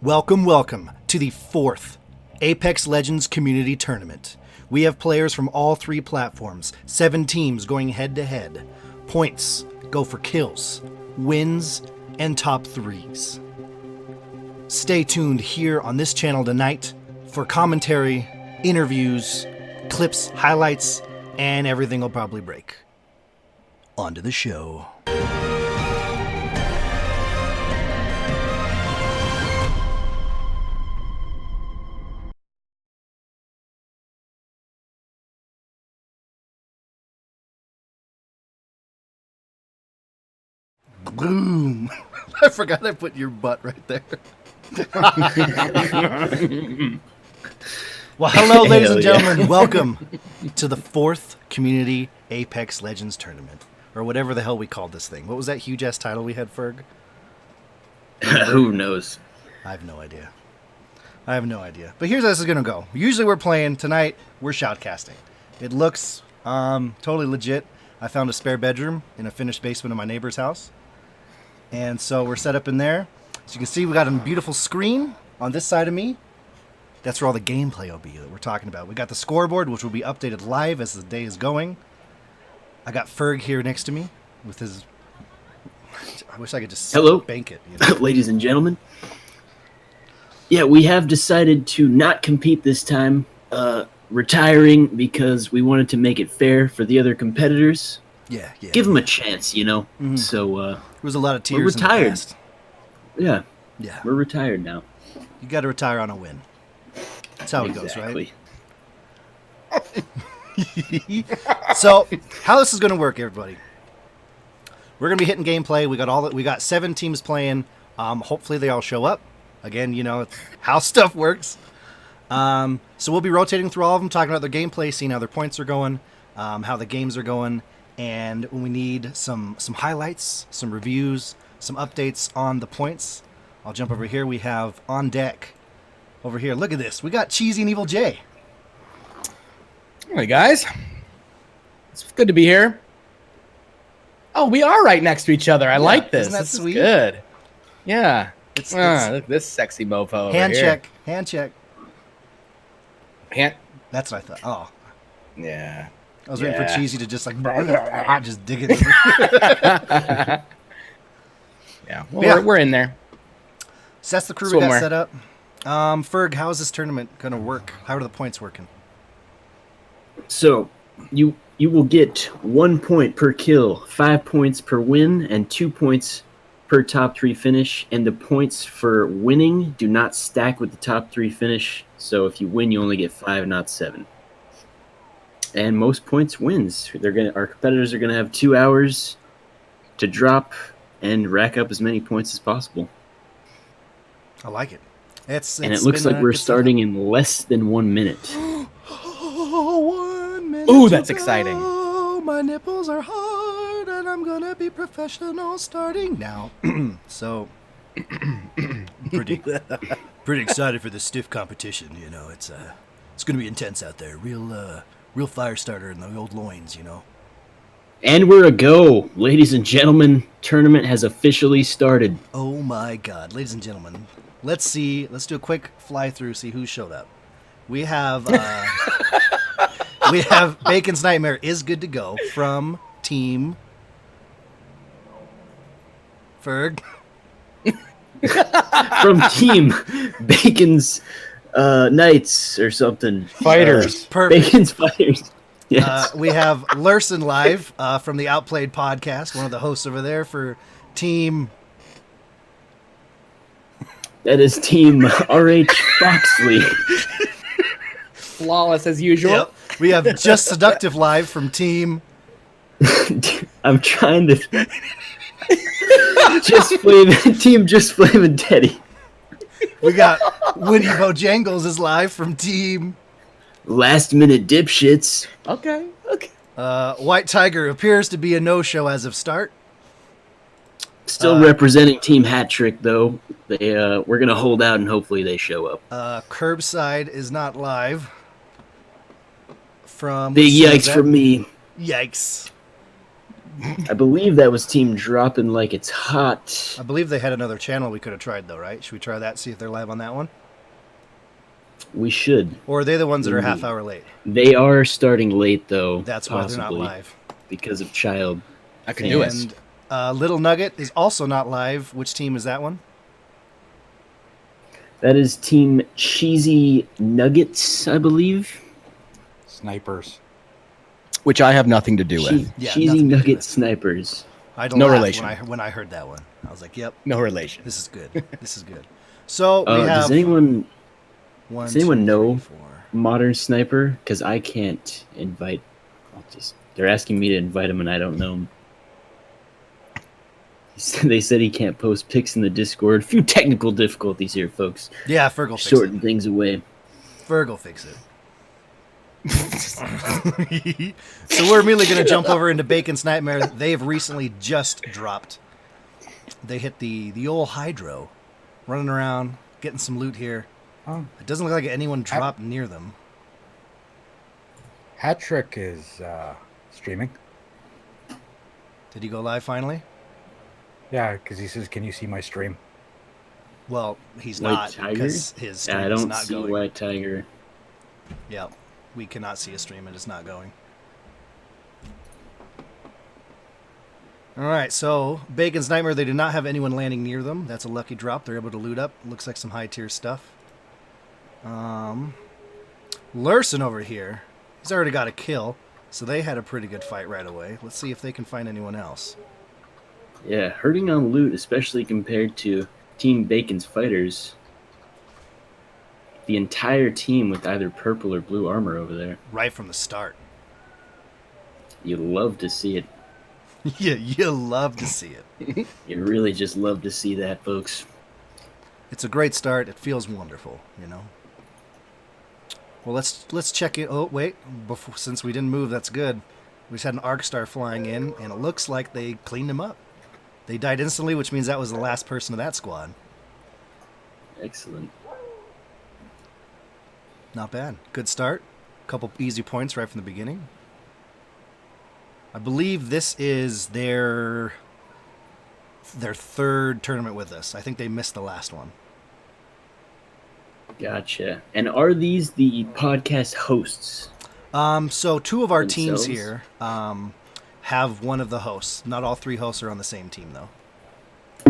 Welcome to the 4th Apex Legends Community Tournament. We have players from all 3 platforms, 7 teams going head-to-head. Points go for kills, wins, and top 3s. Stay tuned here on this channel tonight for commentary, interviews, clips, highlights, and everything will probably break. On to the show. Boom! I forgot I put your butt right there. Well, hello, ladies and gentlemen. Welcome to the 4th Community Apex Legends Tournament, or whatever the hell we called this thing. What was that huge-ass title we had, Ferg? Who knows? I have no idea. But here's how this is going to go. Usually we're playing. Tonight, we're shoutcasting. It looks totally legit. I found a spare bedroom in a finished basement of my neighbor's house. And so we're set up in there. So you can see we got a beautiful screen on this side of me. That's where all the gameplay will be that we're talking about. We got the scoreboard, which will be updated live as the day is going. I got Ferg here next to me with his... I wish I could just bank it. You know? Ladies and gentlemen. Yeah, we have decided to not compete this time. Retiring because we wanted to make it fair for the other competitors. Yeah. Give them a chance, you know. Mm-hmm. So there was a lot of tears. We're retired. In the past. Yeah. Yeah. We're retired now. You got to retire on a win. That's how it goes, right? So, how this is going to work, everybody? We're going to be hitting gameplay. We got 7 teams playing. Hopefully, they all show up. Again, you know how stuff works. So we'll be rotating through all of them, talking about their gameplay, seeing how their points are going, how the games are going, and when we need some highlights, some reviews, some updates on the points. I'll jump over here. We have on deck over here. Look at this. We got Cheesy and Evil J. Hey guys, it's good to be here. Oh, we are right next to each other. I like this. Isn't that this sweet? Is good. Yeah. It's Look at this sexy mofo over hand here. check. Hand check. Hand. That's what I thought. Oh, Yeah. I was waiting for Cheesy to just like just dig it. Yeah. Well, we're in there. So that's the crew we got set up. Ferg, how is this tournament going to work? How are the points working? So you will get 1 point per kill, 5 points per win, and 2 points per top 3 finish. And the points for winning do not stack with the top 3 finish. So if you win, you only get 5, not 7. And most points wins. Our competitors are gonna have 2 hours to drop and rack up as many points as possible. I like it. It looks like we're starting in less than 1 minute. 1 minute. Ooh, that's exciting. My nipples are hard, and I'm gonna be professional starting now. So, pretty excited for this stiff competition. You know, it's gonna be intense out there. Real fire starter in the old loins. You know. And we're a go, ladies and gentlemen. Tournament has officially started. Oh my God, ladies and gentlemen, let's do a quick fly through, see who showed up. We have Bacon's Nightmare is good to go from Team Ferg. From Team Bacon's Knights or something. Fighters. Perfect. Bacon's Fighters. Yes. We have Lurson live from the Outplayed podcast, one of the hosts over there for Team... That is Team RH Foxley. Flawless as usual. Yep. We have Just Seductive live from Team... I'm trying to... Team Just Flavin' Teddy. We got Woody Bojangles is live from Team... Last Minute Dipshits. Okay. White Tiger appears to be a no-show as of start. Still representing Team Hat Trick, though. We're going to hold out and hopefully they show up. Curbside is not live. From Big yikes from me. Yikes. I believe that was Team Dropping Like It's Hot. I believe they had another channel we could have tried, though, right? Should we try that, see if they're live on that one? We should. Or are they the ones that are a half hour late? They are starting late, though. That's why they're not possibly, live. Because of child. I can do it. And Little Nugget is also not live. Which team is that one? That is Team Cheesy Nuggets, I believe. Snipers. Which I have nothing to do with. Yeah, Cheesy nothing to do Nugget with. Snipers. I had to No laugh relation. when I heard that one. I was like, "Yep, No relation. this is good. This is good." So we have Does anyone one, does anyone 2, know 3, 4. Modern Sniper? Because I can't invite. They're asking me to invite him, and I don't know him. They said he can't post pics in the Discord. Few technical difficulties here, folks. Yeah, Ferg will fix Sorting it. things away. Ferg will fix it. So we're immediately going to jump over into Bacon's Nightmare. They have recently just dropped. They hit the old Hydro, running around, getting some loot here. Oh. It doesn't look like anyone dropped near them. Hat-Trick is streaming. Did he go live finally? Yeah, because he says, "Can you see my stream?" Well, he's White not Tiger? because his stream Yeah, I is don't not see going. White Tiger. Yeah, we cannot see a stream. It is not going. All right, so Bacon's Nightmare, they did not have anyone landing near them. That's a lucky drop. They're able to loot up. Looks like some high-tier stuff. Lurson over here, he's already got a kill, so they had a pretty good fight right away. Let's see if they can find anyone else. Yeah, hurting on loot, especially compared to Team Bacon's fighters. The entire team with either purple or blue armor over there. Right from the start. You love to see it. Yeah, you love to see it. You really just love to see that, folks. It's a great start. It feels wonderful, you know. Well, let's check it. Oh, wait. Since we didn't move, that's good. We just had an Arc Star flying in, and it looks like they cleaned him up. They died instantly, which means that was the last person of that squad. Excellent. Not bad. Good start. Couple easy points right from the beginning. I believe this is their third tournament with us. I think they missed the last one. Gotcha. And are these the podcast hosts? So two of our teams Themselves? here have one of the hosts. Not all three hosts are on the same team, though.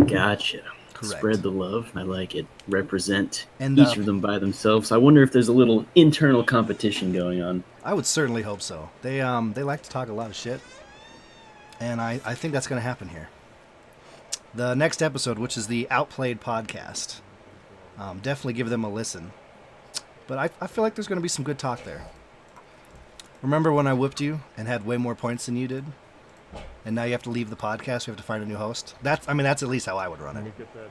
Gotcha. Correct. Spread the love. I like it. Represent And, each of them by themselves. I wonder if there's a little internal competition going on. I would certainly hope so. They like to talk a lot of shit, and I think that's going to happen here. The next episode, which is the Outplayed podcast, definitely give them a listen. But I feel like there's going to be some good talk there. Remember when I whooped you and had way more points than you did? And now you have to leave the podcast, we have to find a new host? That's at least how I would run it. Get that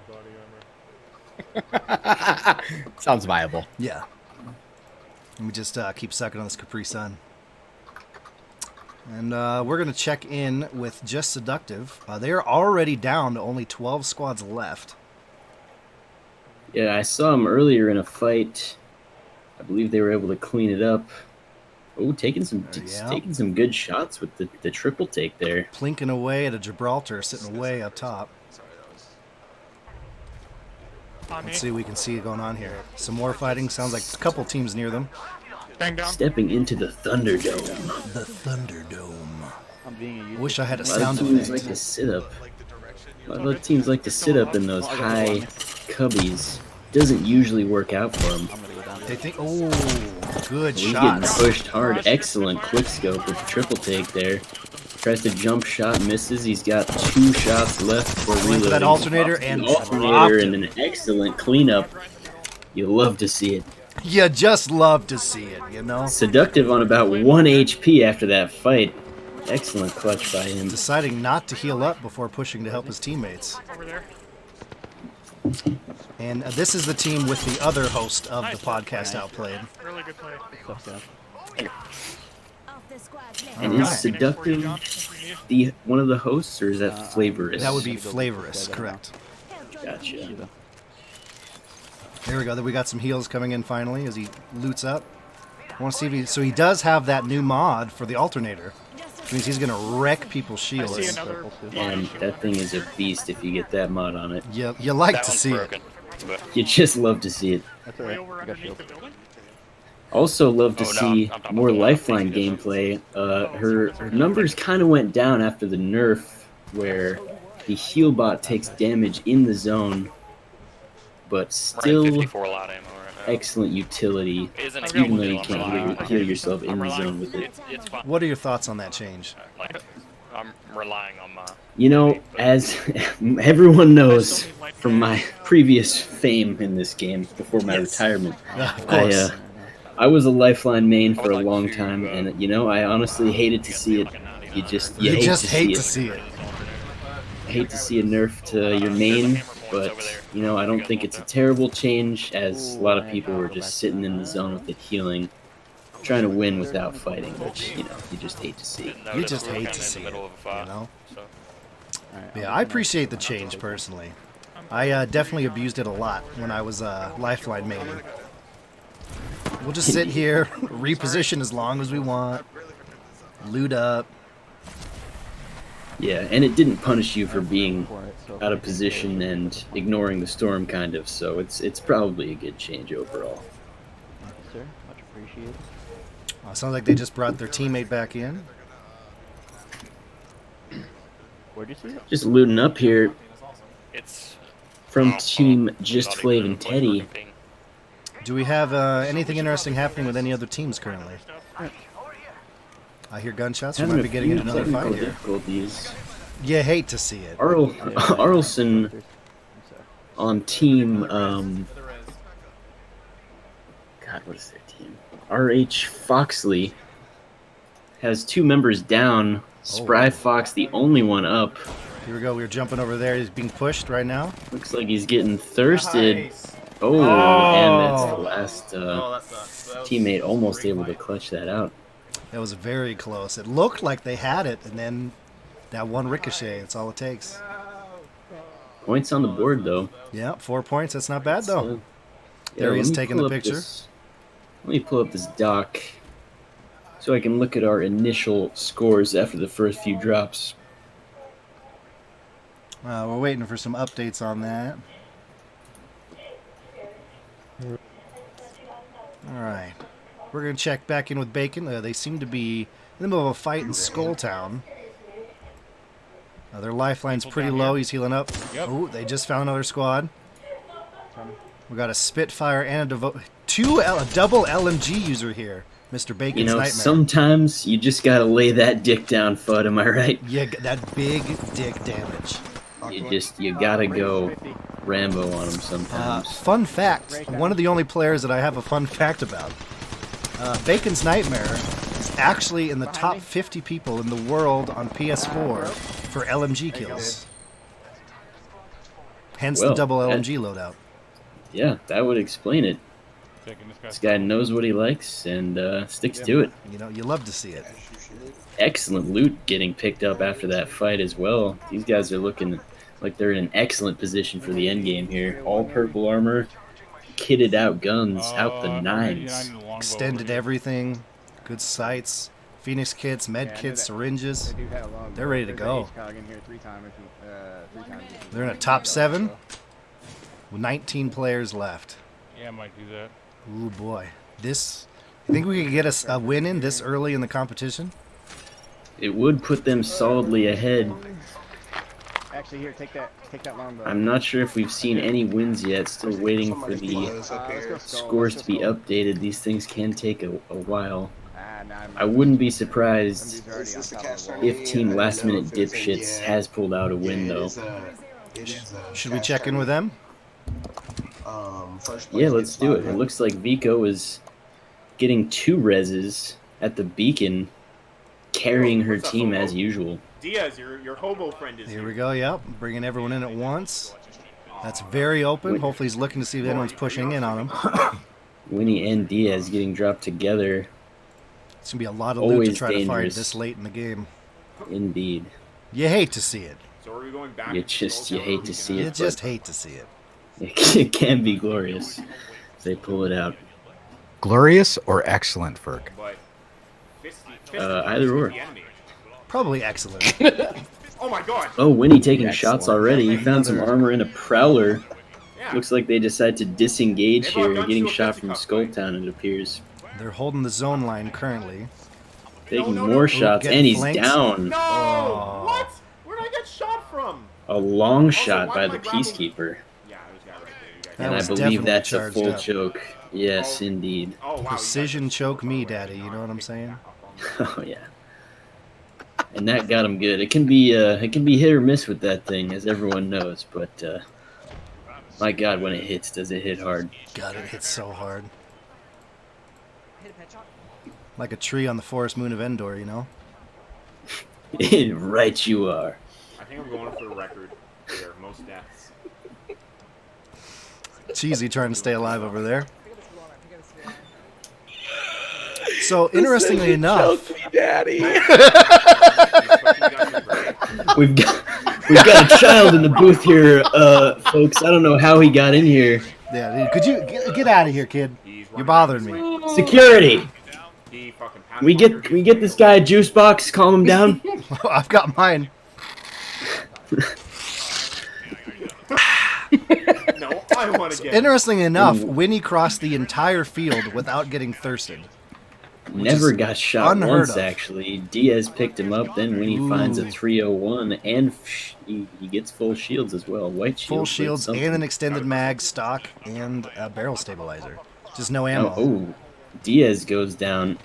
body armor. Sounds viable. Yeah. Let me just keep sucking on this Capri Sun. And we're going to check in with Just Seductive. They are already down to only 12 squads left. Yeah, I saw them earlier in a fight. I believe they were able to clean it up. Oh, taking some good shots with the triple take there. Plinking away at a Gibraltar, sitting way up top. Let's see what we can see going on here. Some more fighting. Sounds like a couple teams near them. Bang down. Stepping into the Thunderdome. The Thunderdome. I wish I had a A lot of sound teams like effect. to sit up. A lot of teams like to sit up in those high cubbies. Doesn't usually work out for them. They think, oh, good He's getting shots. pushed hard. Excellent quick scope with the triple take there. Tries to jump shot, misses. He's got 2 shots left for Went reloading. for that alternator and dropped Alternator it. and an excellent cleanup. You love to see it. You just love to see it, you know? Seductive on about 1 HP after that fight. Excellent clutch by him. Deciding not to heal up before pushing to help his teammates. Over there. And this is the team with the other host of the podcast Outplayed. Really good play. And Alright. is Seductive one of the hosts, or is that Flavorous? That would be Flavorous, correct. Gotcha. There we go. Then we got some heals coming in finally as he loots up. I want to see if so he does have that new mod for the alternator. Means he's gonna wreck people's I see shields. another. And that thing is a beast if you get that mod on it. You like That to one's see broken. But You just love to see it. That's Way alright. over I got underneath shield. the building. Also love to Oh, no, see I'm talking more about the one Lifeline facing this gameplay. Her numbers kind of went down after the nerf, where the heal bot takes damage in the zone, but running still 54 lot ammo right now. excellent utility, Isn't I've a got even huge though deal. you I'm can't relying on heal it. yourself in I'm the relying. zone with it. It's fine. What are your thoughts on that change? Like, I'm relying on my. You know, as everyone knows from my previous fame in this game before my Yes. retirement, Of course. I was a Lifeline main I for would a like long to, time, and you know, I honestly hated to see it. You just You hate just to hate see to it. see it. I hate to see a nerf to your main, but you know, I don't think it's a terrible change, as a lot of people were just sitting in the zone with it healing, trying to win without fighting, which you know, you just hate to see. You just hate to see it, you know? Alright, Yeah, I appreciate the change personally. I definitely abused it a lot when I was Lifeline maining. We'll just sit here, reposition as long as we want, loot up. Yeah, and it didn't punish you for being out of position and ignoring the storm, kind of. So it's probably a good change overall. Sir, much appreciated. Sounds like they just brought their teammate back in. Where'd you see it? Just looting up here It's from Team Just not Flav even and a Teddy. working ping. Do we have anything interesting happening with any other teams currently? I hear gunshots. We Having might a be getting few into another technical fight here. difficulties. You hate to see it. Arlson on Team God, what is their team? RH Foxley has 2 members down. Spry Fox, the only one up. Here we go. We're jumping over there. He's being pushed right now. Looks like he's getting thirsted. Oh, and that's the last teammate almost able to clutch that out. That was very close. It looked like they had it, and then that one ricochet. That's all it takes. Points on the board, though. Yeah, 4 points. That's not bad, though. So, There he let is me taking pull the up picture. let me pull up this doc so I can look at our initial scores after the first few drops. We're waiting for some updates on that. All right. We're going to check back in with Bacon. They seem to be in the middle of a fight in Skulltown. Their lifeline's pretty low. He's healing up. Yep. Oh, they just found another squad. We got a Spitfire and a double LMG user here, Mr. Bacon's You know, Nightmare. sometimes you just gotta lay that dick down, Fudd, am I right? Yeah, that big dick damage. You gotta go Rambo on him sometimes. Fun fact, one of the only players that I have a fun fact about. Bacon's Nightmare is actually in the top 50 people in the world on PS4 for LMG kills. Hence the Well, double LMG loadout. Yeah, that would explain it. This guy knows what he likes and sticks to it. You know, you love to see it. Excellent loot getting picked up after that fight as well. These guys are looking like they're in an excellent position for the end game here. All purple armor, kitted out guns, out the nines. Extended everything, good sights, Phoenix kits, med kits, syringes. They're ready to go. They're in a top 7 with 19 players left. Yeah, I might do that. Ooh boy, this. You think we could get a win in this early in the competition? It would put them solidly ahead. Actually, here, take that longbow. I'm not sure if we've seen any wins yet. Still waiting for the scores to be updated. These things can take a while. I wouldn't be surprised if Team Last Minute Dipshits has pulled out a win, though. Should we check in with them? Yeah, let's do it. It looks like Vico is getting 2 reses at the beacon, carrying her team as usual. Diaz, your hobo friend is Here we go, yep. Bringing everyone in at once. That's very open. Hopefully he's looking to see if anyone's pushing in on him. Winnie and Diaz getting dropped together. It's going to be a lot of loot to Always try to find dangerous. this late in the game. Indeed. You hate to see it. So are we going back? You hate to see You it. just hate to see it. It can be glorious if they pull it out. Glorious or excellent, Ferg? But Either or. Probably excellent. Oh my god. Oh, Winnie taking Excellent. shots already. He found some Another- armor and a prowler. Yeah. Looks like they decided to disengage They brought here, guns getting to a shot Pepsi from Cup Skull fight. Town, it appears. They're holding the zone line currently. Taking no, more no. shots, Getting and he's flanked. down. No! Oh. What? Where did I get shot from? A long Also, shot why by am the I grappling- Peacekeeper. Yeah, there's a guy right there. You guys. That And I was believe definitely that's a charged full up. choke. Yes, indeed. Oh, wow. you guys Precision are choke super me, far away. daddy, you know what I'm saying? Oh yeah. And that got him good. It can be hit or miss with that thing, as everyone knows. But my God, when it hits, does it hit hard? God, it hits so hard. Like a tree on the forest moon of Endor, you know? Right, you are. I think I'm going for a record here. Most deaths. Cheesy trying to stay alive over there. So, interestingly enough, Daddy. We've got a child in the booth here, folks. I don't know how he got in here. yeah, dude, could you get out of here, kid? You're bothering me. Security. He fucking We get this guy a juice box. Calm him down. I've got mine. No, I want to get. Interestingly enough, Winnie crossed the entire field without getting thirsted. Never is got shot unheard once, of. actually. Diaz picked him up, then when he finds a Ooh. 301, and he gets full shields as well. White shields. Full with shields something. and an extended mag, stock, and a barrel stabilizer. Just no ammo. Oh, Diaz goes down.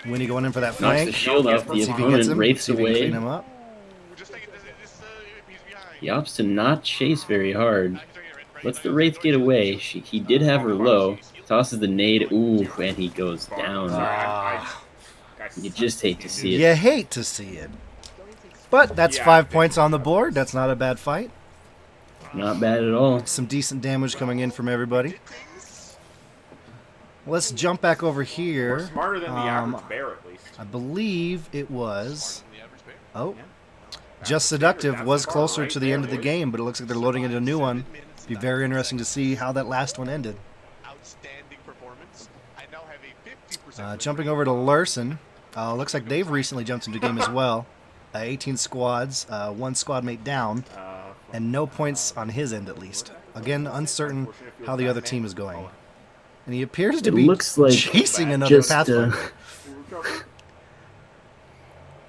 Winnie going in for that Knocks the flank. shield off the Let's see if he gets opponent, him. wraiths See if he can away. clean him up. He opts to not chase very hard. Lets the Wraith get away. He did have her low. Tosses the nade. Ooh, and he goes down. You just hate to see it. You hate to see it. But that's 5 points on the board. That's not a bad fight. Not bad at all. Some decent damage coming in from everybody. Let's jump back over here. Smarter than the average bear, at least. I believe it was... Oh. Just Seductive was closer to the end of the game, but it looks like they're loading into a new one. Be very interesting to see how that last one ended. Jumping over to Larson. Looks like they've recently jumped into the game as well. 18 squads, one squad mate down, and no points on his end at least. Again, uncertain how the other team is going. And he appears to It be looks like chasing another just, Pathfinder.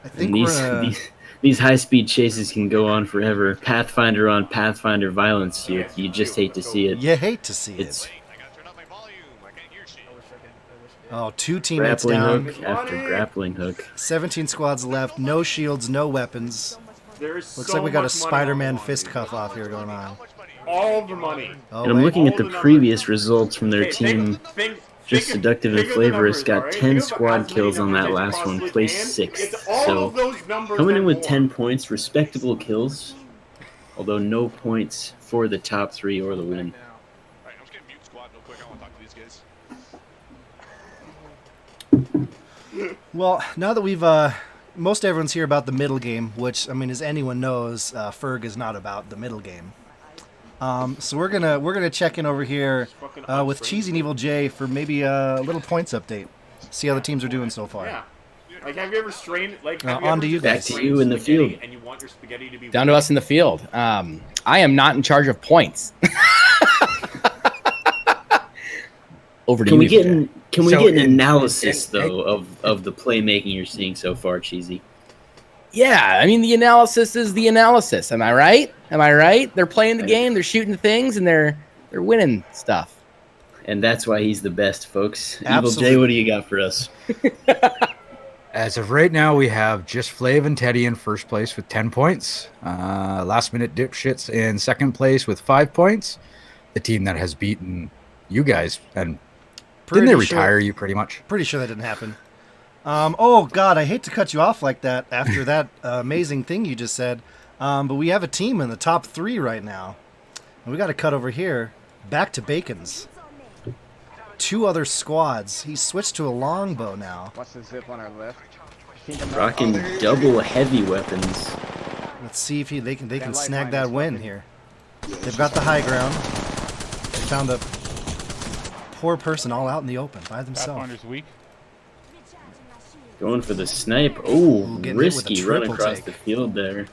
I think And these high-speed chases can go on forever. Pathfinder on Pathfinder violence. You just hate to see it. you hate to see It's it. Oh, two teammates grappling down. hook after grappling hook. 17 squads left. No shields, no weapons. There's Looks so like we got a much money on Spider-Man the line. fist cuff off here going on. All the money. Oh, And I'm wait. looking at all the the numbers. previous results from their Hey, team. Just Seductive and Flavorous got 10 squad kills on that last one, placed 6th. So coming in with 10 points, respectable kills, although no points for the top 3 or the win. Well, now that we've most everyone's here about the middle game, which I mean, as anyone knows, Ferg is not about the middle game. So we're gonna check in over here with Cheesy and Evil J for maybe a little points update. See how the teams are doing so far. Yeah. Like, have you ever strained? Like, Now, have you on ever to you just guys. Back to strained you in the spaghetti field. And you want your spaghetti to be Down to us in the field. I am not in charge of points. Over to Can you. we get Evil J. an analysis though of the playmaking you're seeing so far, Cheesy? Yeah, I mean the analysis is the analysis. Am I right? Am I right? They're playing the game, they're shooting things, and they're winning stuff. And that's why he's the best, folks. Absolutely. Evil J, what do you got for us? As of right now, we have just Flav and Teddy in first place with 10 points. Last minute dipshits in second place with 5 points. The team that has beaten you guys. And didn't they retire you pretty much? Pretty sure that didn't happen. Oh God, I hate to cut you off like that after that amazing thing you just said. But we have a team in the top 3 right now, and we got to cut over here back to Bacon's. 2 other squads. He switched to a longbow now. What's the zip on our left? Rocking double heavy weapons. Let's see if they can snag that win here. They've got the high ground. They found a poor person all out in the open by themselves. Pathfinder's weak. Going for the snipe. Oh, Ooh, getting hit with a risky run triple across take. the field there.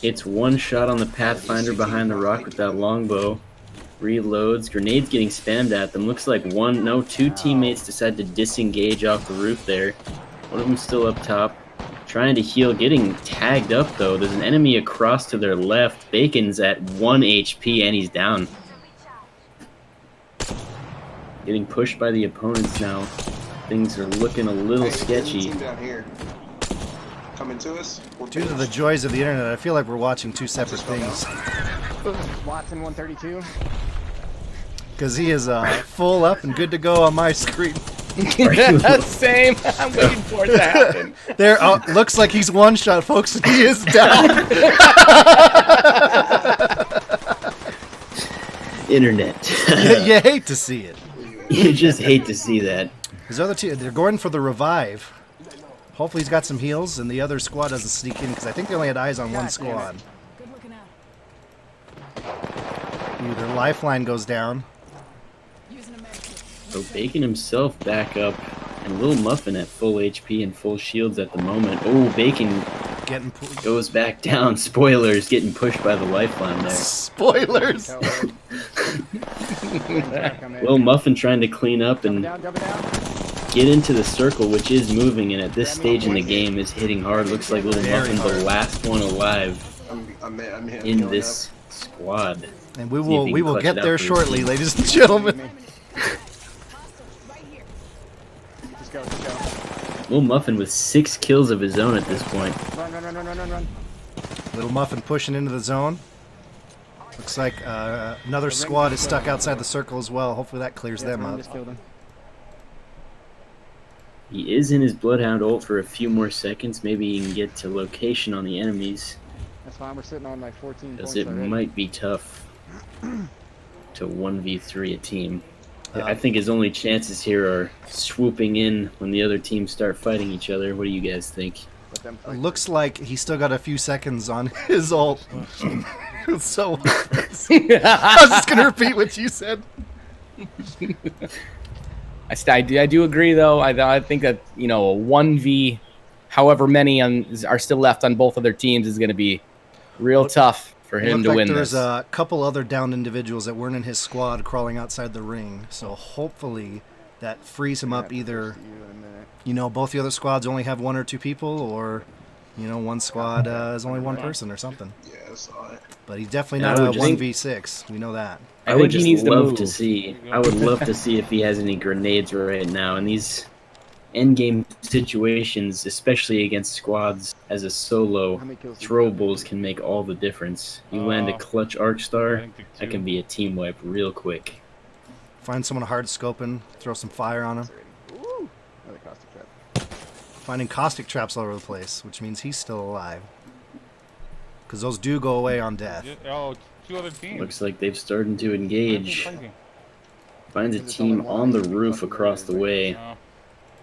Hits one shot on the Pathfinder behind the rock with that longbow. Reloads. Grenades getting spammed at them. Looks like two teammates decide to disengage off the roof there. One of them still up top. Trying to heal. Getting tagged up, though. There's an enemy across to their left. Bacon's at 1 HP, and he's down. Getting pushed by the opponents now. Things are looking a little sketchy. Down here. Coming to us. Due to the joys of the internet, I feel like we're watching two separate things. Watson 132. Because he is full up and good to go on my screen. Same. I'm waiting for it to happen. There, looks like he's one shot, folks. And he is down. Internet. You hate to see it. You just hate to see that. His other two, they're going for the revive. Hopefully he's got some heals, and the other squad doesn't sneak in, because I think they only had eyes on one squad. Ooh, their lifeline goes down. So Bacon himself back up, and Lil Muffin at full HP and full shields at the moment. Oh, Bacon Getting goes back down. Spoilers, getting pushed by the lifeline there. spoilers. Lil Muffin trying to clean up and Down, jumping down. get into the circle, which is moving, and at this stage in the game is hitting hard. Looks like Lil Very Muffin's hard. the last one alive I'm in this squad. And we See if will he we can will clutch get it out there for his shortly, team. ladies and gentlemen. Just go, just go. Lil Muffin with 6 kills of his own at this point. Run, run, run, run, run, run, run. Little Muffin pushing into the zone. Looks like another squad is stuck outside the circle as well. Hopefully that clears them Ring up. just killed him. He is in his Bloodhound ult for a few more seconds. Maybe he can get to location on the enemies, That's fine. We're sitting on like 14 because points it already. might be tough to 1v3 a team. Uh, I think his only chances here are swooping in when the other teams start fighting each other. What do you guys think? Let them fight. Looks like he's still got a few seconds on his ult. So I was just gonna repeat what you said. I do agree, though. I think that, a 1v, however many are still left on both of their teams, is going to be real tough for him Looked to like win there's this. a couple other downed individuals that weren't in his squad crawling outside the ring. So hopefully that frees him up. Either See you in a minute. both the other squads only have 1 or 2 people, or one squad is only 1 person or something. Yeah, I saw it. But he's definitely Yeah, not I a would just- 1v6. We know that. I think would he just needs to love move. to see. I would love to see if he has any grenades right now. In these endgame situations, especially against squads as a solo, How many kills did you throwables can make all the difference. You land a clutch arc I star, think the that two. can be a team wipe real quick. Find someone hard scoping, throw some fire on him. Ooh, another caustic trap. Finding caustic traps all over the place, which means he's still alive. Because those do go away on death. Oh, 2 other teams. Looks like they've started to Why are they engage. fighting? Finds a There's only team one on the reason to roof fucking across the run, way No.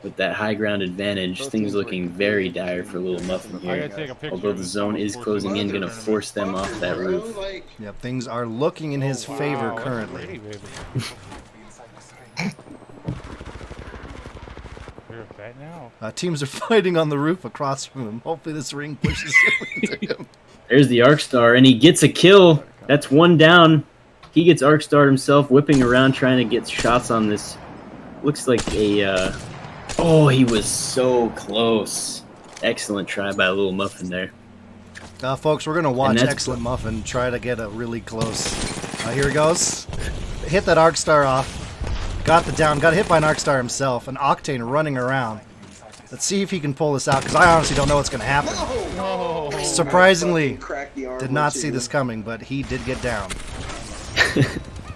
with that high ground advantage. Both Things teams were looking very completely dire for Little Muffin I here. gotta take a picture. Although of the this zone almost is forced closing me in, to gonna tournament. force them off that roof. Like, Yep, things are looking in his Wow, favor that's currently. pretty, baby. We're fat now. Teams are fighting on the roof across from him. Hopefully this ring pushes into him. There's the arc star, and he gets a kill. That's one down. He gets arc starred himself, whipping around trying to get shots on this. Looks like a. Oh, he was so close. Excellent try by Little Muffin there. Folks, we're going to watch that's- Excellent Muffin try to get a really close. Here he goes. Hit that arc star off. Got the down. Got hit by an arc star himself. An Octane running around. Let's see if he can pull this out, because I honestly don't know what's going to happen. No. Surprisingly, fucking cracked the armor did not too. see this coming, but he did get down.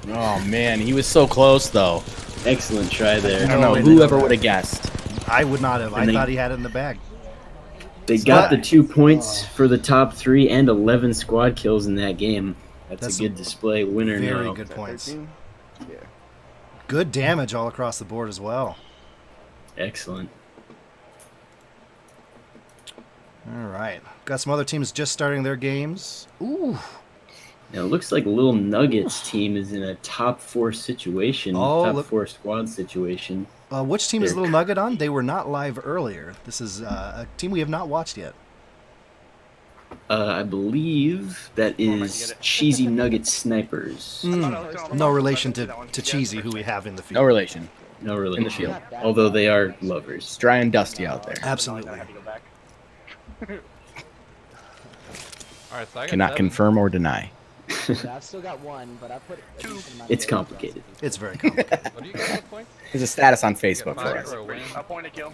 Oh, man. He was so close, though. Excellent try I there. don't know. and Whoever then- would have guessed. I would not have. I And they- thought he had it in the bag. They got the 2 points for the top 3 and 11 squad kills in that game. That's That's a good display. Winner Very now. good points. 13? Yeah. Good damage all across the board as well. Excellent. All right. Got some other teams just starting their games. Ooh. Now it looks like Little Nuggets team is in a top 4 situation, Oh, top look- 4 squad situation. Which team is They're- Little Nugget on? They were not live earlier. This is a team we have not watched yet. I believe that is Cheesy Nugget Snipers. No relation to Cheesy, who we have in the field. No relation. No relation. In the field. Although they are lovers. It's dry and dusty out there. Absolutely. Alright, so I got Cannot 7. confirm or deny. I've still got one, but I put it. It's complicated. It's very complicated. What do you get for points? There's a status on Facebook for 5 us. for a win. A point to kill.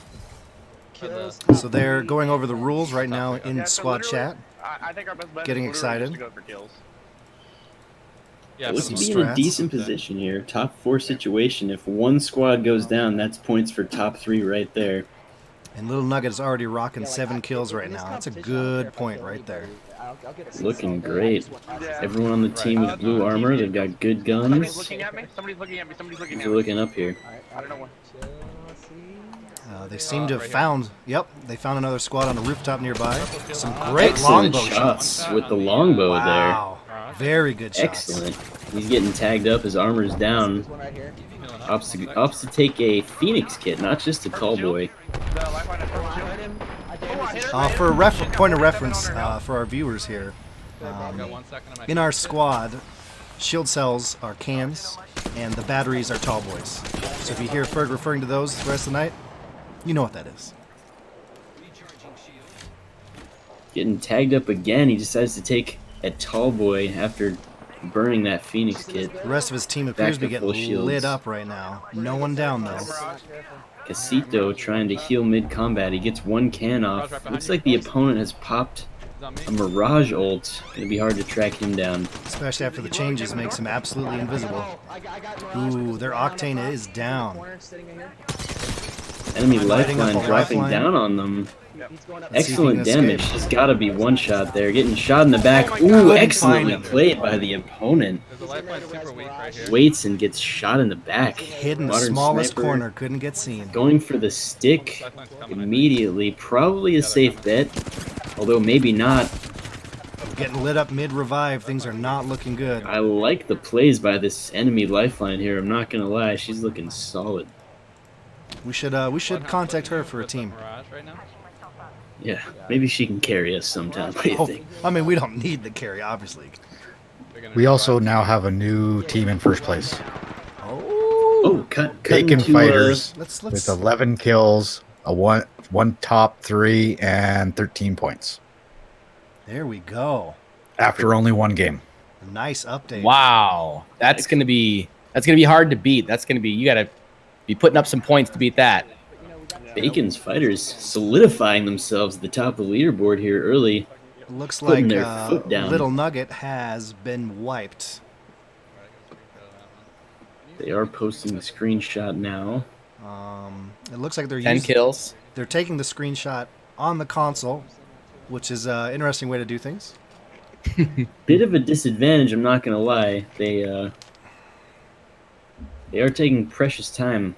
Kills. So they're going over the rules right now in squad chat. I think our best bet Getting is literally excited. just to go for kills. Yeah, Looks some to be in a strats. decent position here. Top 4 situation. If one squad goes down, that's points for top 3 right there. And Little Nugget is already rocking 7 kills right now. That's a good point right there. Looking great. Everyone on the team with blue armor, they've got good Somebody's guns. looking at me. Somebody's looking at me. Somebody's looking Who's at me. looking up here? I don't know what. They seem to have right here. found. Yep, they found another squad on the rooftop nearby. Some Excellent great Excellent longbow shots. shots with the longbow Wow, very good there. shots. Excellent. He's getting tagged up. His armor's down. One right here. Opts to take a Phoenix kit, not just a tall boy. The lifeline is I hit him. I damaged Oh, I his hit him. For a point of reference for our viewers here, I got 1 second on my in our squad, shield cells are cans, and the batteries are tall boys. So if you hear Ferg referring to those the rest of the night, you know what that is. Getting tagged up again. He decides to take a tall boy after burning that Phoenix kit. The rest of his team appears to be Back to full getting shields. lit up right now. No one down though. Casito trying to heal mid-combat. He gets 1 can off. Looks like the opponent has popped It's on me. a Mirage ult. Gonna be hard to track him down. Especially after the changes makes him absolutely invisible. I got Mirage. Ooh, their octane is down. Corner, sitting in here. Enemy Lighting up lifeline a dropping lifeline. down on them. He's going up. Let's see if he Excellent can damage. escape. There's gotta be 1 shot there. Getting shot in the back. Oh my Ooh, God. Couldn't excellently find him. played by the opponent. There's a lifeline super weak right here. Waits and gets shot in the back. Hid in the Modern smallest sniper corner, couldn't get seen. Going for the stick Lifeline's coming, I immediately. Probably a safe bet. Although maybe not. Getting lit up mid-revive, things are not looking good. I like the plays by this enemy lifeline here. I'm not gonna lie. She's looking solid. We should contact her for a team. Mirage right now. Yeah, maybe she can carry us sometime. What do you Oh, think? I mean, we don't need the carry, obviously. They're gonna We also revive. now have a new team in first place. Oh, cut Bacon into, Fighters Let's with 11 kills, a one top 3, and 13 points There we go. after only 1 game. A nice update. Wow, that's gonna be hard to beat. That's gonna be you gotta be putting up some points to beat that. Bacon's fighters solidifying themselves at the top of the leaderboard here early. Looks Putting like their foot down. Little Nugget has been wiped. They are posting the screenshot now. It looks like 10 kills. they're taking the screenshot on the console, which is an interesting way to do things. Bit of a disadvantage, I'm not gonna lie. They are taking precious time.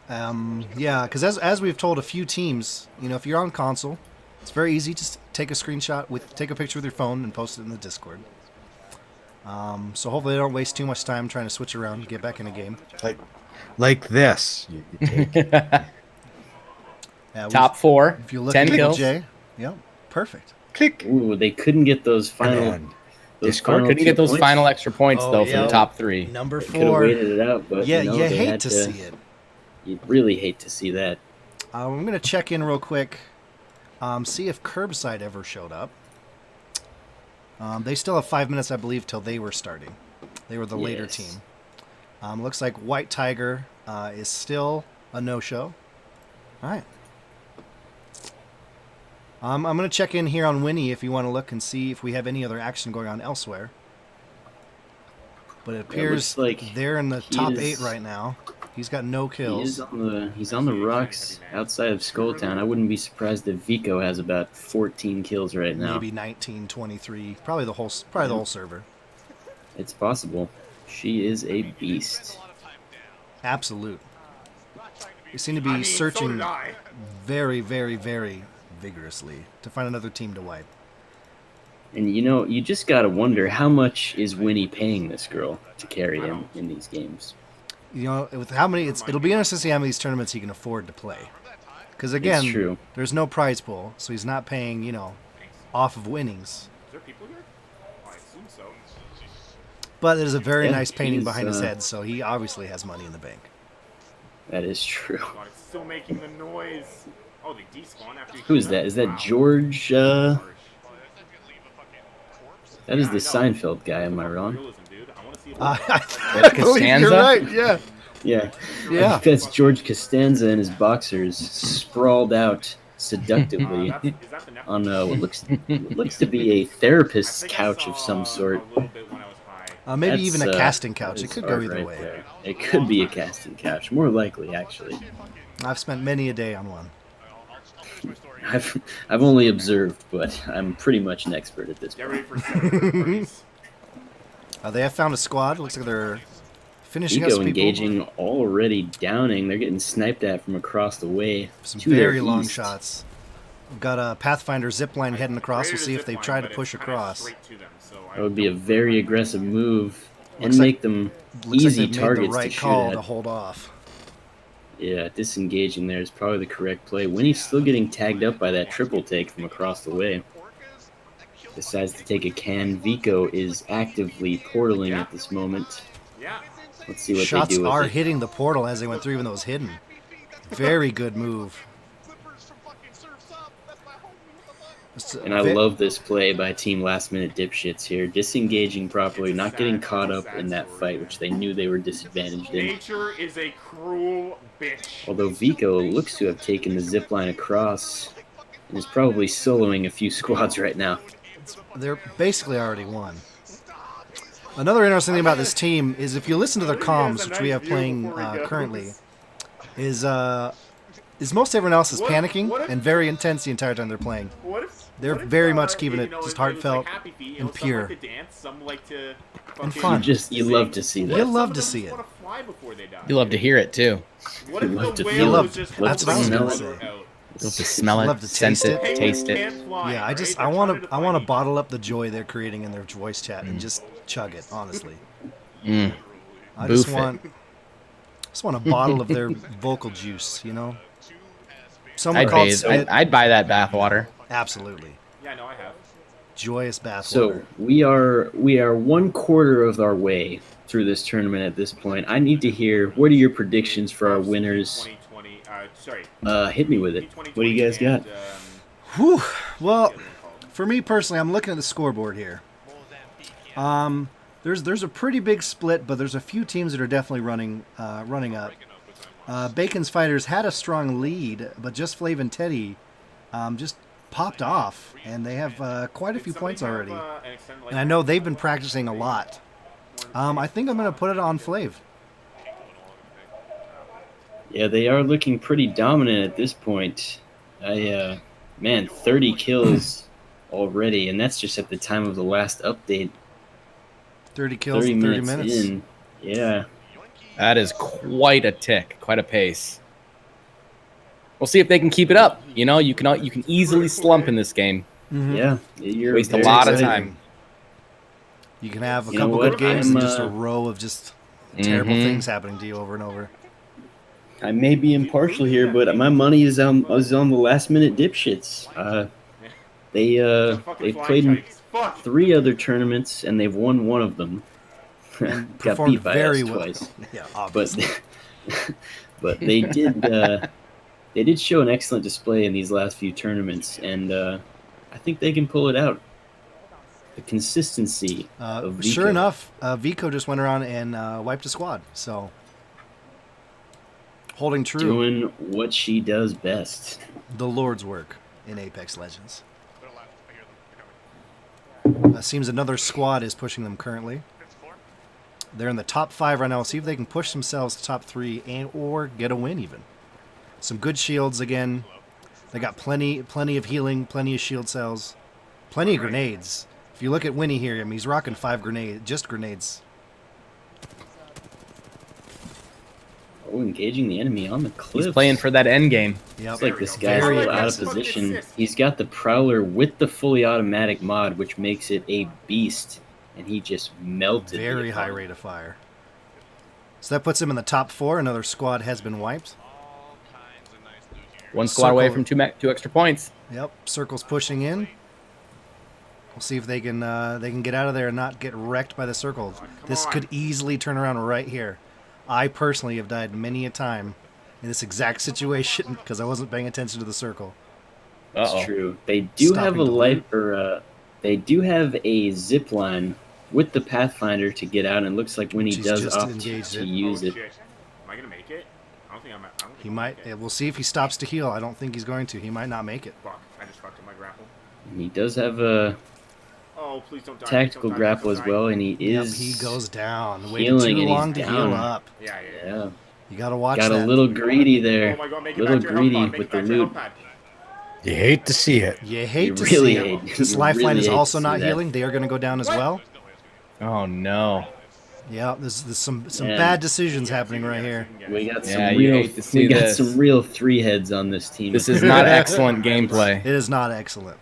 Yeah, because as we've told a few teams, if you're on console, it's very easy to take a screenshot take a picture with your phone and post it in the Discord. So hopefully they don't waste too much time trying to switch around and get back in a game. Like this. You take Yeah, Top 4, If you look 10 at kills. Jay, yep, perfect. click. Ooh, they couldn't get those And final. then Those Discord final Couldn't get 2 those points. final extra points Oh, though for yeah. the top 3. Number They could have 4. waited it out, but Yeah, you know, you they hate had to see it. You really hate to see that. I'm going to check in real quick, see if Curbside ever showed up. They still have 5 minutes, I believe, till they were starting. They were the later Yes. team. Looks like White Tiger is still a no-show. All right. I'm going to check in here on Winnie if you want to look and see if we have any other action going on elsewhere. But it appears looks like they're in the he top is- 8 right now. He's got no kills. He's on the rocks outside of Skulltown. I wouldn't be surprised if Vico has about 14 kills right now. Maybe 19, 23, probably the whole server. It's possible. She is a beast. Absolute. They seem to be searching very, very, very vigorously to find another team to wipe. And you just gotta wonder how much is Winnie paying this girl to carry him in these games. You know, with how many, it'll be interesting to see how many of these tournaments he can afford to play. Because again, It's true. there's no prize pool, so he's not paying, you know, off of winnings. Is there people here? Oh, I assume so. But there's a very Yeah, nice painting he's, behind his head, so he obviously has money in the bank. That is true. God, it's still making the noise. Oh, they despawn after you Who is kill that? them? Is that Wow. George? That is Yeah, the I know. Seinfeld guy. Am I wrong? Realism, dude. I want to see it. I believe you're Costanza? right, yeah. Yeah. Yeah. I think that's George Costanza and his boxers sprawled out seductively Is that the on what looks to be a therapist's couch of some sort. A little bit when I was high. Maybe That's, even a casting couch. that It is could go art either right way. there. It could be a casting couch, more likely actually. I've spent many a day on one. I've only observed, but I'm pretty much an expert at this Get point. ready for 7 parties. They have found a squad. Looks like they're finishing up Eco some people. engaging, already downing. They're getting sniped at from across the way. Some to their very long east. shots. We've got a Pathfinder zipline heading across. We'll see if they try to push across. That would be a very aggressive move and Looks like- make them Looks like easy they made targets the right to shoot call at. to hold off. Yeah, disengaging there is probably the correct play. Winnie's still getting tagged up by that triple take from across the way. Decides to take a can. Vico is actively portaling at this moment. Yeah. Let's see what Shots they do with are it. hitting the portal as they went through, even though it was hidden. Very good move. And I love this play by Team Last Minute Dipshits here. Disengaging properly, not getting caught up in that fight, which they knew they were disadvantaged in. Nature is a cruel bitch. Although Vico looks to have taken the zip line across and is probably soloing a few squads right now. They're basically already won. Another interesting thing about this team is if you listen to their comms, which we have playing currently, is most everyone else is panicking and very intense the entire time they're playing. They're very much keeping it just heartfelt and pure and fun. You love to see that. You love to see it. You love to hear it too. What You if love the to whale feel was it. just Love to fucking smell out? it. You love to smell it, Love to sense taste it, it. taste it. Can't fly, Yeah, right? I They're trying want to find bottle up the joy they're creating in their voice chat and just chug it. Honestly, Mm. I Boof just it. want a bottle of their vocal juice. You know, someone I'd called bathe. spit. I'd buy that bathwater. Absolutely, Yeah, no, I have. joyous bathwater. So we are 1/4 of our way through this tournament at this point. I need to hear, what are your predictions for our winners? 2020, sorry. Hit me with it. What do you guys got? Whew. Well, for me personally, I'm looking at the scoreboard here. There's a pretty big split, but there's a few teams that are definitely running up. Bacon's Fighters had a strong lead, but Just Flav and Teddy just popped off, and they have quite a few points already. And I know they've been practicing a lot. I think I'm going to put it on Flav. Yeah, they are looking pretty dominant at this point. 30 kills already, and that's just at the time of the last update. 30 kills 30 in 30 minutes minutes. in. Yeah. That is quite a tick, quite a pace. We'll see if they can keep it up. You know, you can easily slump in this game. Mhm. Yeah. You're Waste a very lot of excited. time. You can have a You know couple what? good games and I'm, just a row of just terrible Mhm. things happening to you over and over. I may be impartial here, but my money is on the last minute dipshits. They've played in 3 other tournaments and they've won one of them. And Got performed beat by very us well. twice. Yeah, But obviously. but they did show an excellent display in these last few tournaments, and I think they can pull it out. The consistency of Vico. Sure enough, Vico just went around and wiped a squad. So, holding true, doing what she does best. the Lord's work in Apex Legends. Seems another squad is pushing them currently. They're in the top 5 right now. See if they can push themselves to top 3 and or get a win even. Some good shields again. They got plenty of healing, plenty of shield cells, plenty of grenades. If you look at Winnie here, I mean, he's rocking 5 grenades. Oh, engaging the enemy on the cliff. He's playing for that end game. Yep. It's like this guy's Very a little out of aggressive. position. He's got the Prowler with the fully automatic mod, which makes it a beast, and he just melted. the Very high opponent. rate of fire. So that puts him in the top 4. Another squad has been wiped. One squad away Circle. from two extra points. Yep, circle's pushing in. We'll see if they can get out of there and not get wrecked by the circle. This could easily turn around right here. I personally have died many a time in this exact situation because I wasn't paying attention to the circle. That's true. They do have a life, or they do have a zip line with the Pathfinder to get out, and it looks like when he She's does just opt engaged to it. use it. Shit. Am I gonna make it? I don't think I'm. He might. We'll see if he stops to heal. I don't think he's going to. He might not make it. Fuck! I just fucked up my grapple. He does have a Oh, please don't die. tactical grapple as well, and he Yep, is he goes down. Waiting healing, too and long to he's heal down. up. Yeah. Yeah, You gotta watch got that. a little greedy there. Oh my god, make it Little back to your health greedy pod. Make with it the back to your loot. health pad. You hate to see it. You hate You to really see it. hate- This you lifeline really is hate to also see not that. healing. They are going to go down as well. Oh no. Yeah, there's some Man. bad decisions happening right here. We got some Yeah, you real, hate to see we got this. some real 3 heads on this team. This is not excellent gameplay. It is not excellent.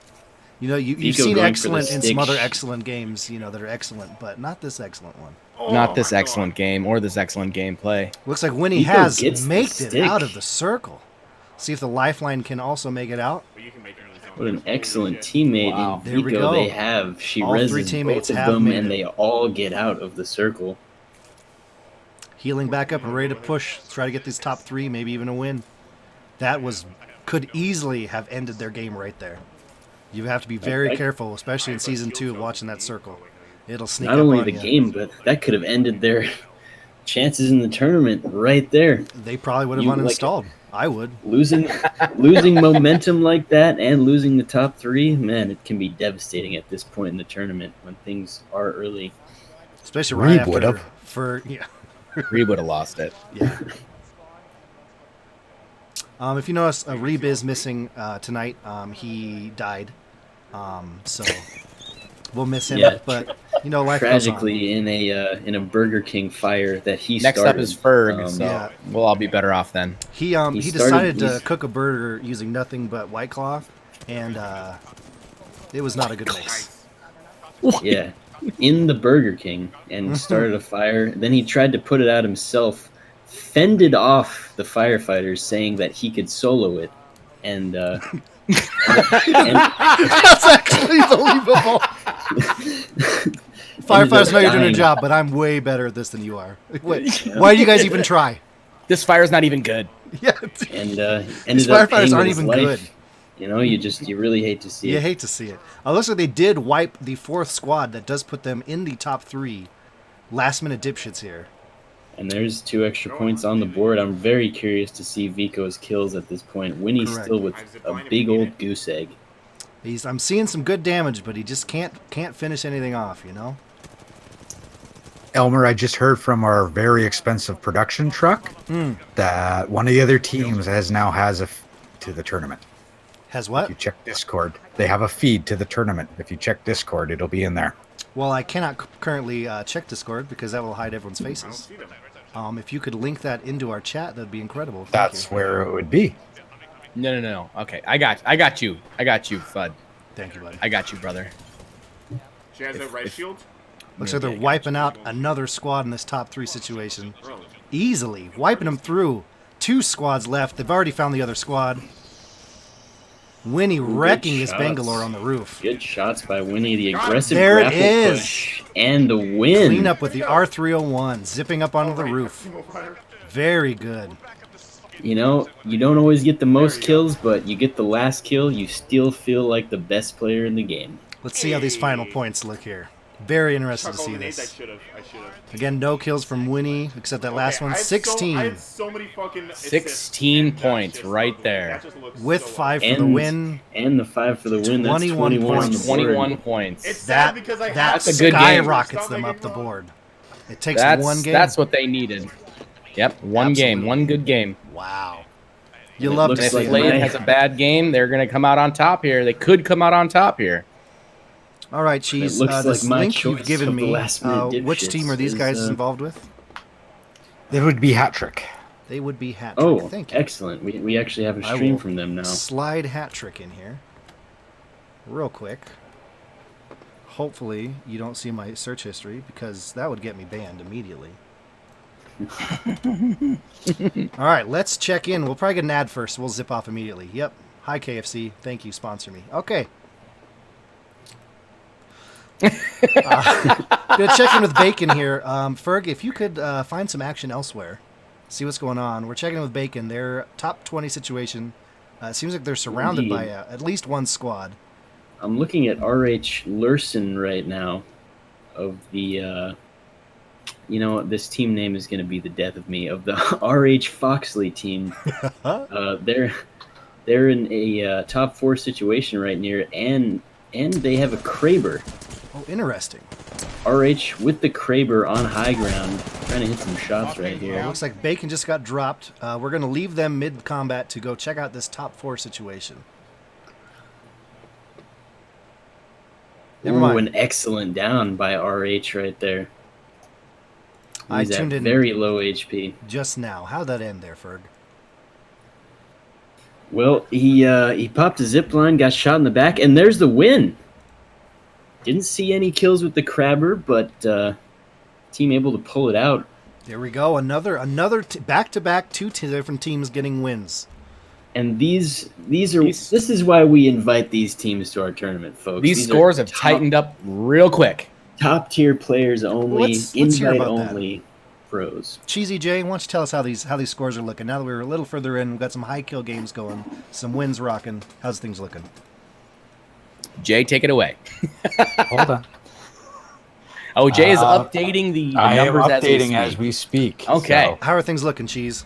You know, you've Vico seen going for the excellent in some stick. other excellent games, you know, that are excellent, but not this excellent one. Not this excellent game or this excellent gameplay. Looks like Winnie Vico has gets the made it stick. out of the circle. See if the lifeline can also make it out. But you can make it in the zone. What an excellent teammate Wow. in There we Vico go. they have. She All 3 reses teammates both of have them, made and it. they all get out of the circle. Healing back up and ready to push. Try to get these top 3, maybe even a win. That could easily have ended their game right there. You have to be very careful, especially in Season 2, watching that circle. It'll sneak Not up only on the you. game, but that could have ended their chances in the tournament right there. They probably would have You, like- uninstalled. I would. Losing momentum like that and losing the top 3, man, it can be devastating at this point in the tournament when things are early. Especially right Reeb would after. have. Yeah. Reeb would have lost it. Yeah. If you notice, Reeb is missing tonight. He died. So we'll miss him. Yeah, But, you know, life Tragically, in a Burger King fire that he Next started. up is Ferg, so yeah. we'll all be better off then. goes on. He started- decided to he's- cook a burger using nothing but White Claw, and it was not a good mix. Yeah, in the Burger King and started a fire. Then he tried to put it out himself, fended off the firefighters, saying that he could solo it, and That's actually believable. Firefighters know you're doing a dying. job, but I'm way better at this than you are. Wait, why do you guys even try? This fire's not even good. Yeah. and These ended up firefighters paying aren't with his even life. good. You know, you really hate to see You it. hate to see it. It looks like they did wipe the 4th squad. That does put them in the top 3. Last minute dipshits here. And there's 2 extra points on the board. I'm very curious to see Vico's kills at this point. Winnie's Correct. still with a big old goose egg. I'm seeing some good damage, but he just can't finish anything off. You know. Elmer, I just heard from our very expensive production truck that one of the other teams has a to the tournament. Has If what? you check Discord, they have a feed to the tournament. If you check Discord, it'll be in there. Well, I cannot currently check Discord because that will hide everyone's faces. If you could link that into our chat, that'd be incredible. Thank That's you. where it would be. No. Okay, I got you, Fudd. Thank you, buddy. I got you, brother. She has a right shield. Looks like they're wiping out another squad in this top 3 situation. Easily. Wiping them through. 2 squads left. They've already found the other squad. Winnie wrecking this shots. Bangalore on the roof. Good shots by Winnie. The aggressive There it grapple is. push and the win. Clean up with the R301. Zipping up onto the roof. Very good. You know, you don't always get the most kills, but you get the last kill, you still feel like the best player in the game. Let's see how these final points look here. Very interested to see I this. should have. Again, no kills from Winnie, except that last one. I 16. had so many fucking 16 points right there. With 5 for the win. And the 5 for the win. That's 21 21 on the points. board. 21 points. It's sad That, because I that That's a good game. skyrockets them up the board. It takes That's one game. that's what they needed. Yep, one game, Absolutely. one good game. Wow. You And it love looks to And if see like it. Slade my- has a bad game, they're going to come out on top here. They could come out on top here. All right, Cheese. It looks This like my link you've choice given of the me, last-minute which dipshits team are these is, guys involved with? It would be hat trick. They would be hat trick. Oh, Thank you. excellent. We actually have a I stream will from them now. Slide hat trick in here. Real quick. Hopefully you don't see my search history because that would get me banned immediately. All right, let's check in. We'll probably get an ad first. We'll zip off immediately. Yep. Hi, KFC. Thank you. Sponsor me. Okay. Gonna check in with Bacon here. Ferg, if you could find some action elsewhere, see what's going on. We're checking in with Bacon. Their top 20 situation. It seems like they're surrounded by at least one squad. I'm looking at RH Lurson right now. Of the, this team name is going to be the death of me. Of the RH Foxley team, they're in a top 4 situation right near, and they have a Kraber. Oh, interesting. RH with the Kraber on high ground, trying to hit some shots right here. Looks like Bacon just got dropped. We're going to leave them mid-combat to go check out this top 4 situation. Never mind. An excellent down by RH right there. I He's tuned at in very low HP. just now. How'd that end there, Ferg? Well, he popped a zip line, got shot in the back, and there's the win. Didn't see any kills with the Crabber, but team able to pull it out. There we go. Another back-to-back 2 different teams getting wins. And this is why we invite these teams to our tournament, folks. These scores have tightened up real quick. Top tier players only, Let's hear invite about only pros. Cheesy J, why don't you tell us how these scores are looking? Now that we're a little further in, we've got some high kill games going, some wins rocking. How's things looking? Jay, take it away. Hold on. Oh, Jay is updating the numbers as we speak. Okay. So. How are things looking, Cheese?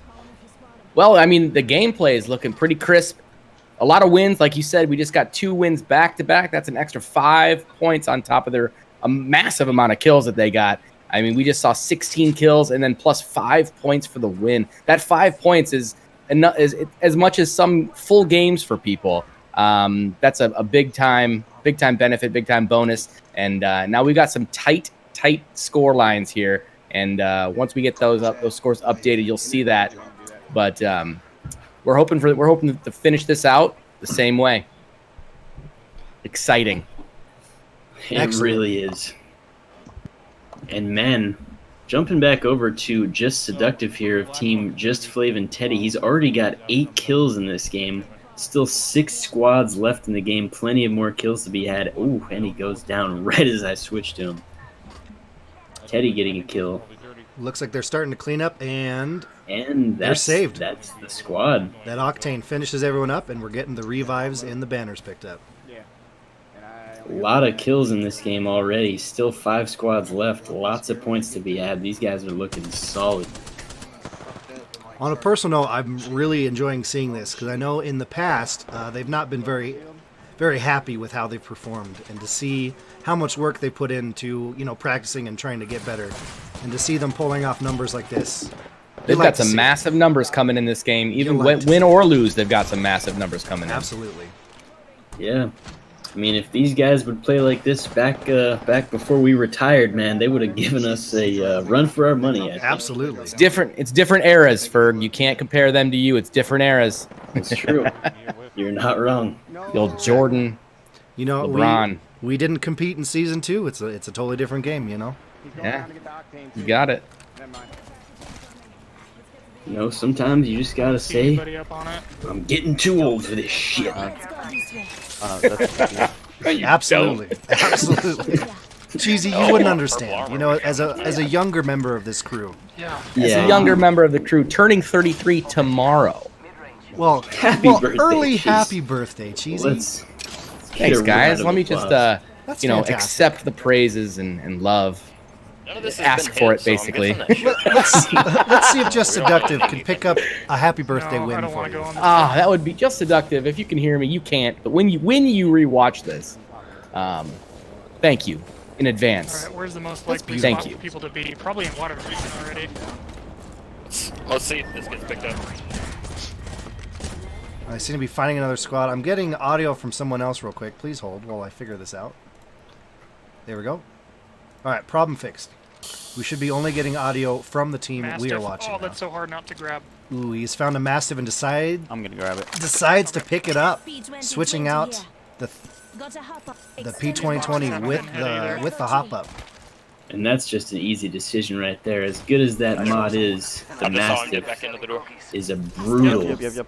Well, I mean, the gameplay is looking pretty crisp. A lot of wins. Like you said, we just got 2 wins back-to-back. That's an extra 5 points on top of a massive amount of kills that they got. I mean, we just saw 16 kills and then plus 5 points for the win. That 5 points is as much as some full games for people. That's a big-time benefit, big-time bonus. And now we got some tight score lines here. And once we get those scores updated, you'll see that. But we're hoping to finish this out the same way. Exciting. It really is. And man, jumping back over to Just Seductive here of Team Just Flav and Teddy, he's already got 8 kills in this game. Still 6 squads left in the game. Plenty of more kills to be had. Ooh, and he goes down right as I switch to him. Teddy getting a kill. Looks like they're starting to clean up, and they're saved. That's the squad. That Octane finishes everyone up, and we're getting the revives and the banners picked up. A lot of kills in this game already. Still 5 squads left. Lots of points to be had. These guys are looking solid. On a personal note, I'm really enjoying seeing this because I know in the past they've not been very, very happy with how they've performed, and to see how much work they put into practicing and trying to get better, and to see them pulling off numbers like this. They've got some massive numbers coming in this game. Even win or lose, they've got some massive numbers coming in. Absolutely. Yeah. I mean, if these guys would play like this back before we retired, man, they would have given us a run for our money. I think. Absolutely. It's different eras, Ferg. You can't compare them to you. It's different eras. It's true. You're not wrong. The old Jordan, LeBron. We didn't compete in season 2. It's a totally different game, Yeah, you got it. Sometimes you just gotta say, I'm getting too old for this shit. Absolutely. Cheesy, you wouldn't understand. As a younger member of this crew. As a younger member of the crew, turning 33 tomorrow. Well, happy birthday, happy birthday, Cheesy. Thanks, guys. Let me just, accept the praises and love. Ask for it, basically. Let's see if Just Seductive can pick up a happy birthday win for you. That would be Just Seductive. If you can hear me, you can't. But when you rewatch this, thank you in advance. All right, where's the most likely Thank spot you. for people to be? Probably in water region already. Let's see if this gets picked up. I seem to be finding another squad. I'm getting audio from someone else real quick. Please hold while I figure this out. There we go. All right, problem fixed. We should be only getting audio from the team we are watching. Oh, that's so hard not to grab. Ooh, he's found a Mastiff and I'm gonna grab it. decides to pick it up, switching out the P2020 with the hop up. And that's just an easy decision right there. As good as that mod is, the I'm just saw him get Mastiff back into the door. is a brutal, Yep.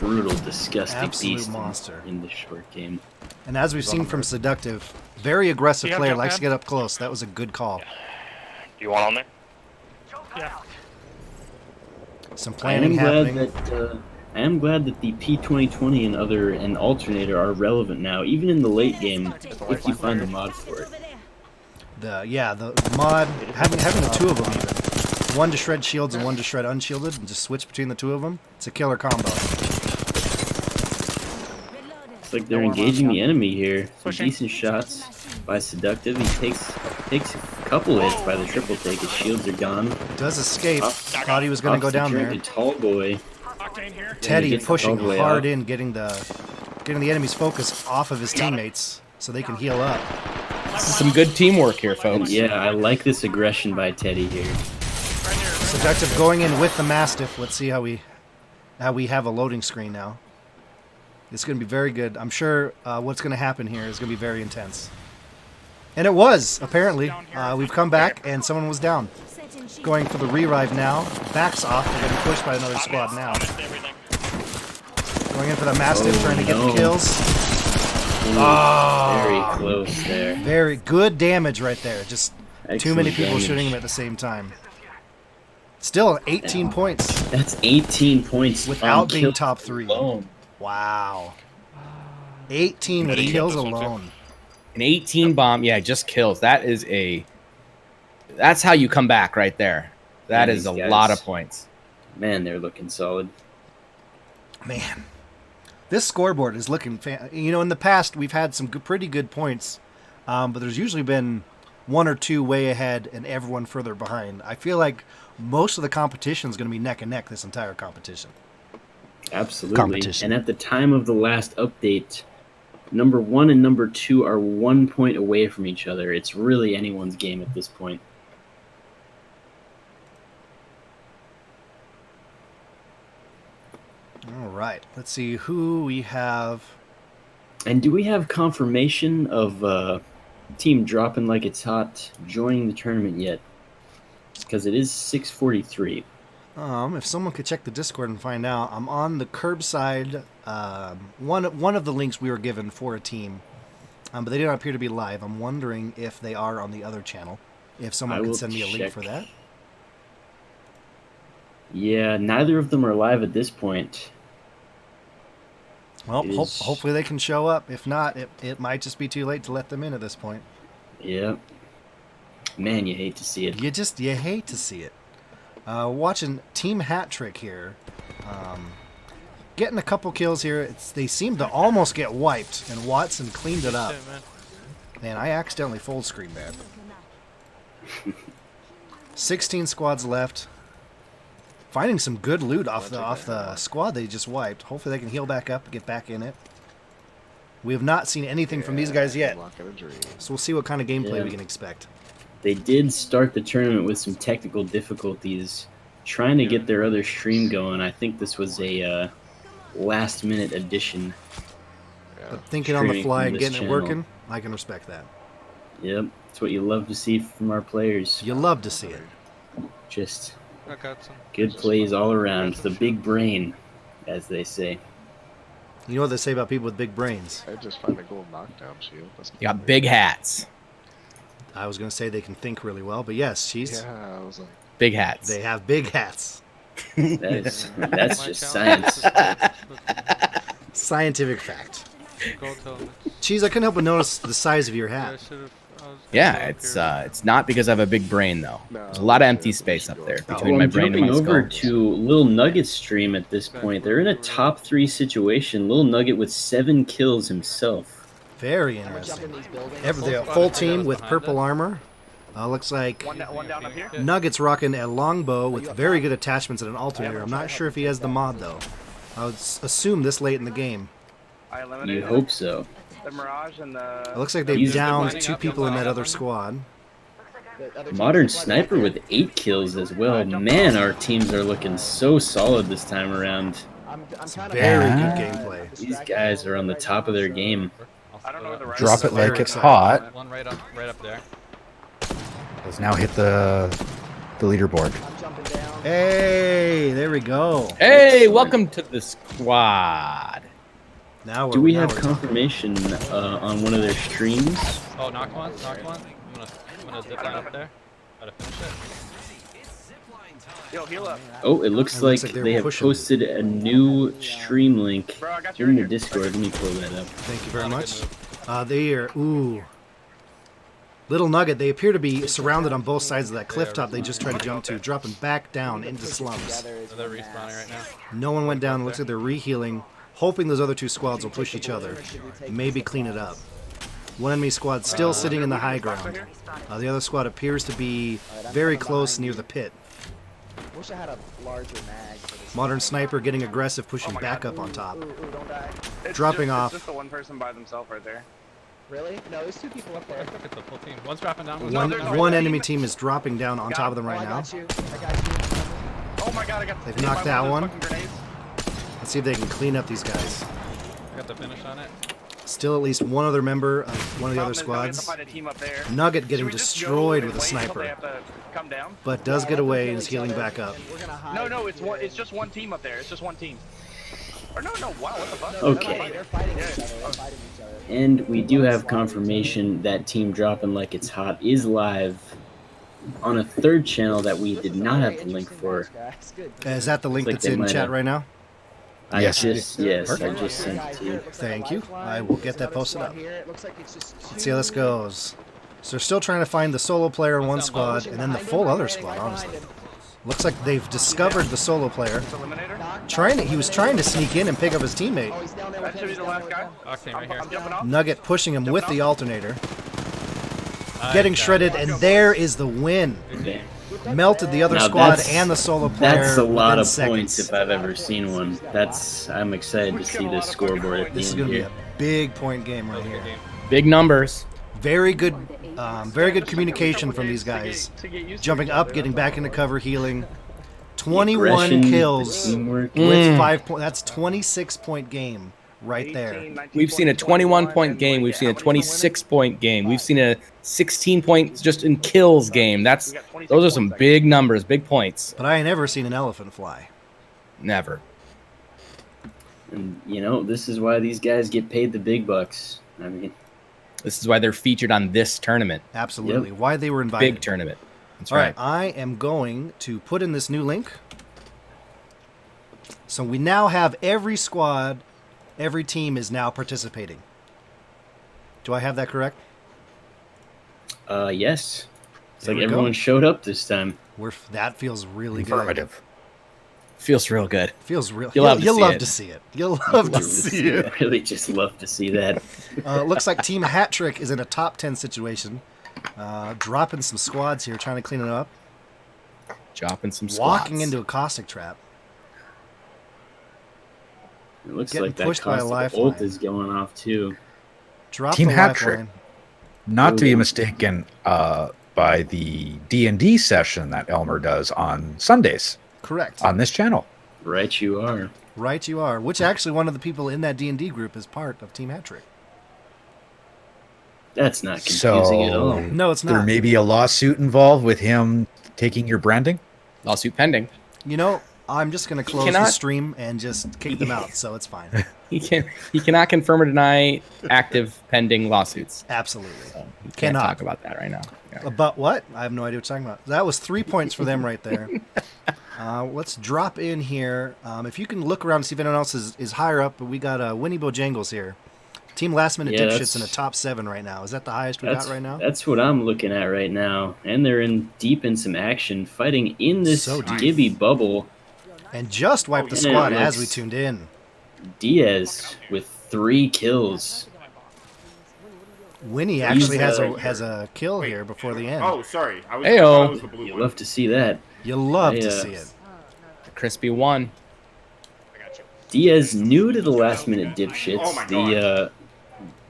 brutal, disgusting Absolute beast monster. in this short game. And as we've seen from Seductive, very aggressive Do you have player, jump likes pad? to get up close. That was a good call. Do you want on there? Yeah. Some planning happening. I am glad that the P2020 and alternator are relevant now, even in the late game, if you find the mod for it. The mod, having the two of them even. One to shred shields and one to shred unshielded, and just switch between the two of them. It's a killer combo. It's like they're engaging the enemy here. Some Pushing. decent shots by Seductive. He takes a couple hits by the triple take. His shields are gone. Does escape. Off- Thought he was going to go Off the down drink, there. a tall boy. Octane here. Teddy gets the pushing tall boy hard out. in, getting the enemy's focus off of his teammates so they can heal up. This is some good teamwork here, folks. Yeah, I like this aggression by Teddy here. Right here. Seductive going in with the Mastiff. Let's see how we have a loading screen now. It's going to be very good. I'm sure what's going to happen here is going to be very intense. And it was, apparently. We've come back, and someone was down. Going for the re-revive now. Backs off. They're getting pushed by another squad now. Going in for the Mastiff, trying to get the kills. Very close there. Very good damage right there. Just too many Excellent people damage. shooting him at the same time. Still 18 points That's 18 points without on being kill top 3. alone. Wow. 18 with Ready to kills get this one, too? alone. An 18 bomb, yeah, just kills. That's how you come back right there. That Yeah, is a these guys- lot of points. Man, they're looking solid. Man, this scoreboard is looking in the past, we've had some pretty good points, but there's usually been one or two way ahead and everyone further behind. I feel like most of the competition is going to be neck and neck this entire competition. Absolutely. Competition. And at the time of the last update, number 1 and number 2 are 1 point away from each other. It's really anyone's game at this point. All right, let's see who we have. And do we have confirmation of team dropping like it's hot joining the tournament yet? Because it is 6:43. If someone could check the Discord and find out, I'm on the curbside. One of the links we were given for a team, but they do not appear to be live. I'm wondering if they are on the other channel. If someone I could will send me a link check. for that. Yeah, neither of them are live at this point. Well, It is- hopefully they can show up. If not, it might just be too late to let them in at this point. Yep. Man, you hate to see it. You hate to see it. Watching Team Hat Trick here. Getting a couple kills here. They seem to almost get wiped, and Watson cleaned it up. Man, I accidentally full screened that. 16 squads left. Finding some good loot off the squad they just wiped. Hopefully they can heal back up and get back in it. We have not seen anything from these guys yet. So we'll see what kind of gameplay Yeah. we can expect. They did start the tournament with some technical difficulties, trying to get their other stream going. I think this was a last-minute addition. But thinking on the Streaming fly from and this getting it channel. working, I can respect that. Yep, it's what you love to see from our players. You love to see it. Just I got some. good plays all around. The big brain, as they say. You know what they say about people with big brains? I just find a gold knockdown shield. That's You got big hats. I was going to say they can think really well, but yes, Yeah, I was like, Big hats. they have big hats. That's My just challenge science. is Scientific fact. gold helmet. Cheese, I couldn't help but notice the size of your Yeah, I hat. should've- I was Yeah, gonna it's go up it's not because I have a big brain though. No, There's a lot of empty yeah, space we up should there go. between Well, my I'm brain and jumping my over skull. to Lil Nugget's stream at this point. They're in a top 3 situation. Lil Nugget with 7 kills himself. Very I'm gonna jump in interesting. these buildings. The full team with purple armor. Looks like One down up here. Nugget's rocking a longbow with very good attachments and an alternator. I'm not sure if he has the mod, though. I would assume this late in the game. I You eliminated hope so. the Mirage and the. It looks like they've He's downed lining 2 up, people in lining that up other on you. squad. The other team's Modern just like Sniper right with 8 kills as well. Man, our teams are looking so solid this time around. there. I'm trying to Very bad. good gameplay. These guys are on the top of their game. I'll I don't know split where the up. right Drop is it like very it's exciting. hot. One right up there. Has now hit the leaderboard. I'm jumping down. Hey, there we go. Hey, welcome to the squad. Now Do we now have we're talking. confirmation on one of their streams? Oh, knocked one. Knocked one. I'm gonna zip line up there. Try to finish it. Yo, heal up. Oh, it looks It like looks like they're they have pushing. posted a new stream link Bro, I got you in right the here. Discord. Let me pull that up. Thank you very Not a much. good They are Little Nugget. They appear to be surrounded on both sides of that cliff top they just tried to jump to, dropping back down into slums. So they're respawning right now. No one went down. It looks like they're rehealing, hoping those other two squads will push each other, maybe clean it up. One enemy squad still sitting in the high ground. The other squad appears to be very close near the pit. Wish I had a larger mag for this. Modern Sniper getting aggressive, pushing back up on top. Ooh, don't die. Dropping off. It's just the one person by themselves right there. Really? No, there's two people up there. I think it's a full team. One's dropping down. One enemy team is dropping down on top of them Oh, right I now. got you. I got you. Oh my god, I got They've hit by knocked that of those one. fucking grenades. Let's see if they can clean up these guys. I got the finish on it. Still at least one other member of one of the other Problem is, squads. we have to find a team up there. Nugget Should getting we just go destroyed and with a wait until they sniper, have to come down? but does Yeah, get let them away kill and is each healing other, back up. and we're gonna hide. No, it's one. It's just one team up there. It's just one team. Or no, wow, what the fuck? Okay. They're fighting each other. They're fighting each other. And we do have confirmation that Team Dropping Like It's Hot is live on a third channel that we did not have the link for. Is that the link Like that's they in might chat have- right now? Yes. I just sent it to you. Thank you. I will get that posted up. Let's see how this goes. So they're still trying to find the solo player in one squad, and then the full other squad, honestly. Looks like they've discovered the solo player. Eliminator? He was trying to sneak in and pick up his teammate. That should be the last guy. Octane right here. I'm jumping off. Nugget pushing him with the alternator. Nice, Getting guys. shredded, and there is the win. Okay. Melted the other Now squad that's- and the solo player. That's a lot within of seconds. points if I've ever seen one. I'm excited to see this scoreboard at the This is end going to be here. a big point game right here. Big numbers. Very good communication from these guys. Jumping up, getting back into cover, healing. 21 Aggression, kills the teamwork. with 5 points. That's 26-point game right there. We've seen a 21-point game. We've seen a 26-point game. We've seen a 16 points just in kills game. Those are some big numbers, big points. But I ain't ever seen an elephant fly. Never. And, this is why these guys get paid the big bucks. I mean, This is why they're featured on this tournament. Absolutely. Yep. Why they were invited. Big tournament. That's All right. right, I am going to put in this new link. So we now have every squad, every team is now participating. Do I have that correct? yes. It's There like we go. everyone showed up this time. That feels really good. Affirmative. Feels real good. Feels real. You'll love to You'll see love it. to see it. You'll love to see it. I really just love to see that. Looks like Team Hat Trick is in a top 10 situation. Dropping some squads here, trying to clean it up. Dropping some squats. Walking into a caustic trap. It looks Getting like that pushed by a caustic lifeline. ult is going off too. Drop Team the Hat lifeline. Trick. Not to be mistaken by the D&D session that Elmer does on Sundays Correct. on this channel. Right, you are. Right you are. Which actually one of the people in that D&D group is part of Team Hat Trick. That's not confusing at all. No, it's There not. may be a lawsuit involved with him taking your branding. Lawsuit pending. You know, I'm just going to close the cannot- stream and just kick them out, so it's fine. He cannot confirm or deny active pending lawsuits. Absolutely. So we can't Cannot. talk about that right now. Yeah. About what? I have no idea what you're talking about. That was 3 points for them right there. Let's drop in here. If you can look around and see if anyone else is higher up, but we got Winnie Bojangles here. Team Last Minute Yeah, Dipshits in that's- a top 7 right now. Is that the highest we got right now? That's what I'm looking at right now. And they're deep in some action, fighting in this So deep. Gibby bubble. And just wiped the Yeah, squad it as we looks- tuned in. Diaz with 3 kills. Winnie actually He's, has a kill here before the end. Oh, sorry. I Heyo. thought it was the blue You one. love to see that. You love to Yeah. see it. The crispy one. Diaz new to the last minute dipshits. Oh my God.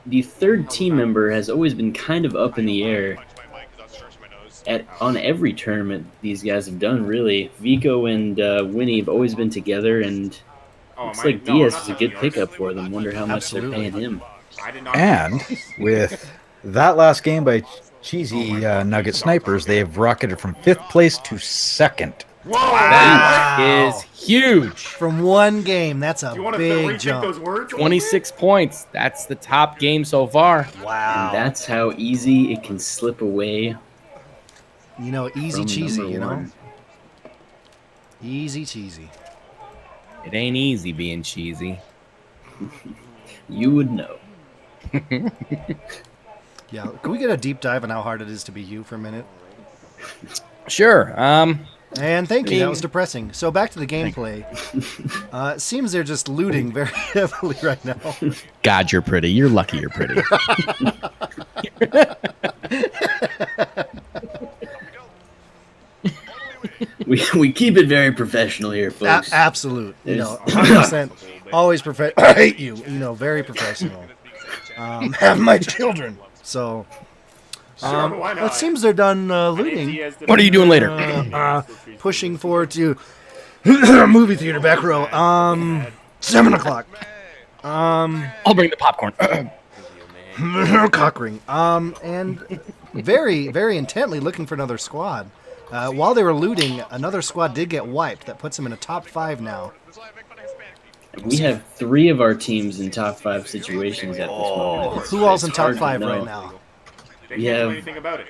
The third team member has always been kind of up in the air on every tournament these guys have done, really. Vico and Winnie have always been together, and Oh, looks am I- like no, Diaz not is a that good yours. pickup for them. Wonder how much Absolutely. they're paying him. I did not. And with that last game by Cheesy Nugget Snipers, they have rocketed from 5th place to 2nd. Whoa! That is huge. From one game, that's a Do you want to big rethink jump. those words? 26 points. That's the top game so far. Wow. And that's how easy it can slip away. You know, easy from cheesy, number you know? one. Easy cheesy. It ain't easy being cheesy. You would know. Yeah, can we get a deep dive on how hard it is to be you for a minute? Sure. And thank you, that was depressing. So back to the gameplay. It seems they're just looting very heavily right now. God, you're pretty. You're lucky you're pretty. We keep it very professional here, folks. Absolute. You know, There's- 100% always professional. I hate you. You know, very professional. Have my children. So, Sure, why not? it seems they're done looting. What are you doing later? Pushing forward to movie theater back row. 7 o'clock. I'll bring the popcorn. Cock ring. And very, very intently looking for another squad. While they were looting, another squad did get wiped. That puts them in a top 5 now. We have 3 of our teams in top 5 situations at this moment. It's- Who all's in it's top hard to 5 know. right now? They We can't do have- anything about it.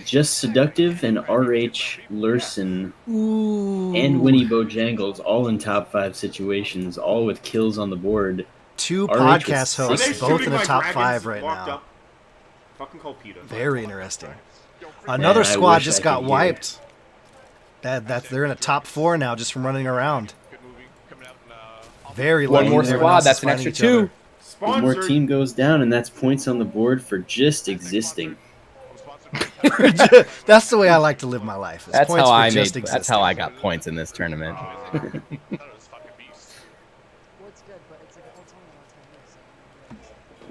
Just Seductive and RH Lurson Ooh. and Winnie Bojangles all in top 5 situations, all with kills on the board. 2 RH podcast was Are they hosts, both shooting in the my top dragons 5 right locked now. up? Fucking call PETA. Very interesting. Another Man, I squad wish just I got could hear. wiped. They're in a top 4 now just from running around. Very One lucky more everyone squad. else is That's an fighting extra each other. 2. One more Sponsored. team goes down, and that's points on the board for just existing. That's the way I like to live my life. It's That's points how for I just made. That's existing. how I got points in this tournament.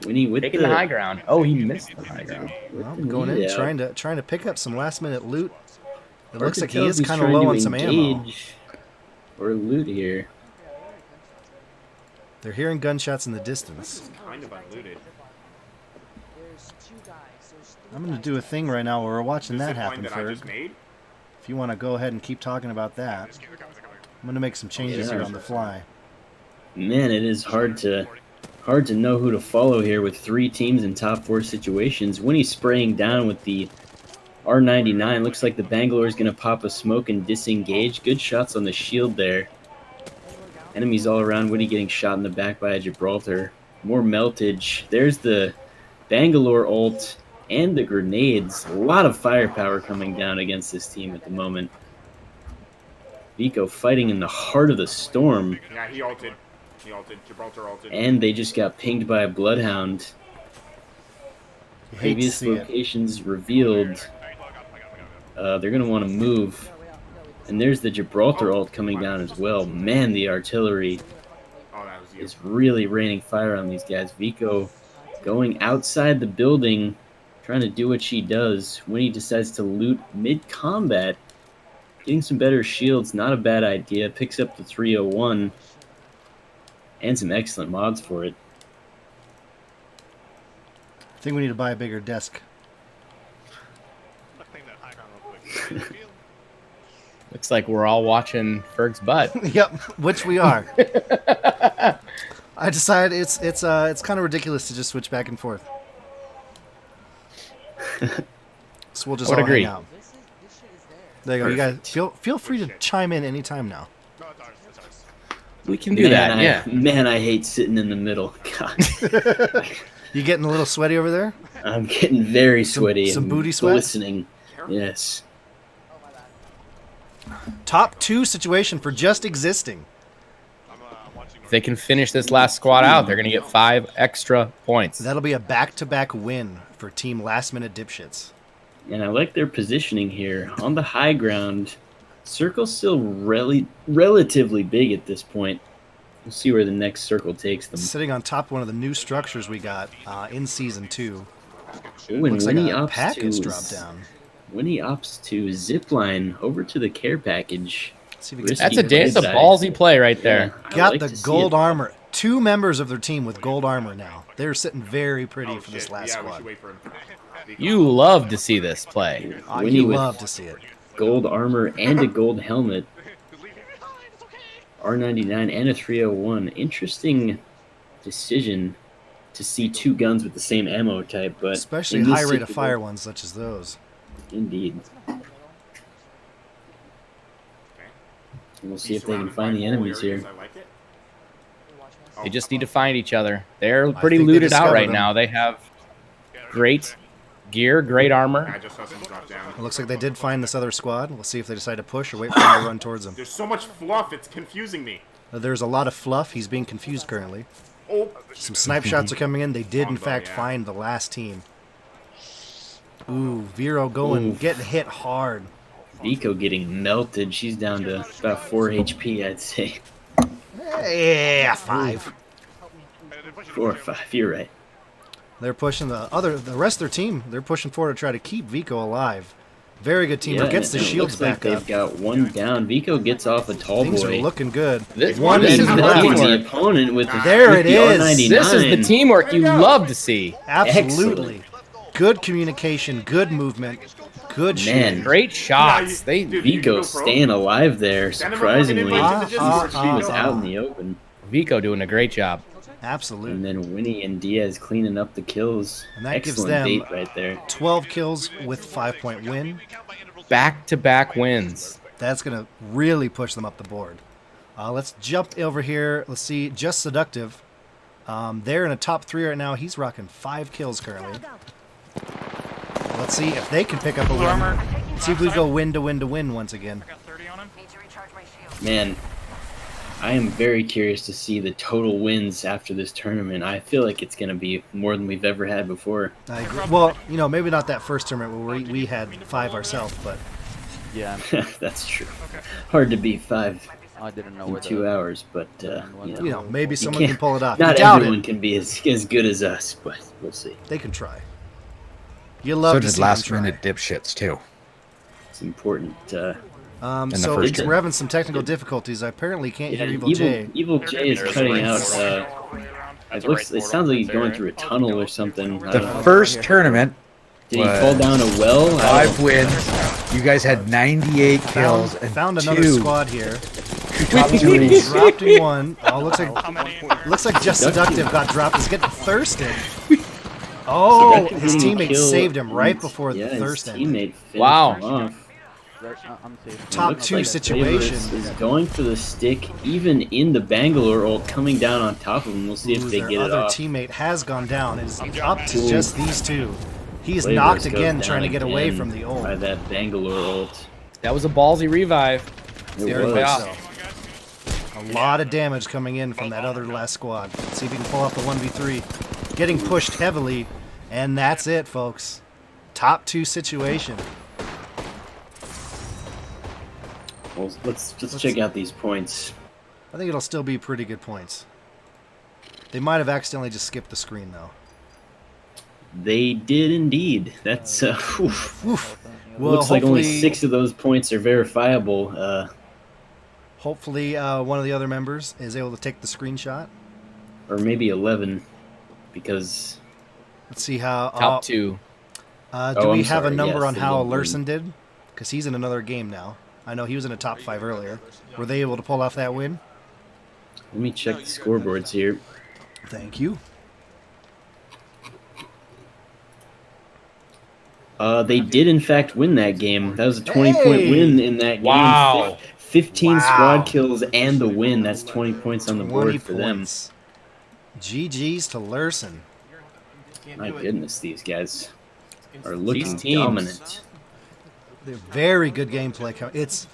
Winnie with Taking the high ground. Oh, he missed the high ground. Well, going in, Yeah. trying to pick up some last minute loot. It Hard looks to like tell he if is he's kind of trying low to on some ammo. engage or loot here. They're hearing gunshots in the distance. Kind of unlooted. I'm going to do a thing right now where we're watching This that zip line happen, that I just Ferg. made. If you want to go ahead and keep talking about that. I'm going to make some changes Yeah. here on the fly. Man, it is hard to know who to follow here with 3 teams in top 4 situations. Winnie's spraying down with the R99. Looks like the Bangalore is going to pop a smoke and disengage. Good shots on the shield there. Enemies all around. Winnie getting shot in the back by a Gibraltar. More meltage. There's the Bangalore ult and the grenades. A lot of firepower coming down against this team at the moment. Vico fighting in the heart of the storm. Yeah, he ulted. He ulted. Gibraltar ulted. And they just got pinged by a bloodhound. You hate to Previous see it. locations revealed. They're going to want to move. And there's the Gibraltar ult coming down as well. Man, the artillery Oh, that was you. is really raining fire on these guys. Vico going outside the building, trying to do what she does. When he decides to loot mid-combat, getting some better shields, not a bad idea. Picks up the 301 and some excellent mods for it. I think we need to buy a bigger desk. Looks like we're all watching Ferg's butt. Yep, which we are. I decided it's kind of ridiculous to just switch back and forth. So we'll just Would all agree. hang out. There you go. You guys feel free to chime in anytime now. We can do that. Yeah. Man, I hate sitting in the middle. God. You getting a little sweaty over there? I'm getting very sweaty. some and booty sweat? Glistening. Yes. Top 2 situation for just existing. If they can finish this last squad out, they're going to get 5 extra points. That'll be a back-to-back win for Team Last Minute Dipshits. And I like their positioning here. On the high ground, circle's still relatively big at this point. We'll see where the next circle takes them. Sitting on top of one of the new structures we got in Season 2. Ooh, and Looks like Winnie a opts package to dropped down. Winnie opts to zipline over to the care package. See if we can That's see a it. that's a ballsy play right there. I Got like the to see gold it. armor. 2 members of their team with gold armor now. They're sitting very pretty Oh, for this shit. last Yeah, we squad. should wait for him. You love to see this play. Winnie You with love to see it. gold armor and a gold helmet. R99 and a 301. Interesting decision to see two guns with the same ammo type, but Especially in this high rate of situation- fire ones such as those. Indeed. And we'll see if they can find the enemies here. I like it. They just need to find each other. They're pretty think they looted out discovered right them. now. They have great gear, great armor. I just saw someone drop down. It looks like they did find this other squad. We'll see if they decide to push or wait for them to run towards them. There's so much fluff, it's confusing me. There's a lot of fluff. He's being confused currently. Oh, Some snipe shots are coming in. They did, in Longbow, fact, yeah. find the last team. Ooh, Vero going, getting hit hard. Vico getting melted. She's down to about 4 HP, I'd say. Yeah, 5. 4 or 5, you're right. They're pushing the rest of their team. They're pushing forward to try to keep Vico alive. Very good team. Yeah, Gets the and it shields looks like back up. they've got one down. Vico gets off a tall Things boy. are looking good. This One is is the left. teamwork. the opponent with the, There with it the is. R99. This is the teamwork you love to see. Absolutely. Good communication, good movement, good Man, shooting. Great shots. They Dude, Vico pro? staying alive there, Send him a fucking surprisingly. invite to the Discord, She was Vico. out in the open. Vico doing a great job. Absolutely. And then Winnie and Diaz cleaning up the kills. And that gives Excellent them date right there. 12 kills with 5-point win. Back-to-back wins. That's going to really push them up the board. Let's jump over here. Let's see. Just Seductive. They're in a top 3 right now. He's rocking 5 kills currently. Let's see if they can pick up a Blue win. armor. Let's see if we go win to win to win once again. I got 30 on him. Man, I am very curious to see the total wins after this tournament. I feel like it's going to be more than we've ever had before. I agree. Well, maybe not that first tournament where we had 5 ourselves, but Yeah, That's true. Okay. Hard to beat 5 I didn't know in where 2 hours, but maybe someone can't- can pull it off. not You doubt everyone it. can be as good as us, but we'll see. They can try. You love So to did see them last try. minute dipshits too. It's important. the So first we're having some technical difficulties. I apparently can't Yeah, hear Evil J. Evil J is cutting out. It sounds like he's going through a tunnel or something. I The don't know. first tournament, Did he fall down a well? 5 wins. You guys had 98 kills and Found another 2 squad here. top He 3. dropped in one. Oh, looks How many? like Just Seductive got dropped. He's getting thirsted. Oh, Seductive his getting teammate killed, saved him right and- before the his thirst ended. teammate finished Wow. him off. I'm safe. Top Looks 2 like situation. Favorites is going for the stick, even in the Bangalore ult, coming down on top of him. We'll see if they Their get it other off. teammate has gone down. It is I'm up to Ooh. just these two. He's Flavors knocked goes again down trying to get away again from the ult. by that Bangalore ult. That was a ballsy revive. It There was. we go. A lot of damage coming in from that other last squad. Let's see if he can pull off the 1v3. Getting pushed heavily, and that's it, folks. Top 2 situation. Well, let's check out these points. I think it'll still be pretty good points. They might have accidentally just skipped the screen, though. They did indeed. That's oof. Oof. Well, Looks like only hopefully- 6 of those points are verifiable. Hopefully, one of the other members is able to take the screenshot. Or maybe 11, because Let's see how. Top 2. Do we I'm have a sorry, number yes, on they how did win. Larson did? Because he's in another game now. I know he was in a top 5 earlier. Were they able to pull off that win? let me check the scoreboards here. Thank you. They did in fact win that game. That was a 20-point Hey! win in that game. Wow. 15 Wow. squad kills and the win. That's 20 points on the 20 board for them. points. GG's to Larson. My goodness, these guys are looking teams. dominant. They're very good gameplay. It's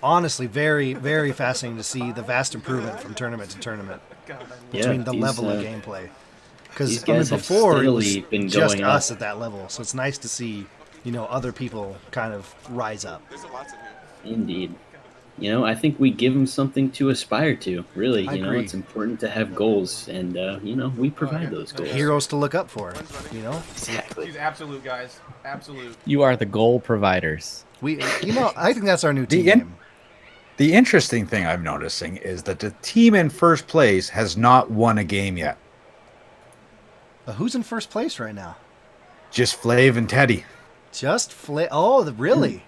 honestly very, very fascinating to see the vast improvement from tournament to tournament between the these, level of gameplay. Because these guys have before it was steadily been just going up. us at that level, so it's nice to see other people kind of rise up. Indeed. I think we give them something to aspire to, really. I agree. It's important to have goals, and, we provide those goals. Heroes to look up for. Exactly. He's absolute, guys. Absolute. You are the goal providers. I think that's our new team The in- name. The interesting thing I'm noticing is that the team in first place has not won a game yet. Who's in first place right now? Just Flav and Teddy. Just Oh, really?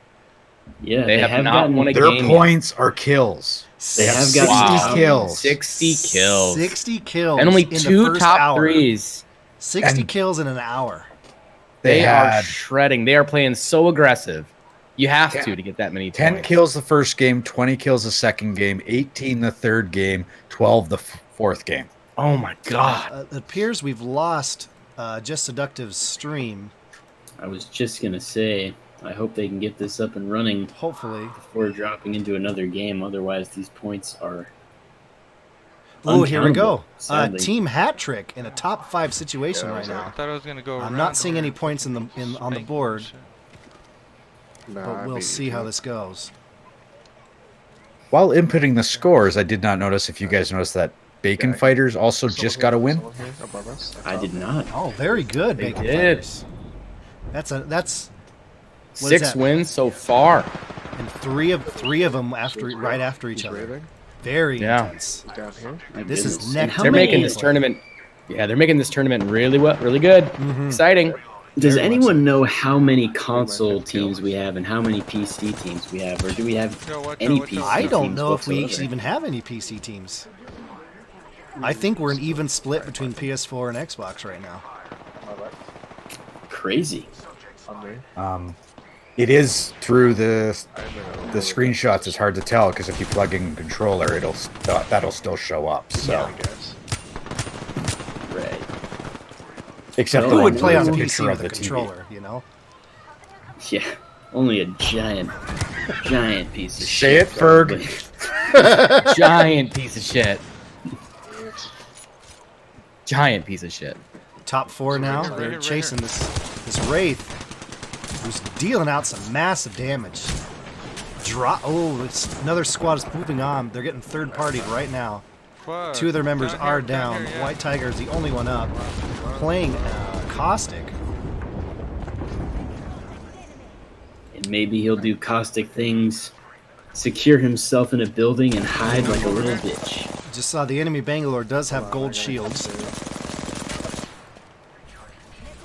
Yeah, They have not gotten won a Their game points are kills. They have have gotten 60 kills. 60 kills. 60 kills. And only in the 2 first top hour. 3s. 60 And- kills in an hour. They are had shredding. They are playing so aggressive. You have to get that many 10 points. kills the first game, 20 kills the second game, 18 the third game, 12 the fourth game. Oh my god. It appears we've lost Just Seductive's stream. I was just gonna say, I hope they can get this up and running Hopefully. before dropping into another game. Otherwise, these points are. Oh, here we go. Sadly. Team hat trick in a top 5 situation right I now. thought I was gonna go. I'm not seeing any points on the board, Nah, but I we'll beat see you. how this goes. While inputting the scores, I did not notice if you guys noticed that Bacon Fighters also just got a win. Someone here above us. I did not. Oh, very good, They Bacon did. Fighters. That's what is 6 that? wins so far. And three of them right after each He's other. raving. Very Yeah. intense. Down here. My This is goodness. neck- And how They're many- making this tournament. Yeah, they're making this tournament really really good. Mhm. Exciting. Does Very much anyone know how many console teams we have and how many PC teams we have, or do we have Yo, watch any out, watch PC out. I don't teams know if we whatsoever? even have any PC teams. I think we're an even split between PS4 and Xbox right now. Crazy. On me. It is through the I know. screenshots. It's hard to tell because if you plug in controller, that'll still show up. So I guess. Right. except Who the Who one would play on a with PC picture of with a the TV. controller, you know? Yeah. Only a giant piece of Say shit. it, Ferg. probably. Giant piece of shit. Giant piece of shit. Top 4 now. right They're here, right chasing this Wraith, who's dealing out some massive damage. It's another squad is moving on. They're getting third partied right now. Fuck. 2 of their members Down are here, down. here, yeah. White Tiger is the only one up. Playing Caustic. And maybe he'll do caustic things, secure himself in a building, and hide like a little bitch. Just saw the enemy Bangalore does have gold shields.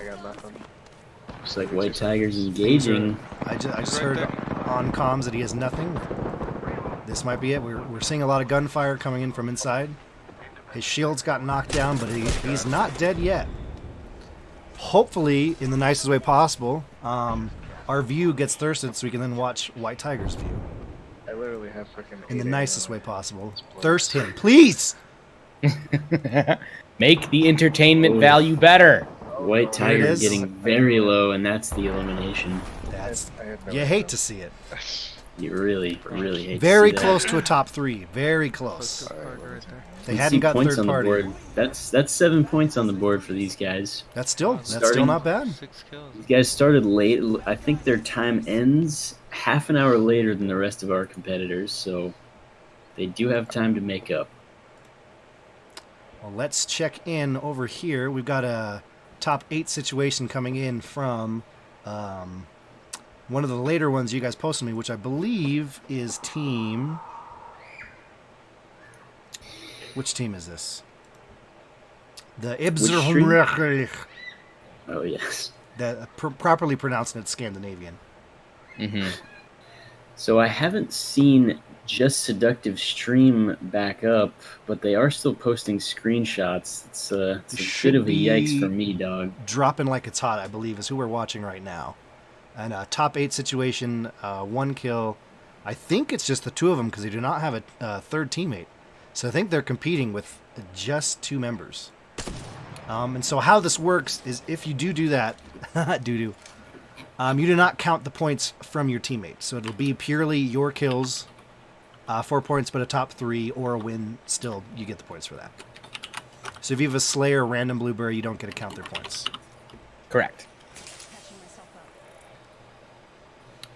I got nothing. Looks like White Tiger's engaging. I just Right heard there. on comms that he has nothing. This might be it. We're seeing a lot of gunfire coming in from inside. His shields got knocked down, but he's not dead yet. Hopefully, in the nicest way possible, our view gets thirsted so we can then watch White Tiger's view. I literally have freaking. In the 8 nicest AM. way possible. Thirst him, please! Make the entertainment Oh. value better. White There it Tiger is. getting very low, and that's the elimination. That's I had no you idea. hate to see it. You really hate Very to see close that. to a top 3. Very close. Fuck right there. They You hadn't see got points third on the party. board. That's 7 points on the board for these guys. That's still Starting- not bad. 6 kills. These guys started late. I think their time ends half an hour later than the rest of our competitors, so they do have time to make up. Well, let's check in over here. We've got a top 8 situation coming in from one of the later ones you guys posted me, which I believe is team. Which team is this? The Ibser. Oh yes. That properly pronouncing it Scandinavian. Mm-hmm. So I haven't seen Just Seductive stream back up, but they are still posting screenshots. It's a should bit of a yikes be- for me, dog. Dropping like it's hot, I believe, is who we're watching right now. And a top 8 situation, 1 kill. I think it's just the 2 of them because they do not have a third teammate. So I think they're competing with just 2 members. And so how this works is if you do that, you do not count the points from your teammate. So it'll be purely your kills, 4 points, but a top 3 or a win, still you get the points for that. So if you have a Slayer, random Blueberry, you don't get to count their points. Correct.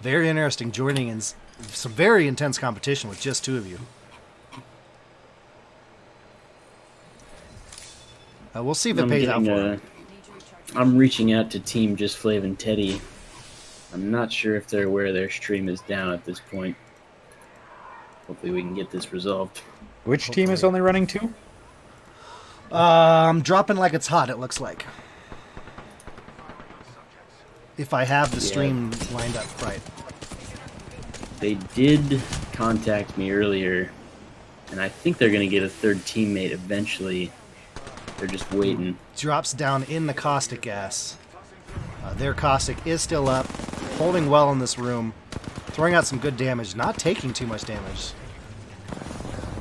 Very interesting joining in some very intense competition with just 2 of you. We'll see if it pays out for them. I'm reaching out to Team Just Flav and Teddy. I'm not sure if they're aware their stream is down at this point. Hopefully we can get this resolved. Which team is only running 2? Dropping like it's hot, it looks like. if I have the stream lined up right. They did contact me earlier, and I think they're going to get a third teammate eventually. They're just waiting. Drops down in the caustic gas. Their caustic is still up, holding well in this room, throwing out some good damage, not taking too much damage.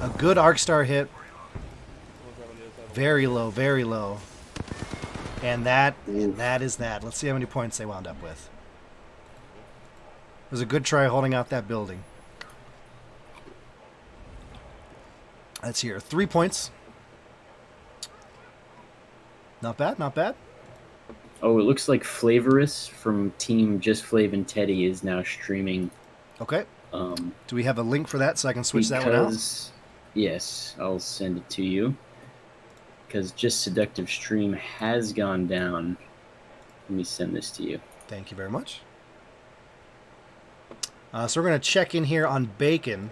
A good arc star hit. Very low, very low. And that is that. Let's see how many points they wound up with. It was a good try holding out that building. Let's hear 3 points. Not bad, not bad. Oh, it looks like Flavorous from Team Just Flav and Teddy is now streaming. Okay. Do we have a link for that so I can switch that one out? Yes, I'll send it to you. Because Just Seductive Stream has gone down. Let me send this to you. Thank you very much. So we're going to check in here on Bacon,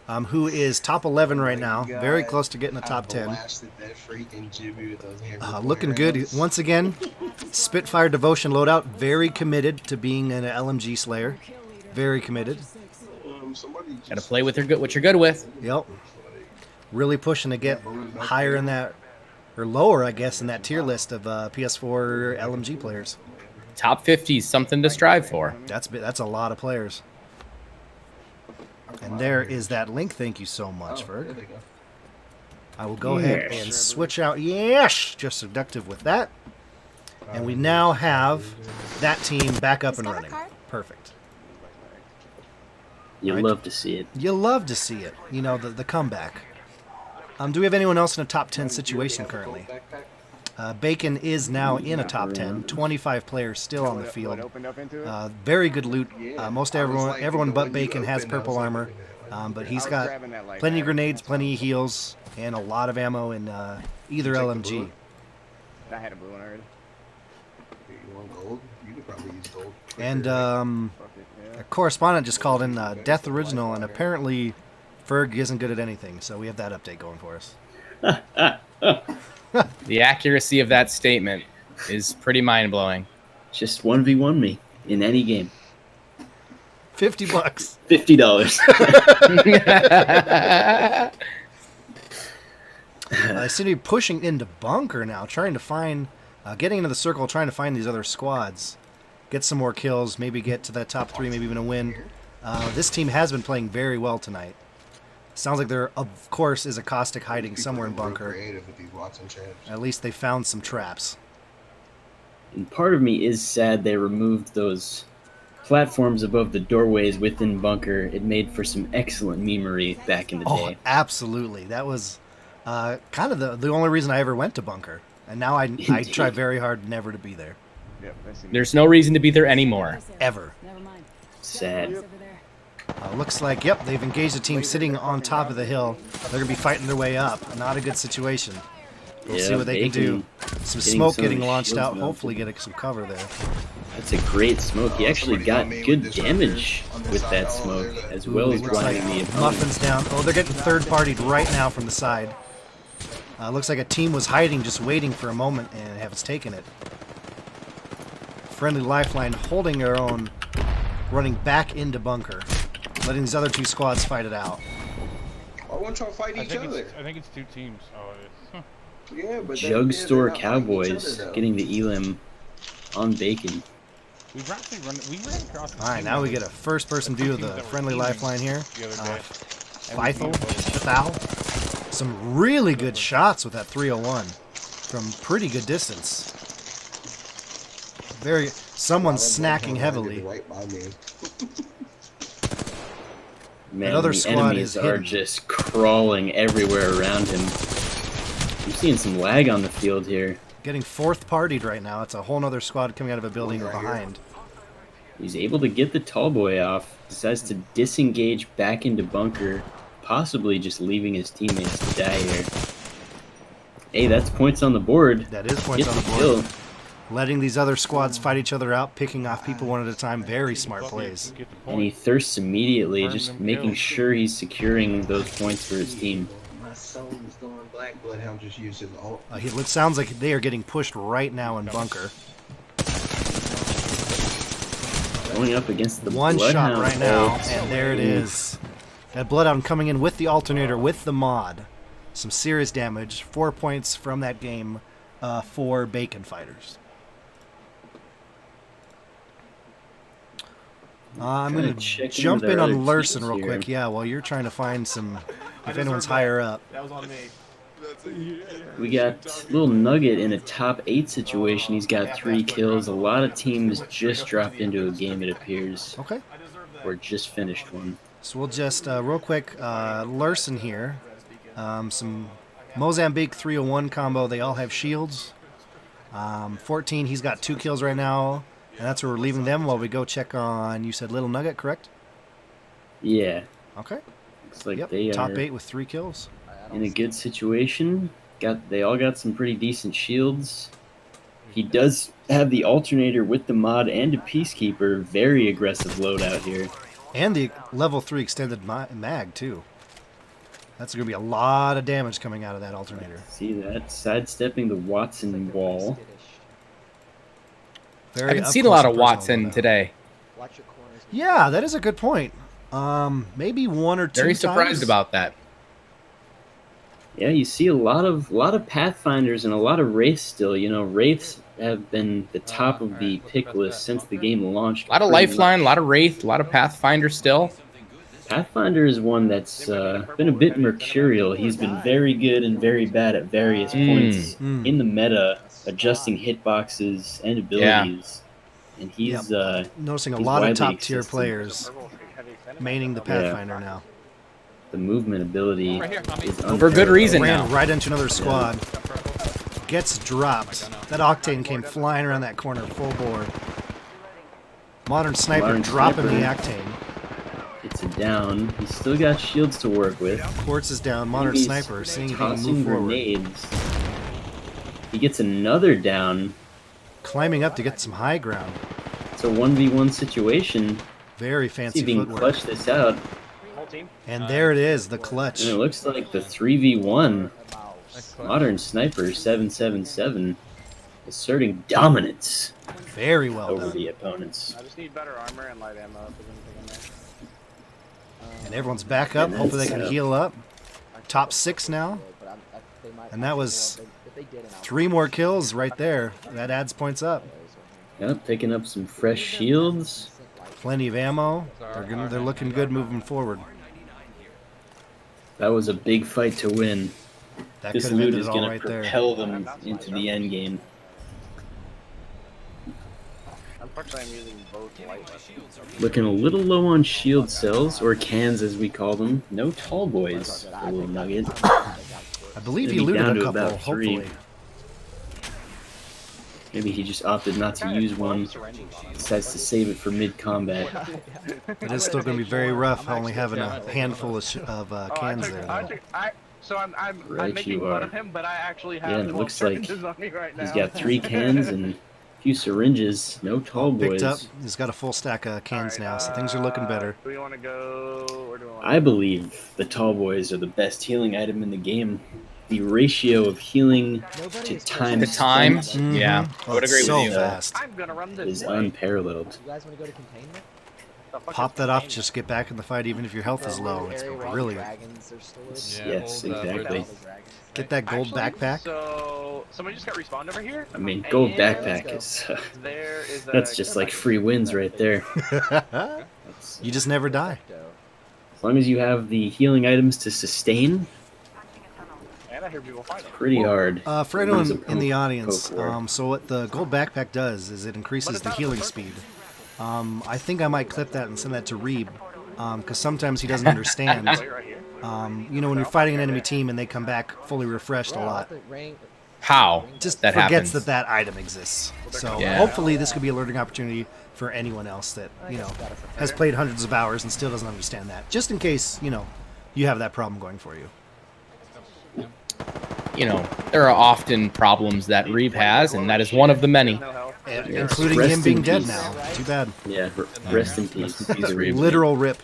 who is top 11 right now. Very close to getting the top 10. Looking good. Once again, Spitfire Devotion loadout. Very committed to being an LMG Slayer. Very committed. Got to play with what you're good with. Yep. Really pushing to get higher in that, or lower, I guess, in that tier list of PS4 LMG players. Top 50 is something to strive for. That's a lot of players. And there is that link. Thank you so much, Ferg. I will go ahead and switch out. Yes! Just Seductive with that. And we now have that team back up and running. Perfect. You love to see it. You love to see it. You know, the comeback. Do we have anyone else in a top 10 situation currently? Bacon is now in a top 10. 25 players still on the field. Very good loot. Most everyone but Bacon has purple armor. But he's got plenty of grenades, plenty of heals, and a lot of ammo in either LMG. I had a blue one already. You want gold? You could probably use gold. And a correspondent just called in Death Original, and apparently Ferg isn't good at anything, so we have that update going for us. The accuracy of that statement is pretty mind-blowing. Just 1v1 me in any game. $50. $50. I seem to be pushing into bunker now, trying to find, getting into the circle, trying to find these other squads. Get some more kills, maybe get to that top 3, maybe even a win. This team has been playing very well tonight. Sounds like there, of course, is a caustic hiding somewhere in bunker. At least they found some traps. And part of me is sad they removed those platforms above the doorways within bunker. It made for some excellent memery back in the day. Absolutely. That was kind of the only reason I ever went to bunker. And now I try very hard never to be there. There's no reason to be there anymore. Ever. Sad. Looks like, yep, they've engaged a team sitting on top of the hill. They're going to be fighting their way up. Not a good situation. We'll see what they can do. Some smoke getting launched out. Hopefully get some cover there. That's a great smoke. He actually got good damage with that smoke, as well as blinding the opponent. Muffins down. Oh, they're getting third-partied right now from the side. Looks like a team was hiding, just waiting for a moment, and has taken it. Friendly Lifeline holding their own, running back into bunker, letting these other two squads fight it out. I want to fight each other. I think it's 2 teams. Yeah, but Jug Store Cowboys getting the elim on Bacon. We ran across the Alright, now we get a first-person view of the Friendly Lifeline here. Fithal. Some really good shots with that 301 from pretty good distance. Someone's snacking heavily. Man, Another the squad enemies is are hidden. just crawling everywhere around him. I'm seeing some lag on the field here. Getting fourth-partied right now. It's a whole other squad coming out of a building behind. He's able to get the tall boy off. Decides to disengage back into bunker, possibly just leaving his teammates to die here. Hey, that's points on the board. That is points on the board. Letting these other squads fight each other out, picking off people one at a time. Very smart plays. And he thirsts immediately, just making sure he's securing those points for his team. My soul is going black. Bloodhound just used his ult. It sounds like they are getting pushed right now in bunker. Going up against the One shot Bloodhound. right now, Oh, and there it is. That Bloodhound coming in with the alternator, with the mod. Some serious damage. 4 points from that game for Bacon Fighters. I'm Kinda going to checking jump with in our on other Larson teams real here. quick. Yeah, while you're trying to find some, if deserve anyone's that. higher up. That was on me. We got Little Nugget in a top 8 situation. He's got 3 kills. A lot of teams just dropped into a game, it appears, Okay. or just finished one. So we'll just, real quick, Larson here. Some Mozambique 301 combo. They all have shields. 14, he's got 2 kills right now. And that's where we're leaving them while we go check on, you said Little Nugget, correct? Yeah, Okay. looks like Yep, they top are 8 with 3 kills. in a good situation. They all got some pretty decent shields. He does have the alternator with the mod and a peacekeeper. Very aggressive loadout here. And the level 3 extended mag, too. That's going to be a lot of damage coming out of that alternator. See that? Sidestepping the Watson wall. Very I haven't up seen a lot close of and personal Watson loadout. today. Yeah, that is a good point. Maybe 1 or 2 Very times. surprised about that. Yeah, you see a lot of Pathfinders and a lot of Wraiths still. You know, Wraiths have been the top of the pick list since the game launched. A lot of pretty Lifeline, a much. lot of Wraith, a lot of Pathfinder still. Pathfinder is one that's been a bit mercurial. He's been very good and very bad at various points in the meta, adjusting hitboxes and abilities. And he's noticing a he's lot of widely top tier existed. players maining the Pathfinder now. The movement ability is For good reason Ran now. right into another squad. Gets dropped. That Octane came flying around that corner full bore. Modern Sniper Modern dropping the Sniper. Octane. It's a down. He's still got shields to work with. Quartz is down. Modern He's Sniper seeing if he can tossing move forward. grenades. He gets another down. Climbing up to get some high ground. It's a 1v1 situation. Very See fancy if he can footwork. clutch this out. And there it is, the clutch. And it looks like the 3v1. Modern Sniper 777 asserting dominance Very well over done. the opponents. I just need better armor and light ammo. If there's anything in there. And everyone's back up. And Hopefully they can that's, heal up. Top 6 now. And that was 3 more kills right there. That adds points up. Yep, picking up some fresh shields. Plenty of ammo. They're looking good moving forward. That was a big fight to win. That This could have loot ended is it all going right to there. propel them into the end game. Unfortunately, I'm using both light weapons. Looking a little low on shield cells, or cans as we call them. No tall boys, a little nugget. I believe he Maybe down looted a to couple, about 3. hopefully. Maybe he just opted not to use one. Decides to save it for mid-combat. It is still going to be very rough only having a handful of cans there. Though. So I'm Right, making you fun are. of him, but I actually have Yeah, and it 12 looks like syringes on me right now. he's got 3 cans and a few syringes. No tall Picked boys. up. He's got a full stack of cans now, so things are looking better. Do we want to go, or do we want I believe the tall boys are the best healing item in the game. The ratio of healing to time The time? spent Yeah, I would agree so with you. fast. I'm gonna run this is way. unparalleled. You guys want to go to containment? The fuck Pop is that off, containment? just get back in the fight even if your health is low. It's brilliant. Dragons are still Yes, exactly. Get that gold Actually, backpack. So somebody just got respawned over here. I mean, gold And backpack is There is that's just like free wins right there. That's, You just never die. as long as you have the healing items to sustain, And I hear people fighting. pretty hard. For to lose anyone a in the poke audience, war. so what the gold backpack does is it increases the healing speed. I think I might clip that and send that to Reeb, because sometimes he doesn't understand. Wait right here. You know, when you're fighting an enemy team and they come back fully refreshed a lot, How? just that forgets happens. that item exists. So Yeah. hopefully this could be a learning opportunity for anyone else that, you know, has played hundreds of hours and still doesn't understand that. Just in case, you know, you have that problem going for you. You know, there are often problems that Reeve has, and that is one of the many. No health. Yes, Including rest him being in dead peace. now. Too bad. Yeah, rest in peace. Reeb. Literal rip.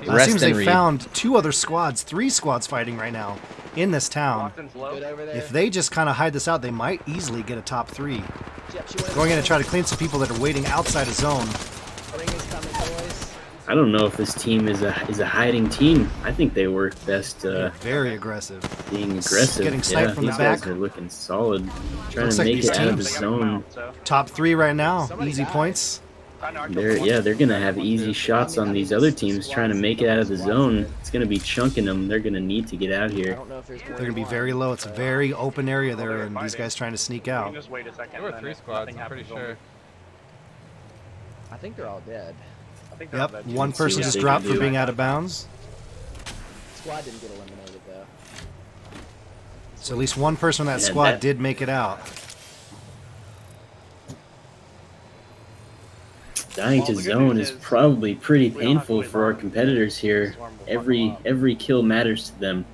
Rest seems in they Reeb. found 2 other squads, 3 squads fighting right now in this town. Watson's low. If they just kind of hide this out, they might easily get a top 3. Going in to try to clean some people that are waiting outside a zone. I don't know if this team is a hiding team. I think they work best Very aggressive. being aggressive. Getting sniped from the these back. guys are looking solid. Trying Looks to like make these it out of the teams- zone. Top 3 right now. Easy points. They're gonna have easy shots on these other teams trying to make it out of the zone. It's gonna be chunking them. They're gonna need to get out here. They're going to be very low. It's a very open area there, and these guys trying to sneak You can out. just wait a second. There were and 3 if squads, nothing I'm pretty happens, sure. I think they're all dead. I think they're all Yep, dead. one person what just they dropped can for do. being out of bounds. Squad didn't get eliminated though. So at least one person on that Yeah, squad that- did make it out. Dying to Well, the good zone news is is probably pretty we don't have to painful wait for our long. competitors here. Swarm will fuck them up. Every kill matters to them.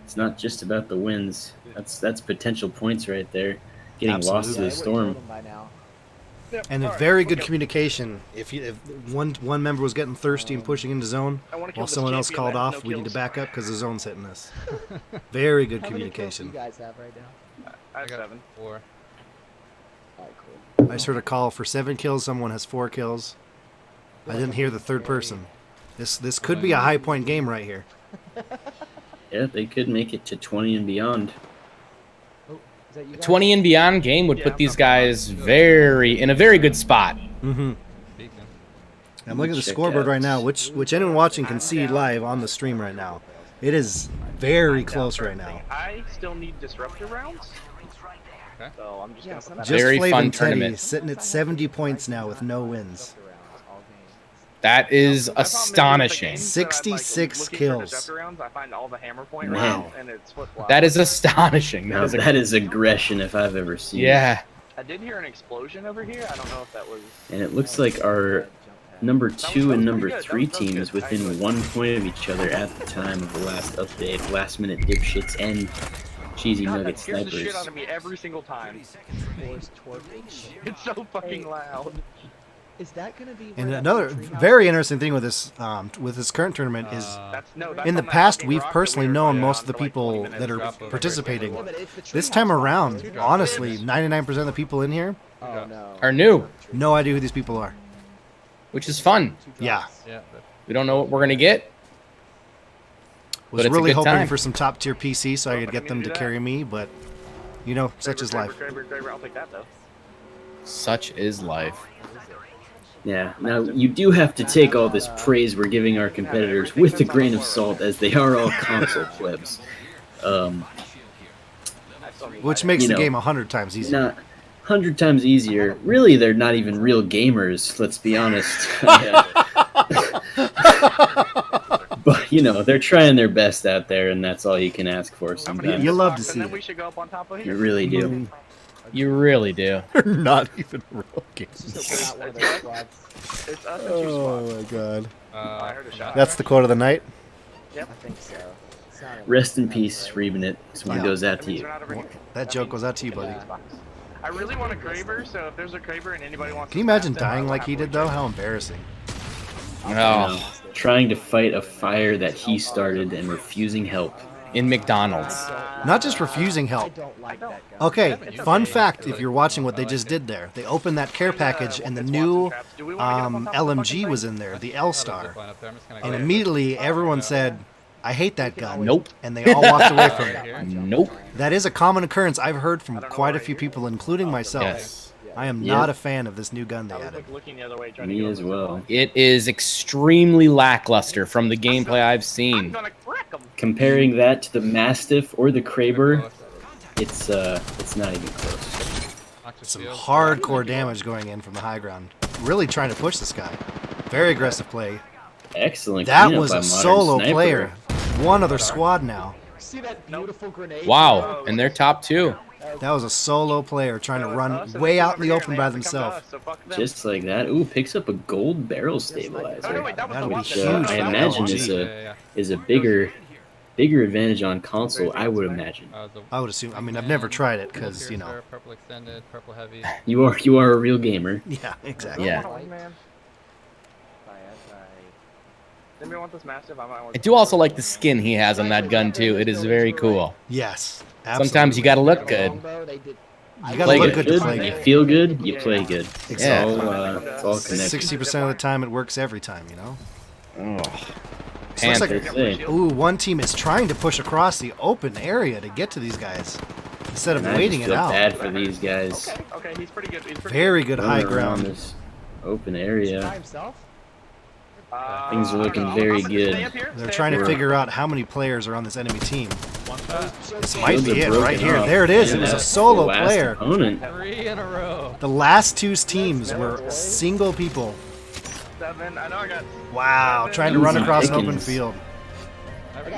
It's not just about the wins. That's potential points right there. Getting lost to Absolutely. the storm. By now. And a very good communication. If one member was getting thirsty and pushing into zone, I wanna kill while this someone else champion called that has off, no we need to kills. back up because the zone's hitting us. Very good How many kills do communication. you guys have right now? I have 7. 4. Alright, cool. I just heard a call for 7 kills. Someone has 4 kills. I didn't hear the third person. This could be a high point game right here. Yeah, they could make it to 20 and beyond. Oh, is that you guys? 20 and beyond game would put these guys in a very good spot. Mm-hmm. Beacon. I'm looking at the Check scoreboard out. right now, which anyone watching can see live on the stream right now. It is very close right now. I still need disruptor rounds. Okay. So I'm just Yeah, gonna put that Just Very Flav fun and Teddy tournament. sitting at 70 points now with no wins. That is The problem is with the astonishing. games that I'm, 66 looking for kills. disruptor rounds, I find all the hammer point Man. rounds, and it's flip-flop. That is astonishing. Now that is aggression if I've ever seen it. Yeah. I did hear an explosion over here. I don't know if that was. And it looks like our number 2 and number 3 teams within 1 point of each other at the time of the last update. Last minute dipshits and cheesy God, that nugget scares the shit snipers. out of me every single time. Force torping. It's so fucking loud. Is that gonna be? And right another after the treehouse? very interesting thing with this current tournament is That's that's in the on that past fucking we've rock that personally we were known fighting most on of the for like 20 people minutes. that are Drop over participating. Yeah, but it's the This treehouse time box. around, honestly, 99% of the people in here, Oh no. Are new, no idea who these people are. which is fun. Yeah, Yeah. But We don't know what we're going to get. was But it's a really good hoping time. for some top tier PC so I could get them to carry me, but you know, such is life. Kraber, I'll take that though. Such is life. Yeah, now you do have to take all this praise we're giving our competitors with a grain of salt, as they are all console plebs. Which makes You the know, game 100 times easier. Not 100 times easier. Really, they're not even real gamers, let's be honest. But, you know, they're trying their best out there, and that's all you can ask for sometimes. You love to And see then it. we should go up on top of You here. really do. You really do. Not even real It's games. just that we're not one of those squads. It's us and 2 Oh squads. my god. I heard a shot. That's the quote of the night. I think so. It's not Rest in peace, Reebin. This one goes out That to means you. we're not over here. That joke goes out to you, buddy. I really want a Kraber, so if there's a Kraber and anybody wants Can you to imagine smash them, dying I'll like he happily did though? trade. How embarrassing. Oh, Trying to fight a fire that he started and refusing help. in McDonald's. Not just refusing help. I don't like that guy. Okay, fun fact if you're watching what they just did there. They opened that care package and the new LMG was in there, the L-Star. And immediately everyone said, I hate that gun. Nope. And they all walked away from it. Nope. That is a common occurrence I've heard from quite a few people, including myself. Yes. I am Yep. not a fan of this new gun they I was added. like looking the other way, trying to Me go as over the well. wall. It is extremely lackluster from the gameplay I've I'm seen. gonna crack 'em. Comparing that to the Mastiff or the Kraber, it's not even close. Some hardcore damage going in from the high ground. Really trying to push this guy. Very aggressive play. Excellent. That cleanup was by a Modern solo Sniper. player. One other squad now. See that beautiful grenade? Wow, and they're top 2. That was a solo player trying to run way out in the open by themselves. Just like that. Ooh, picks up a gold barrel stabilizer, Oh, no, wait, that was That'll the be one huge. that- I for imagine LMG. is a bigger advantage on console. I would imagine. I would assume. I mean, I've never tried it because, you know. Purple extended, purple heavy. You are a real gamer. Yeah, exactly. Yeah. Man. Anybody want this massive? I might want I do also like the skin he has on that gun too. It is very cool. Yes. Absolutely. Sometimes you gotta look good. Longbow, they did. You gotta Play look good. good to play You good. feel good, you play good. It's Exactly. all connected. 60% of the time it works every time, you know? So it looks like, Panthers. ooh, one team is trying to push across the open area to get to these guys instead of And I waiting just it feel out. bad for these guys. Okay, he's pretty good. He's pretty Very good high Running around ground. this open By area. himself? good. Things are looking I'm very gonna good. stay up here, They're stay trying up to here. figure out how many players are on this enemy team. One shot. This might be Shields are it right broken here. off. There it is. It And was a that's solo the last player. Opponent. 3 in a row. The last two teams were single people. 7. I know I got. Wow, trying to run Easy across an open pickings. field.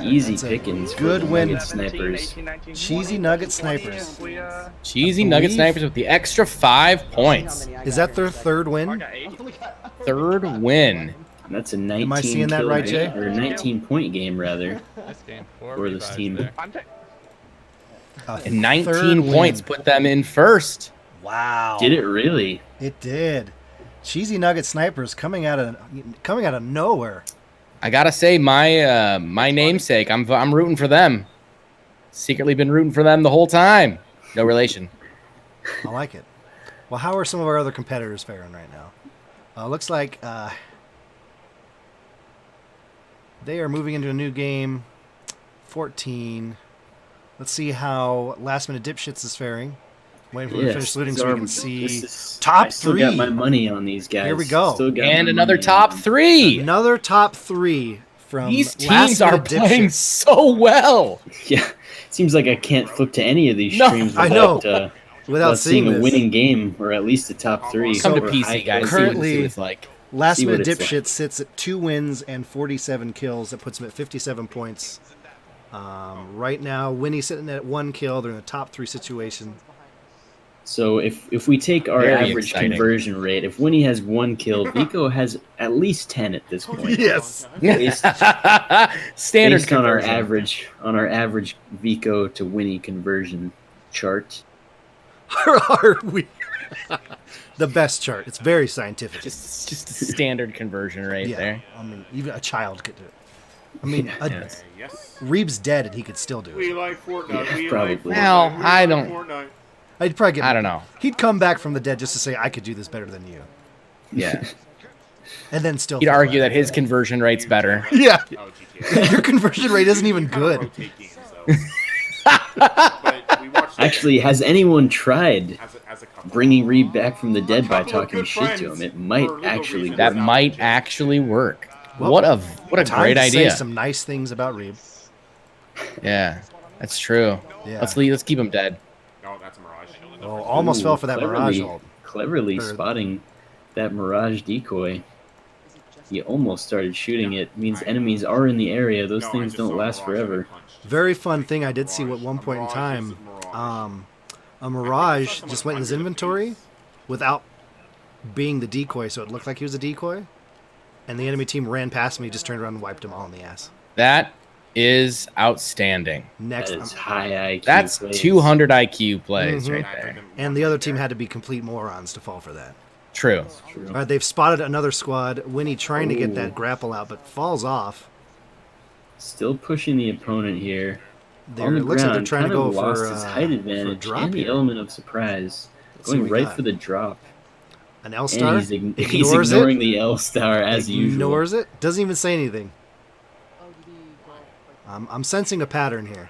Easy That's a pickings. good for the win. Nugget Snipers. 18, 19, Cheesy 20, Nugget 20, Snipers. we, Cheesy Nugget believe- Snipers with the extra 5 points. Is that their third I win? got 8. Third win. That's a 19 Am I seeing that kill right, game, Jay? or 19 point game rather. This game. 4 For this revives team. there. I'm And 19 third win. points put them in first. Wow. Did it really? It did. Cheesy Nugget Snipers coming out of nowhere. I gotta say, my namesake, I'm rooting for them. Secretly been rooting for them the whole time. No relation. I like it. Well, how are some of our other competitors faring right now? Looks like they are moving into a new game. 14. Let's see how Last Minute Dipshits is faring. Waiting for them to finish looting so we can see top I still 3. got my money on these guys. Here we go. Still got And my another money top on them. 3. Another top 3 from These Last teams are Minute playing Dipshits. so well. Yeah, seems like I can't flip to any of these No, streams I without, know. Without seeing seeing a this. winning game or at least a top 3. Come to or PC, high- guys. Currently- See what it's like. Last See what Minute it's Dipshit like. sits at 2 wins and 47 kills. That puts him at 57 points. Right now, Winnie's sitting at 1 kill. They're in the top 3 situation. So if we take our Very average exciting. conversion rate, if Winnie has 1 kill, Vico has at least 10 at this point. Yes. Based, Standard based on our conversion. average Vico to Winnie conversion chart. Are we? The best chart. It's very scientific. Just a standard conversion right yeah. there. I mean, even a child could do it. I mean, Yes. Yes. Reeb's dead and he could still do We it. like Fortnite. Yeah, we probably. like Fortnite. Well, we I like don't- Fortnite. I'd probably get. I don't know. He'd come back from the dead just to say, "I could do this better than you," Yeah. and then still. He'd argue that his conversion rate's better. Yeah. Oh, GTA. Your conversion rate isn't even good. Rotate games, though. But we watched that Actually, has anyone tried as a couple. bringing Reeb back from the dead by couple of talking good shit to friends him? It might for legal actually reasons. That work. might actually work. Well, what a Time great to idea. Say some nice things about Reeb. Yeah, that's true. Yeah. Let's keep him dead. No, that's a Mirage. Oh, almost Ooh, fell for that Mirage cleverly- ult. Cleverly Or- spotting that Mirage decoy. He almost started shooting it. Means enemies are in the area. Those No, I things just don't saw last Mirage forever. get punched. Very fun thing I did see at one point in Mirage time. is a Mirage. A Mirage just went in his inventory without being the decoy, so it looked like he was a decoy. And the enemy team ran past me, just turned around and wiped him all in the ass. That is outstanding. Next, That is high IQ. That's plays. 200 IQ plays Mhm. right there. and the other team had to be complete morons to fall for that. True. True. All right, they've spotted another squad. Winnie trying to get Ooh. that grapple out, but falls off. Still pushing the opponent here. There, On the it looks like they're ground, trying to kind go of lost his for height for advantage drop and the here. element of surprise. Let's see what Going we right got. for the drop. An L And star. he's Ignores ignoring it. the L star as usual. Ignores it. Doesn't even say anything. I'm sensing a pattern here.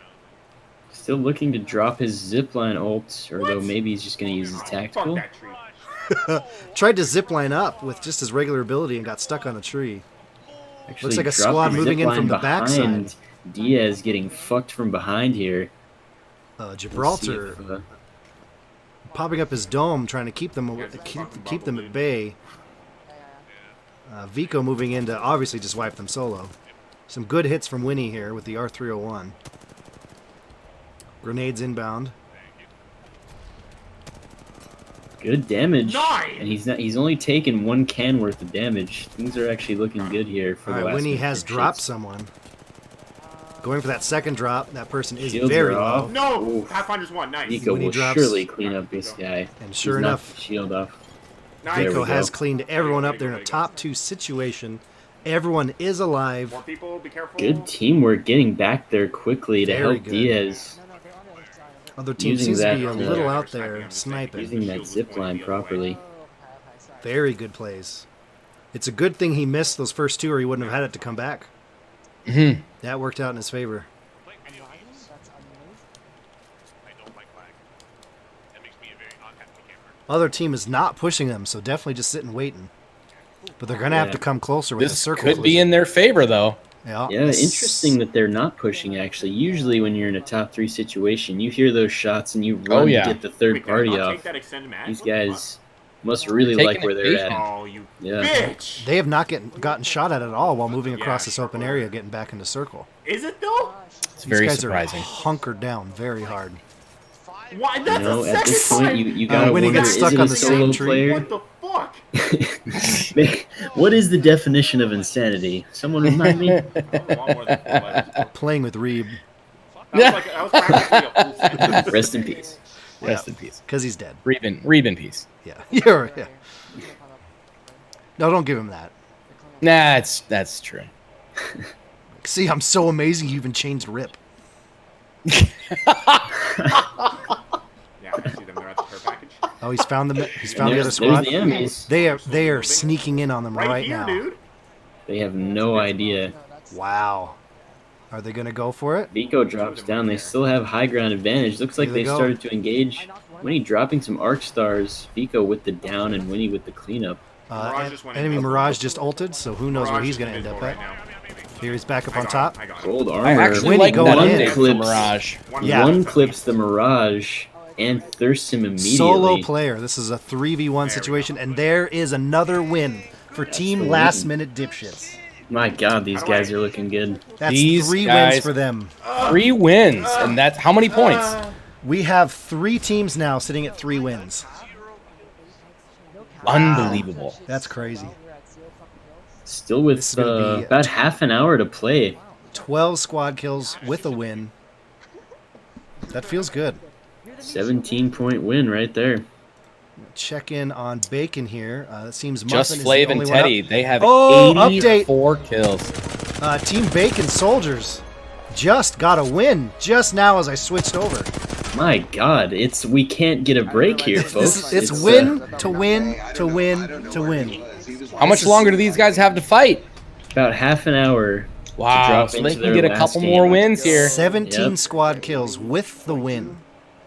Still looking to drop his zipline ult, or though maybe he's just going to use his Fuck tactical. that tree. Tried to zip line up with just his regular ability and got stuck on the tree. Actually, Looks like a dropped squad the moving in zipline from the backside. behind. Diaz getting fucked from behind here. Let's see Gibraltar if, popping up his dome, trying to keep them keep them at bay. Vico moving in to obviously just wipe them solo. Some good hits from Winnie here with the R301. Grenades inbound. good damage. Nine! And he's only taken 1 can worth of damage. Things are actually looking good here for All the right, last Winnie minute has shits. dropped someone. Going for that second drop. That person is Shields very are low. off. No! Oof. Pathfinder's one. Nice. Nico Winnie will drops- surely clean up this guy. And sure He's not enough, shield off. Nice. There we Vico go. has cleaned everyone up. They're in a top 2 situation. Everyone is alive. More people, be careful. Good teamwork getting back there quickly to Very help good. Diaz. Other team Using seems to that, be a uh, little out there Using sniping. that zip line properly. Very good plays. It's a good thing he missed those first two, or he wouldn't have had it to come back. Mm-hmm. That worked out in his favor. Other team is not pushing them, so definitely just sitting waiting. But they're going to have to come closer with the This circle. could be in their favor, though. Yeah, interesting that they're not pushing, actually. Usually when you're in a top 3 situation, you hear those shots and you run to get the third party off. These guys must really like where they're at. Oh, you Yeah. bitch! They have not gotten shot at all while moving across this open area, getting back into circle. Is it though? It's very These guys surprising. are hunkered down very hard. Why? That's You know, a at this second point, time. you gotta when he wonder, gets is stuck it on a the solo same tree? player? What the fuck? What is the definition of insanity? Someone remind me? Playing with Reeb. That was practically a full sentence. Rest in peace. Rest in peace. Because he's dead. Reeb in peace. Yeah. Yeah. No, don't give him that. Nah, that's true. See, I'm so amazing you even changed Rip. Yeah, I see them. They're at the care package. Oh, he's found the other There's squad. the enemies. They are sneaking in on them right here, now. dude. They have no idea. Wow. Are they going to go for it? Vico drops down. They still have high ground advantage. Looks like Here they they go. started to engage. Winnie dropping some arc stars. Vico with the down and Winnie with the cleanup. Enemy Mirage just ulted, so who knows where he's going to end up at. Here he's back up on top. Gold armor. I actually Winnie like that going in. update for Mirage. Yeah. One clips the Mirage and thirsts him immediately. Solo player. This is a 3v1 situation, and there is another win for Team Last Minute Dipshits. My God, these guys are looking good. That's These 3 guys- wins for them. 3 wins, and that's how many points? We have 3 teams now sitting at 3 wins. Unbelievable. That's crazy. Still with This is gonna be- about half an hour to play. 12 squad kills with a win. That feels good. 17-point win right there. Check in on Bacon here. It seems Muffin Just is Flav the and only one up. Teddy, they have Oh, 84 kills. Team Bacon Soldiers just got a win just now as I switched over. My God, we can't get a break here, folks. It's win to win to win to win. How much longer do these guys have to fight? About half an hour. Wow, drop so they into can their get a last couple game. more wins here. 17 Yep. squad kills with the win.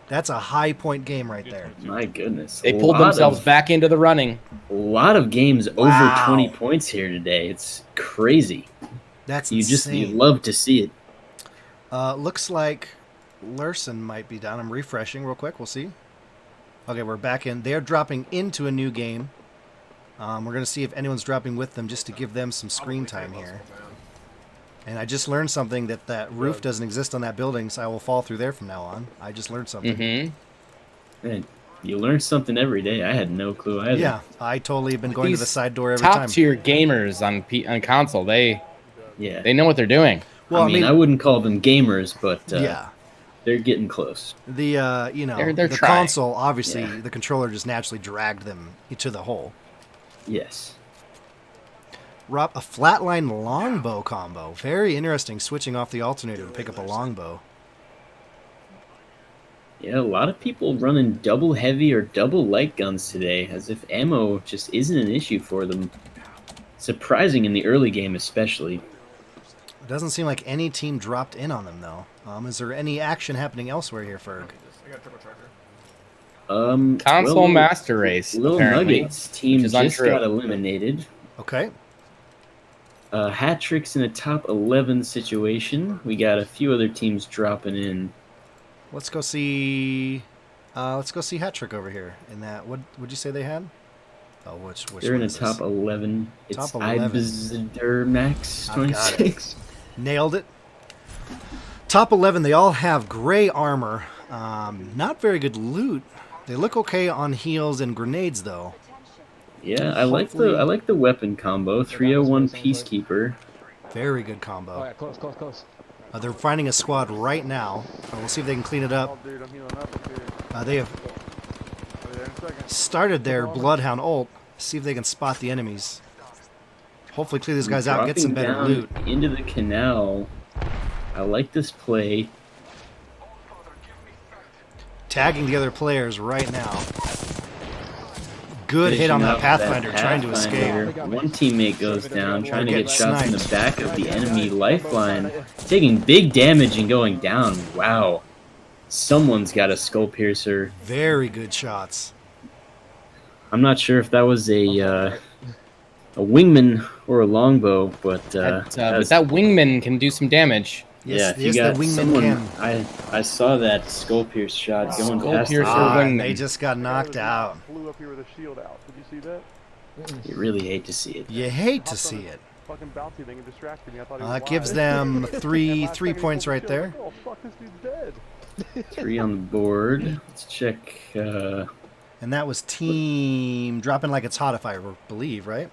That's a high point game right there. My goodness. They pulled themselves back into the running. A lot of games Wow. over 20 points here today. It's crazy. That's You insane. love to see it. Looks like Lurson might be down. I'm refreshing real quick. We'll see. Okay, we're back in. They're dropping into a new game. We're going to see if anyone's dropping with them just to give them some screen time here. And I just learned something that roof doesn't exist on that building, so I will fall through there from now on. I just learned something. Mm-hmm. Man, you learn something every day. I had no clue either. Yeah, I totally have been going to These the side door every Top time. tier gamers on console, they know what they're doing. Well, I mean, I wouldn't call them gamers, but yeah, they're getting close. the They're the trying. console, obviously, Yeah. the controller just naturally dragged them into the hole. Yes. Rob, a flatline longbow combo. Very interesting, switching off the alternator to pick up a longbow. Yeah, a lot of people running double heavy or double light guns today, as if ammo just isn't an issue for them. Surprising in the early game, especially. It doesn't seem like any team dropped in on them, though. Is there any action happening elsewhere here, Ferg? Console well, Master Race, Little apparently, Nuggets team which is just untrue. got eliminated. Okay. Hat tricks in a top 11 situation. We got a few other teams dropping in. Let's go see. Let's go see Hat Trick over here. In that, what would you say they had? Oh, which They're in one a is this? top 11. It's Top 11. Ibzder Max I've got it. 26. Nailed it. Top 11. They all have gray armor. Not very good loot. They look okay on heals and grenades, though. Yeah, I like the weapon combo. 301 Peacekeeper. Very good combo. Oh, yeah, close. They're finding a squad right now. We'll see if they can clean it up. They have started their Bloodhound ult. See if they can spot the enemies. Hopefully clear these guys out, get some better Dropping loot. down into the canal. I like this play. Tagging the other players right now. Good hit on that Finishing up Pathfinder, trying to escape. Pathfinder. One teammate goes down, trying to Getting get shots in the sniped. back of the enemy lifeline, taking big damage and going down. Wow. Someone's got a skull piercer. Very good shots. I'm not sure if that was a wingman or a longbow, but But that wingman can do some damage. yeah, if you yes, got the wingman someone, can. I saw that skull pierce shot going Skull past piercer the wingman. They just got knocked out. Flew up here with a shield out. Did you see that? You really hate to see it. You hate to see it. Fucking bouncy thing and distracted me. I thought he was That gives alive. them three points right there. Oh fuck, this dude's dead. 3 on the board. Let's check. And that was team dropping like it's hot, if I believe, right?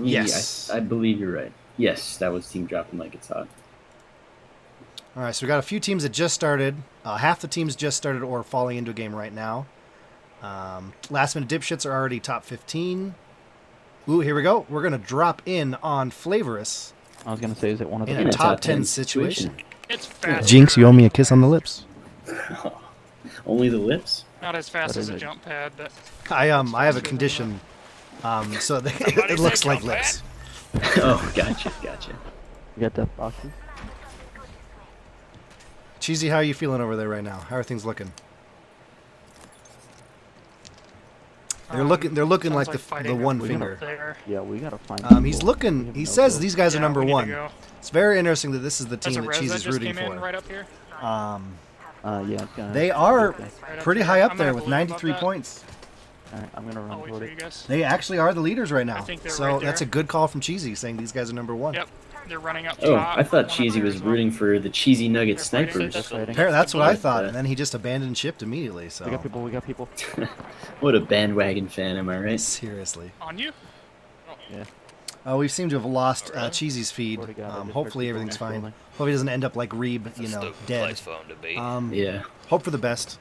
Yes. I believe you're right. Yes, that was team dropping like it's hot. All right, so we got a few teams that just started. Half the teams just started or falling into a game right now. Last minute dipshits are already top 15. Ooh, here we go. We're gonna drop in on Flavorous I was gonna say, is it one of the in a top 10 situation. It's fast. Jinx, you owe me a kiss on the lips. Only the lips? Not as fast as a jump pad, but I have a condition, so it looks like lips. Oh, gotcha. You got death boxes? Cheesy, how are you feeling over there right now? How are things looking? They're looking like the one finger. Yeah, we gotta find. He's people. looking. He says these guys are number we need to one. go. It's very interesting that this is the That's team a that res Cheese that is just rooting came in for. right up here. Yeah, it's gonna. They are Right up pretty here. high up I'm there gonna with balloon above 93 that. points. Alright, I'm gonna I'll run wait toward for you it. guys. They actually are the leaders right now. think they're So right that's a there. good call from Cheesy, saying these guys are number one. Yep, they're running up Oh, top. I thought One up Cheesy there was as well. rooting for the cheesy nugget They're fighting. snipers. Just fighting. Apparently, that's what I But, thought, and then he just abandoned ship immediately. So We got people. What a bandwagon fan, am I right? seriously. On you? Yeah. We seem to have lost Cheesy's feed. Swear to God, I just heard Hopefully people everything's next fine. building. Hope he doesn't end up like Reeb, dead. Yeah. Hope for the best.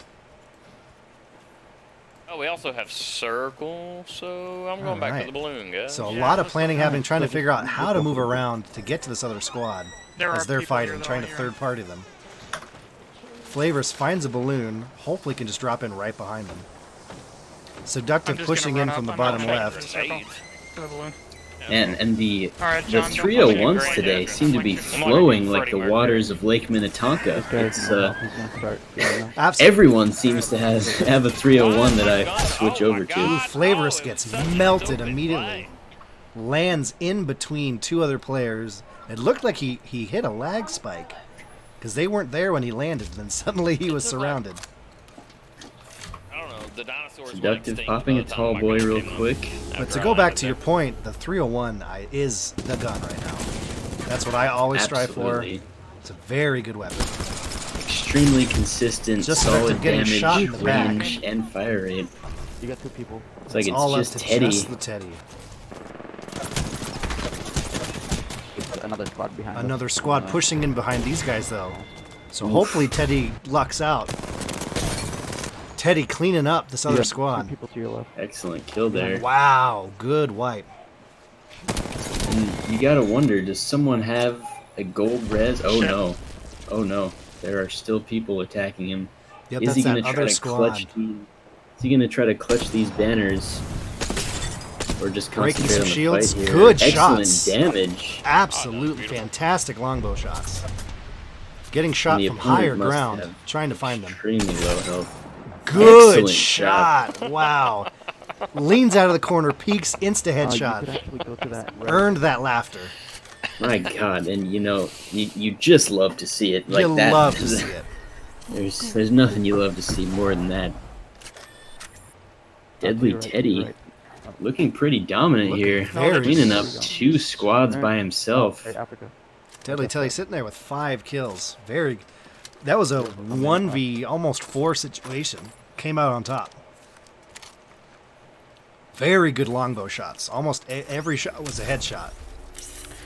Oh, we also have circle, so I'm going back Alright. to the balloon, guys. So a lot of planning happening, trying to figure out how to move around to get to this other squad There as are they're people here, fighting, though, trying to here. third party them. Flavors finds a balloon, hopefully can just drop in right behind them. I'm Seductive just pushing gonna in run from the up. I'm bottom not left. checking for the circle, for the balloon. And the Alright, the John, don't push any 301s grenade today yet. seem to be I'm flowing like like Freddie the Mercury. waters of Lake Minnetonka. This guy's It's gonna start. Yeah, Absolutely. everyone seems to have a 301 that I switch over to. Flavorous gets melted immediately. Lands in between two other players. It looked like he hit a lag spike because they weren't there when he landed. Then suddenly he was surrounded. I don't know. The dinosaurs Seductive popping a tall boy real quick. But to go back to your point, the 301 is the gun right now. That's what I always strive for. Absolutely. It's a very good weapon. Extremely consistent, Just solid effective getting damage, shot in the back. range, and fire rate. You got 2 people. It's like it's all just up to Teddy. just the Teddy. Another squad behind. us. Another squad pushing in behind these guys though. So hopefully Teddy lucks out. Teddy cleaning up this You other got 2 squad. people to your left. Excellent kill there. Wow, good wipe. And you gotta wonder, does someone have a gold res? Oh no. Oh no. There are still people attacking him. Yep, Is that's he that gonna try other to squad. clutch is he gonna try to clutch these banners? Or just Breaking concentrate some on the shields. fight here? Good Excellent shots. damage. Absolutely fantastic longbow shots. Getting shot And the from opponent higher must ground, have trying to find them. Extremely low health. Good Excellent shot. Wow. Leans out of the corner, peeks, insta You headshot. could actually go to that. Earned that laughter. My God, and you just love to see it like You that. love to see it. There's nothing you love to see more than that. Deadly right, Teddy, right. looking pretty dominant here, very cleaning up good. 2 squads by himself. Hey, Africa. Deadly Teddy sitting there with 5 kills. That was a 1v almost 4 situation. Came out on top. Very good longbow shots. Almost every shot was a headshot.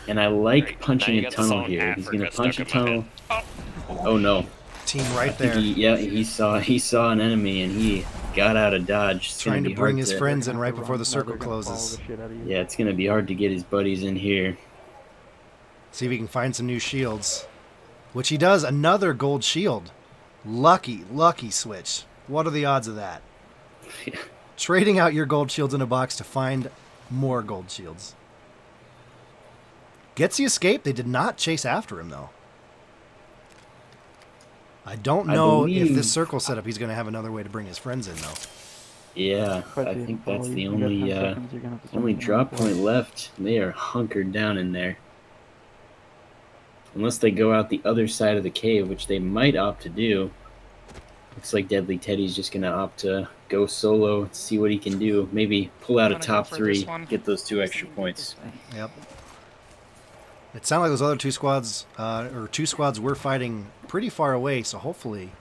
And I like Now punching you a got the tunnel song here. He's gonna Africa punch a stuck in my tunnel. Oh no! Team right I think there. he saw an enemy and he got out of dodge. It's gonna Trying to be bring hard his to- friends in right before the Now circle they're gonna follow closes. the shit out of you. Yeah, it's gonna be hard to get his buddies in here. See if he can find some new shields. Which he does. Another gold shield. Lucky switch. What are the odds of that? Trading out your gold shields in a box to find more gold shields. Gets the escape. They did not chase after him, though. I don't know if this circle setup, he's going to have another way to bring his friends in, though. Yeah, I think that's the only drop point left. They are hunkered down in there. Unless they go out the other side of the cave, which they might opt to do. Looks like Deadly Teddy's just going to opt to go solo, see what he can do. Maybe pull out a top 3, get those 2 extra points. Yep. It sounded like those other two squads were fighting pretty far away, so hopefully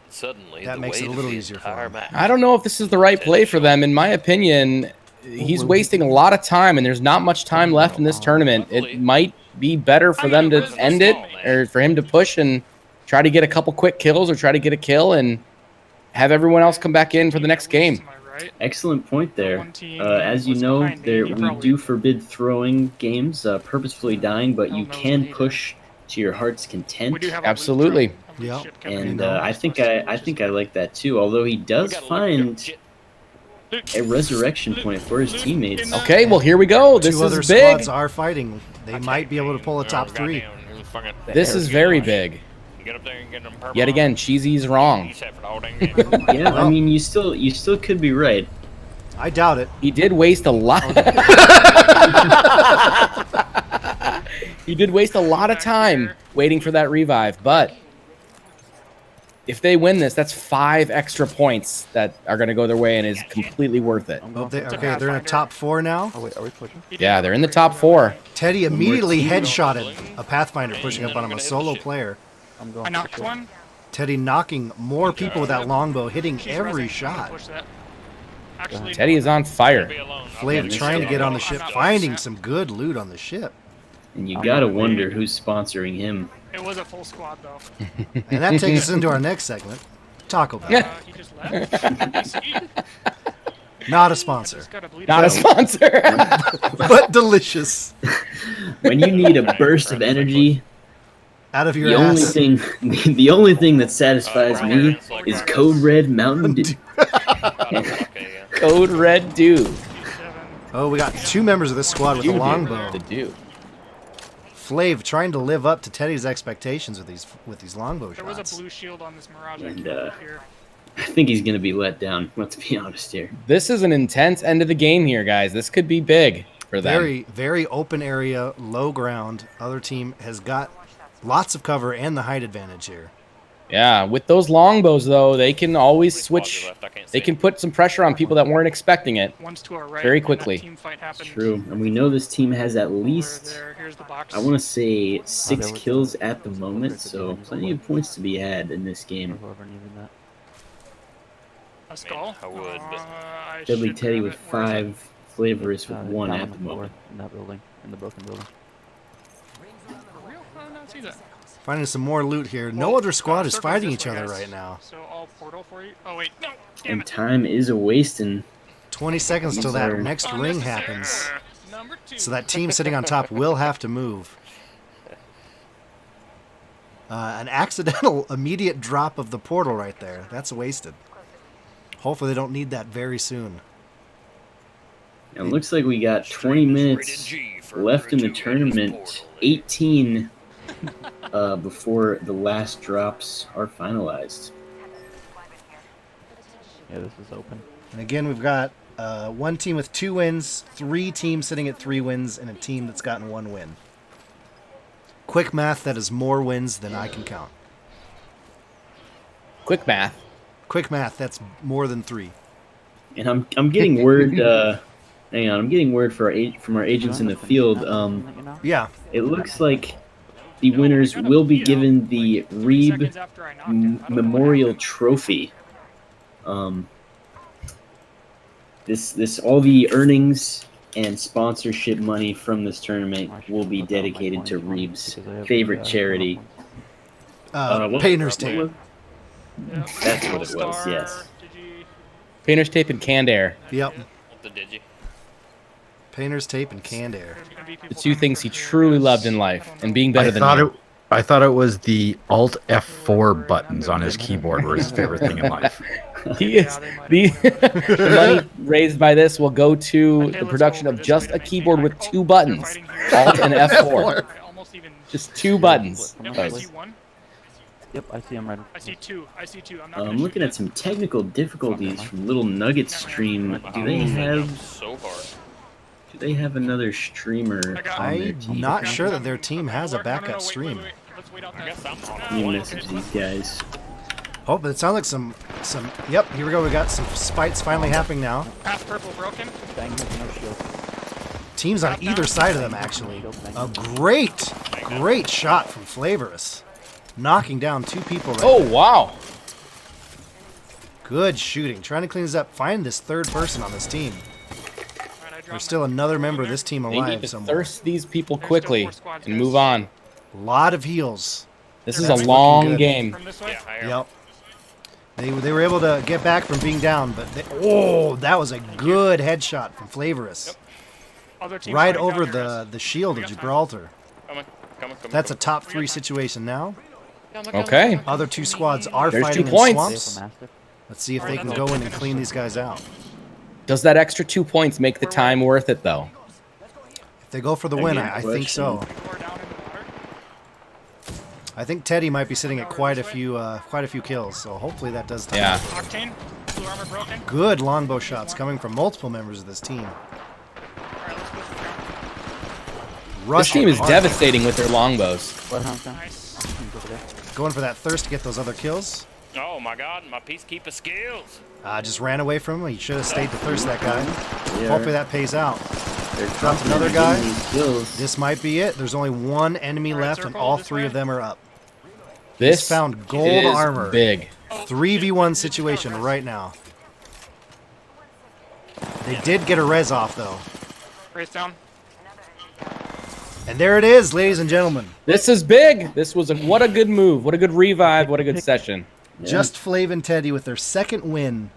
that makes it a little easier for them. I don't know if this is the right play for them. In my opinion, he's wasting a lot of time, and there's not much time left in this tournament. It might be better for them to end it, or for him to push and try to get a couple quick kills, or try to get a kill and have everyone else come back in for the next game. Excellent point there. As you know, we do forbid throwing games, purposefully dying, but you can push to your heart's content. Absolutely. Yeah. And I think I like that too. Although he does find a resurrection point for his teammates. Okay, well here we go. This Two other is big. squads are fighting. They might be able to pull a top 3. This is very big. Yet again, Cheesy's wrong. Yeah, I mean, you still could be right. I doubt it. He did waste a lot. He did waste a lot of time waiting for that revive, but if they win this, that's 5 extra points that are going to go their way and is completely worth it. Oh, they're in a top 4 now? Oh, wait, are we pushing? Yeah, they're in the top 4. Teddy immediately headshotted a Pathfinder pushing up on him, a solo player. I knocked one. Teddy knocking more people with that longbow, hitting every shot. Teddy is on fire. Flav trying to get on the ship, finding some good loot on the ship. And you gotta wonder who's sponsoring him. It was a full squad, though. And that takes us into our next segment, Taco Bell. He just left. Not a sponsor. Not a sponsor. But delicious. When you need a burst of energy, out of your the ass. the only thing that satisfies me is Code Red Mountain Dew. Code Red Dew. Oh, we got 2 members of this squad with a longbow. The Dew. Flav trying to live up to Teddy's expectations with these longbow shots. There was a blue shield on this Mirage. And I think he's gonna be let down. Let's be honest here. This is an intense end of the game here, guys. This could be big for them. Very, very open area, low ground. Other team has got lots of cover and the height advantage here. Yeah, with those longbows, though, they can always switch. They can put some pressure on people that weren't expecting it very quickly. True, and we know this team has at least, I want to say, 6 kills at the moment, so plenty of points to be had in this game. A skull? I would, but Deadly Teddy with 5, Flavorous with 1 at the moment. In that building, in the broken building. I did not see that. Finding some more loot here. No other squad is fighting each other right now. So all portal for you? Oh wait, no. And time is a wasting. 20 seconds till that next ring happens. So that team sitting on top will have to move. An accidental immediate drop of the portal right there. That's wasted. Hopefully they don't need that very soon. It looks like we got 20 minutes left in the tournament. 18 before the last drops are finalized. Yeah, this is open. And again, we've got one team with 2 wins, 3 teams sitting at 3 wins, and a team that's gotten 1 win. Quick math, that is more wins than I can count. Quick math. Quick math, that's more than 3. And I'm getting word. Hang on, I'm getting word from our agents in the field. Yeah. It looks like the winners will be given the Reeb Memorial Trophy. This all the earnings and sponsorship money from this tournament will be dedicated to Reeb's favorite charity. Painter's Tape. That's what it was, yes. Painter's Tape and Canned Air. Yep. The Digi. Painter's Tape and Canned Air. The 2 things he truly loved in life, and being better than me. I thought it was the Alt F4 buttons on his keyboard were his favorite thing in life. He is the money raised by this will go to the production of just a keyboard with 2 buttons, Alt and F4. Just 2 buttons. Yep, I see him right. I see 2. I see 2. I'm not. I'm looking at some technical difficulties from Little Nugget stream. Do they have? So hard. Do they have another streamer? On their I'm team? not sure that their team has a backup stream. Let me message these guys. Oh, but it sounds like some. Yep, here we go. We got some fights finally happening now. Pass purple broken. Teams on either side of them, actually. A great shot from Flavorous. Knocking down 2 people right Oh, there. wow. Good shooting. Trying to clean this up. Find this 3rd person on this team. There's still another member of this team They need alive to somewhere. thirst these people quickly and move on. A lot of heals. This is That's a looking long good. game. Yep. They were able to get back from being down, but oh, that was a good headshot from Flavorous. Right over the shield of Gibraltar. That's a top 3 situation now. Okay. Other 2 squads are There's fighting 2 in points. swamps. Let's see if they can go in and clean these guys out. Does that extra 2 points make the time worth it, though? If they go for the win, I think so. I think Teddy might be sitting at quite a few kills, so hopefully that does. Yeah. Octane. Blue armor broken. Good longbow shots coming from multiple members of this team. This team is devastating with their longbows. Going for that thirst to get those other kills. Oh my God, my peacekeeper skills. Just ran away from him. He should have stayed to thirst that guy. Yeah. Hopefully that pays out. Dropped another guy. This might be it. There's only 1 enemy left, and all 3 of them are up. This He's found gold is armor. big. 3v1 situation right now. They did get a res off, though. Race down. And there it is, ladies and gentlemen. This is big. This was what a good move. What a good revive. What a good session. Yeah. Just Flav and Teddy with their 2nd win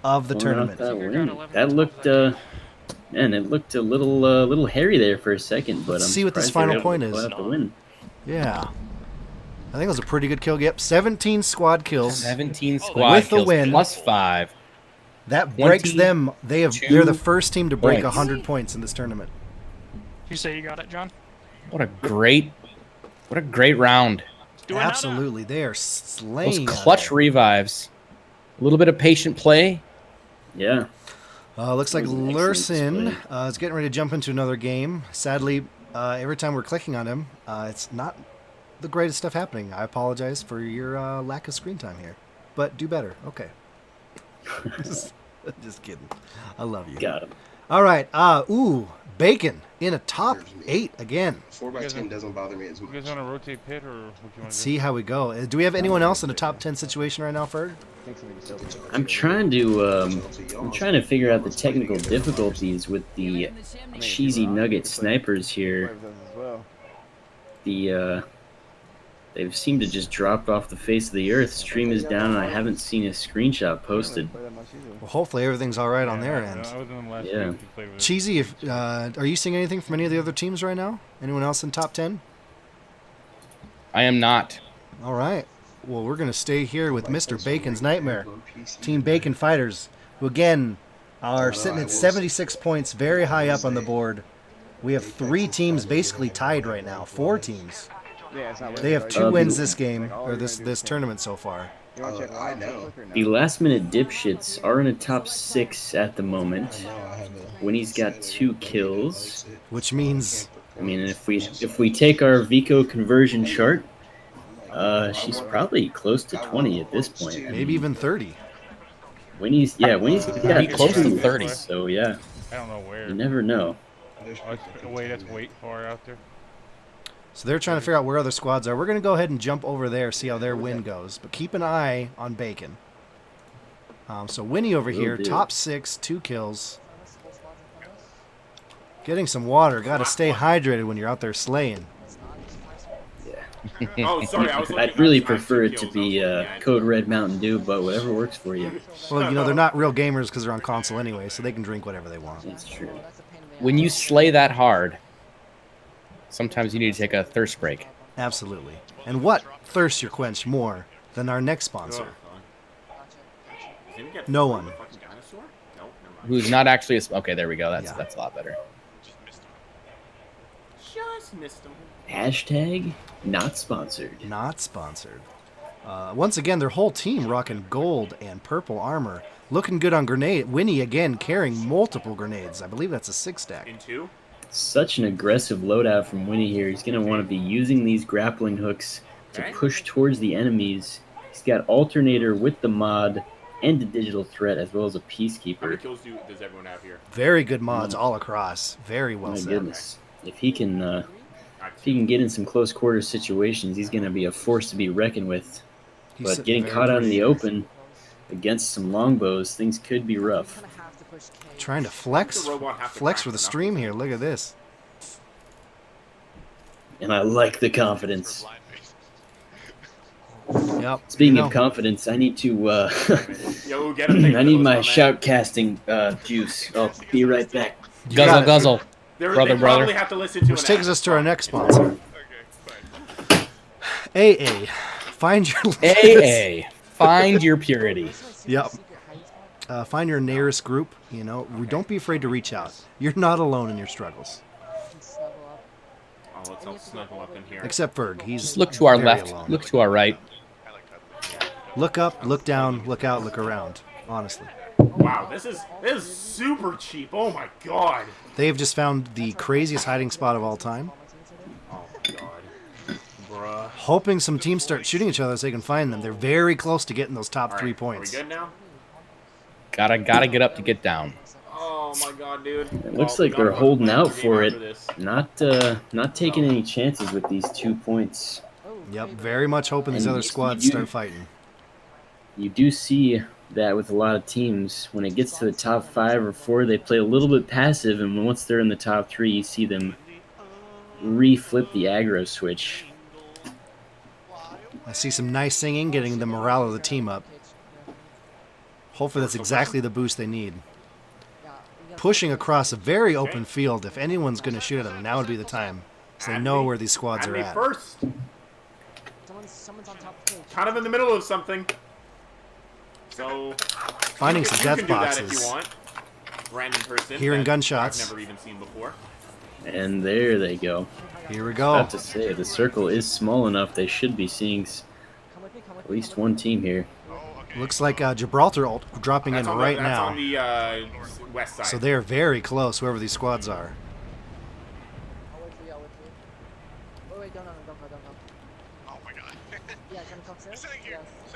of the tournament. That looked, man, it looked a little hairy there for a second, but Let's I'm see what this surprised they final were able point to is. pull out the win. Yeah. I think it was a pretty good kill. Yep, 17 squad kills. 17 squad with the kills win. plus 5. That breaks them. They're the first team to break points. 100 points in this tournament. You say you got it, John? What a great round. Absolutely, they are slaying. Those clutch revives. A little bit of patient play. Yeah. Looks like That was an excellent Lurson is getting ready to jump into another game. Sadly, every time we're clicking on him, it's not the greatest stuff happening. I apologize for your lack of screen time here, but do better. Okay. Just kidding. I love you. Got him. All right. Ooh, Bacon in a top 8 again. 4x10 doesn't bother me as much. You guys want to rotate pit or what do you want to do? Let's see how we go. Do we have anyone else in a top 10 situation right now, Ferg? I'm trying to figure out the technical difficulties with the cheesy nugget snipers here. They've seemed to just drop off the face of the earth. Stream is down, and I haven't seen a screenshot posted. Well, hopefully everything's all right on their end. Yeah. Cheesy, are you seeing anything from any of the other teams right now? Anyone else in top 10? I am not. All right. Well, we're going to stay here with Mr. Bacon's Nightmare. Team Bacon Fighters, who again are sitting at 76 points, very high up on the board. We have 3 teams basically tied right now, 4 teams. They have 2 wins this game, or this tournament so far. I know. The last minute dipshits are in a top 6 at the moment. Winnie's got 2 kills. Which means, I mean, if we take our Vico conversion chart, she's probably close to 20 at this point. maybe even 30. Winnie's got close to 2, 30. So yeah, I don't know where. you never know. That's way far out there. So they're trying to figure out where other squads are. We're going to go ahead and jump over there, see how their win goes. But keep an eye on Bacon. So Winnie over here, top 6, 2 kills. Getting some water. Got to stay hydrated when you're out there slaying. Oh, sorry. I'd really prefer it to be Code Red Mountain Dew, but whatever works for you. Well, you know, they're not real gamers because they're on console anyway, so they can drink whatever they want. That's true. When you slay that hard, sometimes you need to take a thirst break. Absolutely. And what thirsts your quench more than our next sponsor? No one. Who's not actually okay, there we go. That's a lot better. Just missed him. Hashtag not sponsored. Not sponsored. Once again, their whole team rocking gold and purple armor. Looking good on grenade. Winnie again carrying multiple grenades. I believe that's a 6-stack. In 2? Such an aggressive loadout from Winnie here. He's going to want to be using these grappling hooks to push towards the enemies. He's got alternator with the mod and a digital threat as well as a peacekeeper. How many kills does everyone have here? Very good mods all across. Very well My set. goodness. If he can get in some close quarters situations, he's going to be a force to be reckoned with. He's But getting very caught out in pretty. the open against some longbows, things could be rough. Trying to flex The robot have to for crack the enough. stream here. Look at this. And I like the confidence. Yep. Speaking you know, of confidence, I need to. Yo, get him. Take I need those, my man. shoutcasting juice. I'll be right back. you got Guzzle, it. guzzle. They Brother. probably have to listen to Which an takes ad. us to our next sponsor. AA. Find your AA. Find your purity. Yep. Find your nearest group. You know, don't be afraid to reach out. You're not alone in your struggles. Oh, let's all snuggle up in here. Except Ferg. He's Just look to our very left. alone. Look to our right. Look up, look down, look out, look around. Honestly. Wow, this is super cheap. Oh my god. They've just found the craziest hiding spot of all time. Oh god. Bruh. Hoping some teams start shooting each other so they can find them. They're very close to getting those top All 3 right, points. Are we good now? Gotta get up to get down. Oh my god, dude. It looks like they're holding out for it. Not taking any chances with these 2 points. Yep, very much hoping these And other you squads do- start fighting. You do see that with a lot of teams, when it gets to the top 5 or 4, they play a little bit passive, and once they're in the top 3, you see them re-flip the aggro switch. I see some nice singing, getting the morale of the team up. Hopefully that's exactly the boost they need. Pushing across a very open field. If anyone's going to shoot at them, now would be the time. So they know where these squads Add are me at. first. Kind of in the middle of something. So Finding some death you can do that if boxes. you want. Random person. Hearing that gunshots. I've never even seen before. And there they go. Here we go. About to say, the circle is small enough, they should be seeing at least one team here. Looks like Gibraltar dropping in That's on right the, now. That's on the west side. So they are very close, whoever these squads are.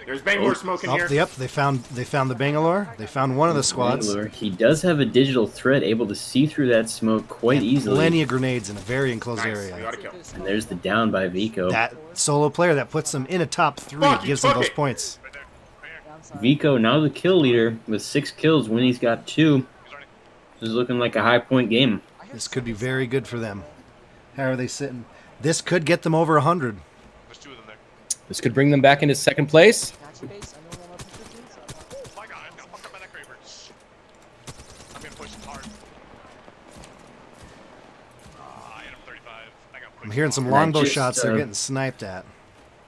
There's Bangalore smoke in here. Yep, they found the Bangalore. They found one of the squads. Bangalore. He does have a digital threat, able to see through that smoke quite easily. Plenty of grenades in a very enclosed Nice. area. We got a kill. And there's the down by Vico. That solo player that puts them in a top 3 Fuck, gives you them took those it. points. Vico, now the kill leader with 6 kills. Winnie's got 2. This is looking like a high point game. This could be very good for them. How are they sitting? This could get them over 100. This could bring them back into second place. I'm hearing some And I longbow just, shots they're getting sniped at.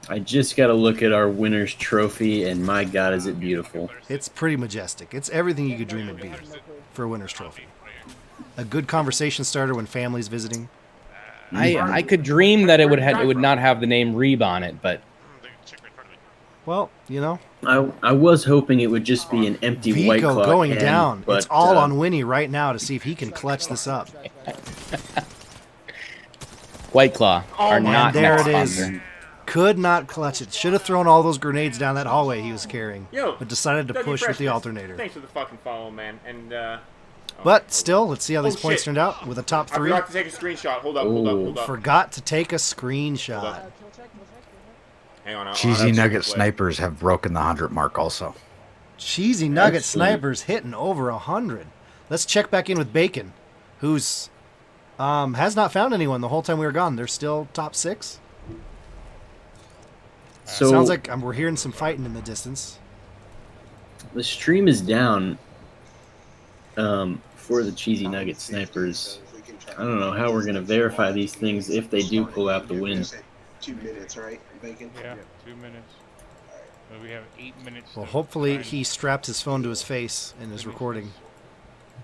I just got to look at our winner's trophy, and my God, is it beautiful. It's pretty majestic. It's everything you could dream it'd be for a winner's trophy. A good conversation starter when family's visiting. I could dream that it would not have the name Reeb on it, but Well, you know, I was hoping it would just be an empty White Vico Claw going can, down. but It's all on Winnie right now to see if he can clutch this up. White Claw are And not there next it is. sponsor. Could not clutch it. Should have thrown all those grenades down that hallway he was carrying. Yo, But decided to Dougie push with the Freshness, alternator. Thanks for the fucking follow, man. And But still, let's see how these Oh, points shit. turned out with a top I 3. forgot to take a screenshot. Hold up. Forgot to take a screenshot. Hang on. Cheesy Nugget snipers have broken the 100 mark also. Cheesy Nugget Excellent. snipers hitting over 100. Let's check back in with Bacon, who's has not found anyone the whole time we were gone. They're still top 6. So Sounds like we're hearing some fighting in the distance. the stream is down for the Cheesy Nugget snipers. I don't know how we're going to verify these things if they do pull out the win. 2 minutes, right? Bacon? Yeah, 2 minutes. So we have 8 minutes. Well, to hopefully try and he strapped his phone to his face and is recording.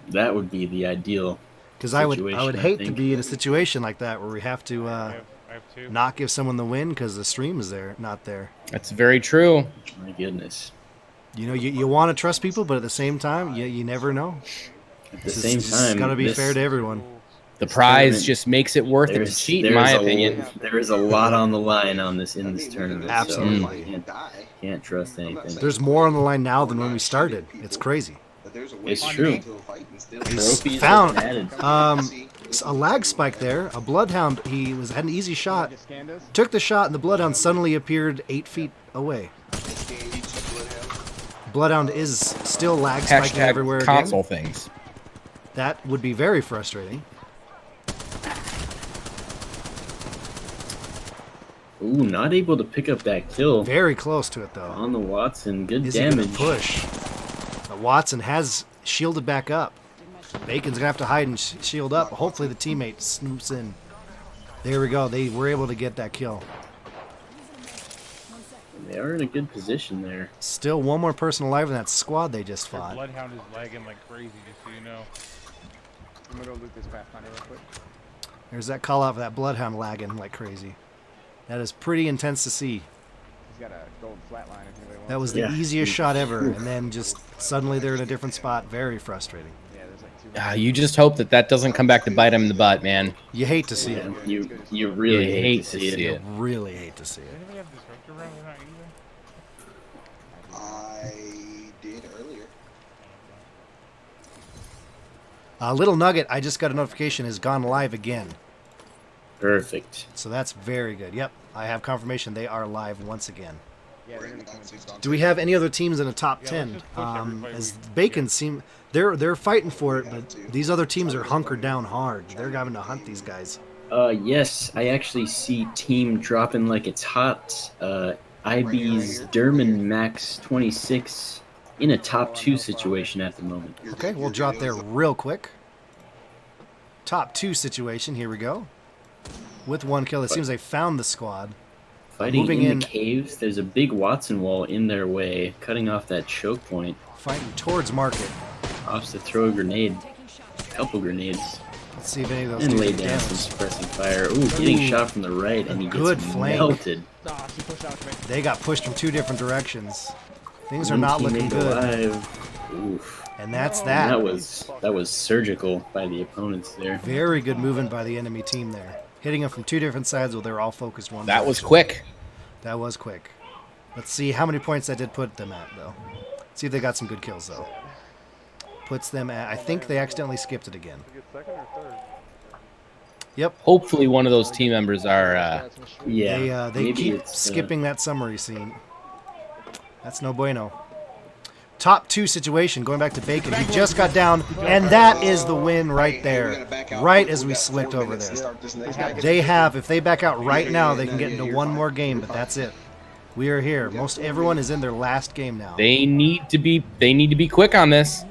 That would be the ideal. Because I would situation, hate to think. be in a situation like that where we have to I have 2. not give someone the win because the stream is not there. That's very true. My goodness. You know, you want to trust people, but at the same time, you never know. At the same time, it's got to be fair to everyone. The prize just makes it worth it to cheat, in my opinion. There is a lot on the line in this tournament. Absolutely. So can't trust anything. There's more on the line now than when we started. It's crazy. It's true. He's found a lag spike there. A bloodhound. He had an easy shot. Took the shot, and the bloodhound suddenly appeared 8 feet away. Bloodhound is still lag spiking everywhere again. Console things. That would be very frustrating. Ooh, not able to pick up that kill. Very close to it, though. On the Watson, good Is he damage. gonna push? Watson has shielded back up. Bacon's gonna have to hide and shield up. Hopefully the teammate snoops in. There we go. They were able to get that kill. They are in a good position there. Still one more person alive in that squad they just Their fought. Bloodhound is lagging like crazy, just so you know. I'm gonna go loot this Pathfinder real quick. There's that call out for that bloodhound lagging like crazy. That is pretty intense to see. He's got a gold flatline if anybody wants That was the easiest shot ever, and then just suddenly they're in a different spot. Very frustrating. Yeah, there's like 2. You just hope that doesn't come back to bite him in the butt, man. You hate to see it. You really You hate to see it. You really hate to see it. Anybody have Disruptor round we're not using? I did earlier. Little Nugget, I just got a notification, has gone live again. Perfect. So that's very good. Yep, I have confirmation they are live once again. Yeah, they're gonna come in. Do we have any other teams in the top 10? As Bacon seem they're fighting for it, but these other teams are hunkered down hard. They're having to hunt these guys. Yes, I actually see team dropping like it's hot. IB's Derman Max 26 in a top 2 situation at the moment. Okay, we'll drop there real quick. Top 2 situation. Here we go. With 1 kill, it seems they found the squad. Fighting Moving in the caves, there's a big Watson wall in their way, cutting off that choke point. Fighting towards market. Opts to throw a grenade. A couple grenades. Let's see if any of those And do lay any down damage. some suppressing fire. Ooh, getting shot from the right, and he Good gets flank. melted. They got pushed from 2 different directions. Things are One not looking teammate good. alive. Oof. And that's that. That was surgical by the opponents there. Very good movement by the enemy team there. Hitting them from 2 different sides while they were all focused one That was direction. quick. That was quick. Let's see how many points that did put them at, though. See if they got some good kills, though. Puts them at... I think they accidentally skipped it again. Yep. Hopefully one of those team members are... Yeah. They maybe keep it's, skipping that summary scene. That's no bueno. Top 2 situation, going back to Bacon. He just got down, and that is the win right there. Right as we slipped over there. They have, if they back out right now, they can get into 1 more game, but that's it. We are here. Most everyone is in their last game now. They need to be quick on this.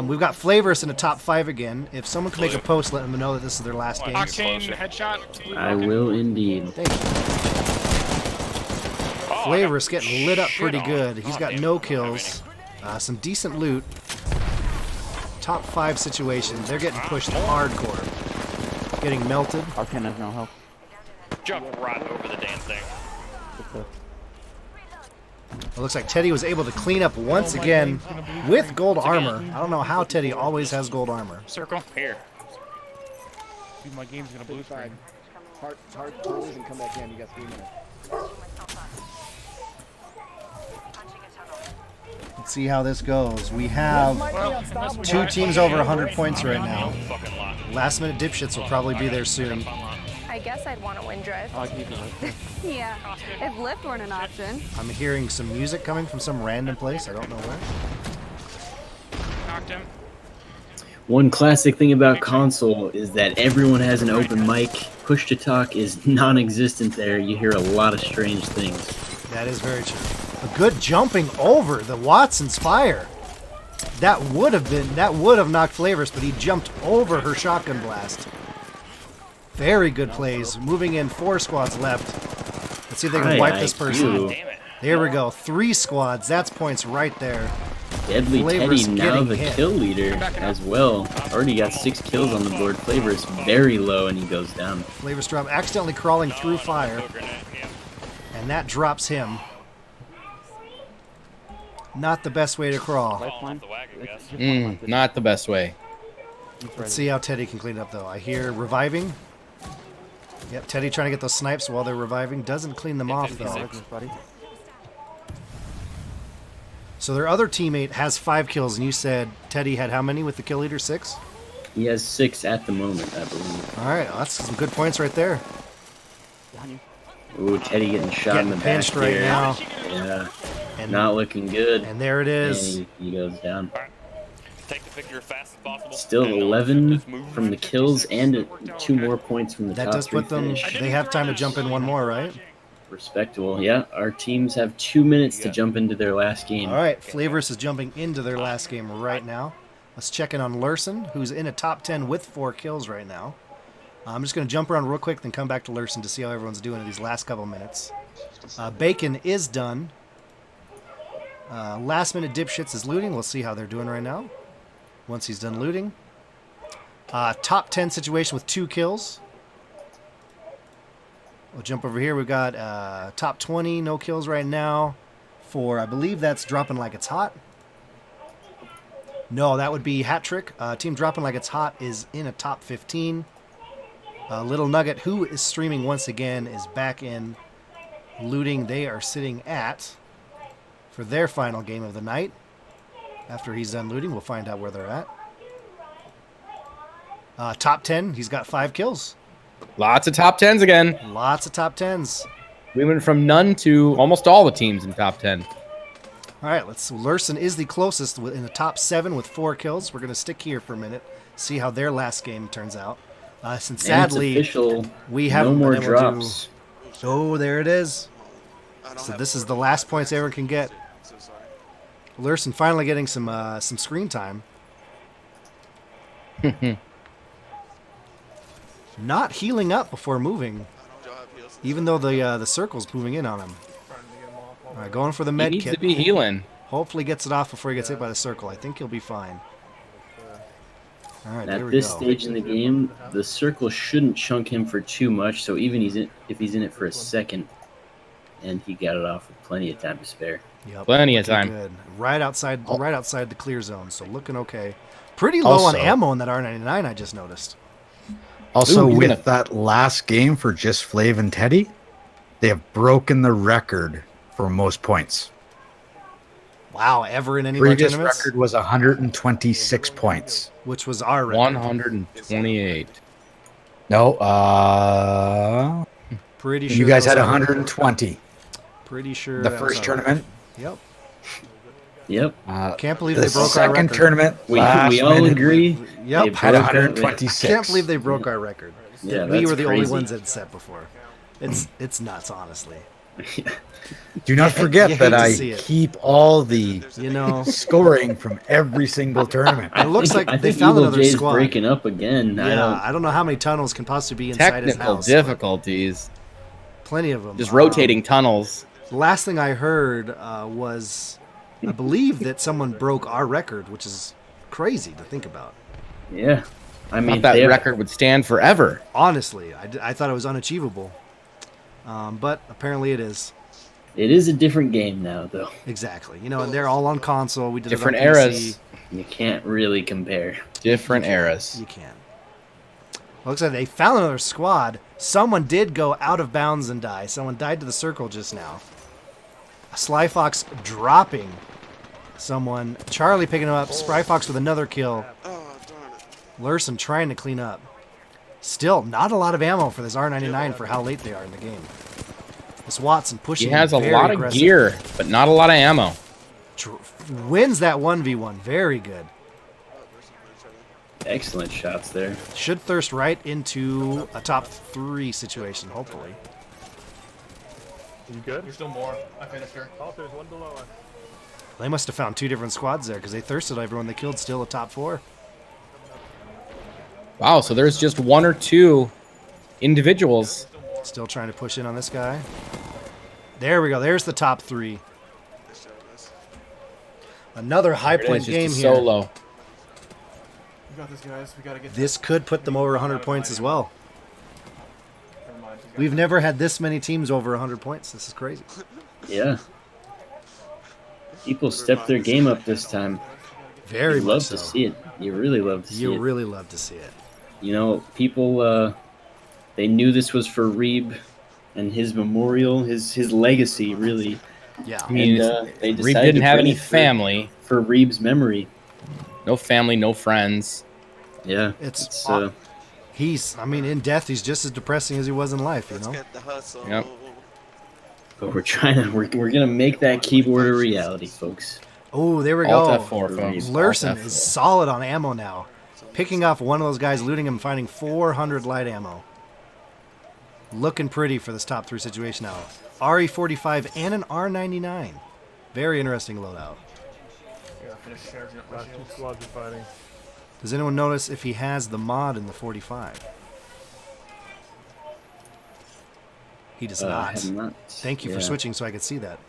We've got Flavorous in the top 5 again. If someone can make a post, let them know that this is their last game. Octane headshot. I will indeed. Thank you. Flavorous getting lit up pretty good. He's got no kills. Some decent loot. Top 5 situation. They're getting pushed hardcore. Getting melted. Arcane has no health. Jump right over the damn thing. It looks like Teddy was able to clean up once again with gold armor. I don't know how Teddy always has gold armor. Circle. Here. Dude, my game's gonna blue screen. Hard close and come back in. You got 3 minutes. Let's see how this goes. We have 2 teams over 100 points right now. Last minute dipshits will probably be there soon. I guess I'd want to wind drive. Yeah, if lift weren't an option. I'm hearing some music coming from some random place. I don't know where. Knocked him. One classic thing about console is that everyone has an open mic. Push to talk is non-existent there. You hear a lot of strange things. That is very true. A good jumping over the Watson's fire. That would have knocked Flavors, but he jumped over her shotgun blast. Very good plays. Moving in, 4 squads left. Let's see if they can wipe this person. There we go. 3 squads. That's points right there. Deadly Flavor's Teddy now getting the hit. kill leader as well. Already got 6 kills on the board. Flavor's very low and he goes down. Flavor's drop accidentally crawling through fire. And that drops him. Not the best way to crawl. Not the best way. Let's see how Teddy can clean it up, though. I hear reviving. Yep, Teddy trying to get those snipes while they're reviving. Doesn't clean them off, though. So their other teammate has 5 kills, and you said Teddy had how many with the kill leader? 6? He has 6 at the moment, I believe. All right, well, that's some good points right there. Ooh, Teddy getting shot in the back pinched right here. now. Yeah, And not looking good. And there it is. And he goes down. Take the victory as fast as possible. Still 11 from the kills and 2 more points from the That top does 3 put them. finish. They have time to jump in one more, right? Respectable. Yeah, our teams have 2 minutes to jump into their last game. All right, Flavors is jumping into their last game right now. Let's check in on Lurson, who's in a top 10 with 4 kills right now. I'm just going to jump around real quick, then come back to Lurson to see how everyone's doing in these last couple minutes. Bacon is done. Last minute dipshits is looting. We'll see how they're doing right now. Once he's done looting. Top 10 situation with 2 kills. We'll jump over here. We've got top 20, no kills right now. For, I believe that's dropping like it's hot. No, that would be Hat Trick. Team Dropping Like It's Hot is in a top 15. Little Nugget, who is streaming once again, is back in looting. They are sitting at, for their final game of the night. After he's done looting, we'll find out where they're at. Top 10, he's got 5 kills. Lots of top 10s again. Lots of top 10s. We went from none to almost all the teams in top 10. All right, Lurson is the closest in the top 7 with 4 kills. We're going to stick here for a minute, see how their last game turns out. Since sadly, official, we haven't no more been able drops. to. Oh, there it is. So this is the last points everyone can get. Lurson finally getting some screen time. Not healing up before moving, even though the circle's moving in on him. All right, going for the med He kit. needs to be healing. Hopefully gets it off before he gets hit by the circle. I think he'll be fine. All right, there At we this go. stage in the game, the circle shouldn't chunk him for too much, so even if he's in it for a second, and he got it off with plenty of time to spare. Yep, Plenty of looking time. Good. Right outside the clear zone, so looking okay. Pretty low on Also- ammo in that R99, I just noticed. Also, Ooh, with that last game for just Flav and Teddy, they have broken the record for most points. Wow, ever in any of our Previous tournaments? record was 126 points. Which was our record. 128. No, Pretty sure you guys that had was our 120. Pretty sure The that was first our tournament. record. Yep. Can't believe the they broke our second record. tournament. We last all minute, agree. Yep. they had broke 126. Can't believe they broke our record. Yeah, we that's were the only crazy. ones that set before. It's nuts, honestly. Do not forget You hate that to I see it. keep all the Scoring from every single tournament. It looks like I they think found Evil another Jay's squad. breaking up again. Yeah, I don't know how many tunnels can possibly be inside his Technical house. difficulties. Plenty of them. Just rotating tunnels. The last thing I heard was, I believe that someone broke our record, which is crazy to think about. Yeah. I mean, thought that they- record would stand forever. Honestly, I thought it was unachievable. But apparently it is. It is a different game now, though. Exactly. And they're all on console. We did Different it on PC. eras. You can't really compare. Different eras. You can. Looks like they found another squad. Someone did go out of bounds and die. Someone died to the circle just now. Sly Fox dropping someone. Charlie picking him up. Spry Fox with another kill. Lurson trying to clean up. Still, not a lot of ammo for this R99 for how late they are in the game. This Watson pushing. He has a very lot of aggressive. gear, but not a lot of ammo. Wins that 1v1. Very good. Excellent shots there. Should thirst right into a top 3 situation, hopefully. You good? There's still more. I finished her. Oh, there's one below us. They must have found 2 different squads there because they thirsted everyone they killed. Still a top 4. Wow, so there's just 1 or 2 individuals. Still trying to push in on this guy. There we go. There's the top 3. Another high point game here. Solo. We got this, guys. We gotta get This could put them over 100 points as well. We've never had this many teams over 100 points. This is crazy. Yeah. People stepped their game up this time. Very You much love so. to see it. You really love to see You it. really love to see it. You know, people, they knew this was for Reeb and his memorial, his legacy, really. Yeah. I mean, they Reeb decided didn't to have bring any it family. for Reeb's memory. No family, no friends. Yeah. It's he's, I mean, in death, he's just as depressing as he was in life, you know? Yep. But we're gonna make that keyboard a reality, folks. Oh, there we go. Alt F4, folks. Lurson Alt is F4. solid on ammo now. Picking off one of those guys, looting him, finding 400 light ammo. Looking pretty for this top 3 situation now. RE45 and an R99. Very interesting loadout. Last 2 squads are fighting. Does anyone notice if he has the mod in the 45? He does I not. have not. Thank you for Yeah. switching so I could see that.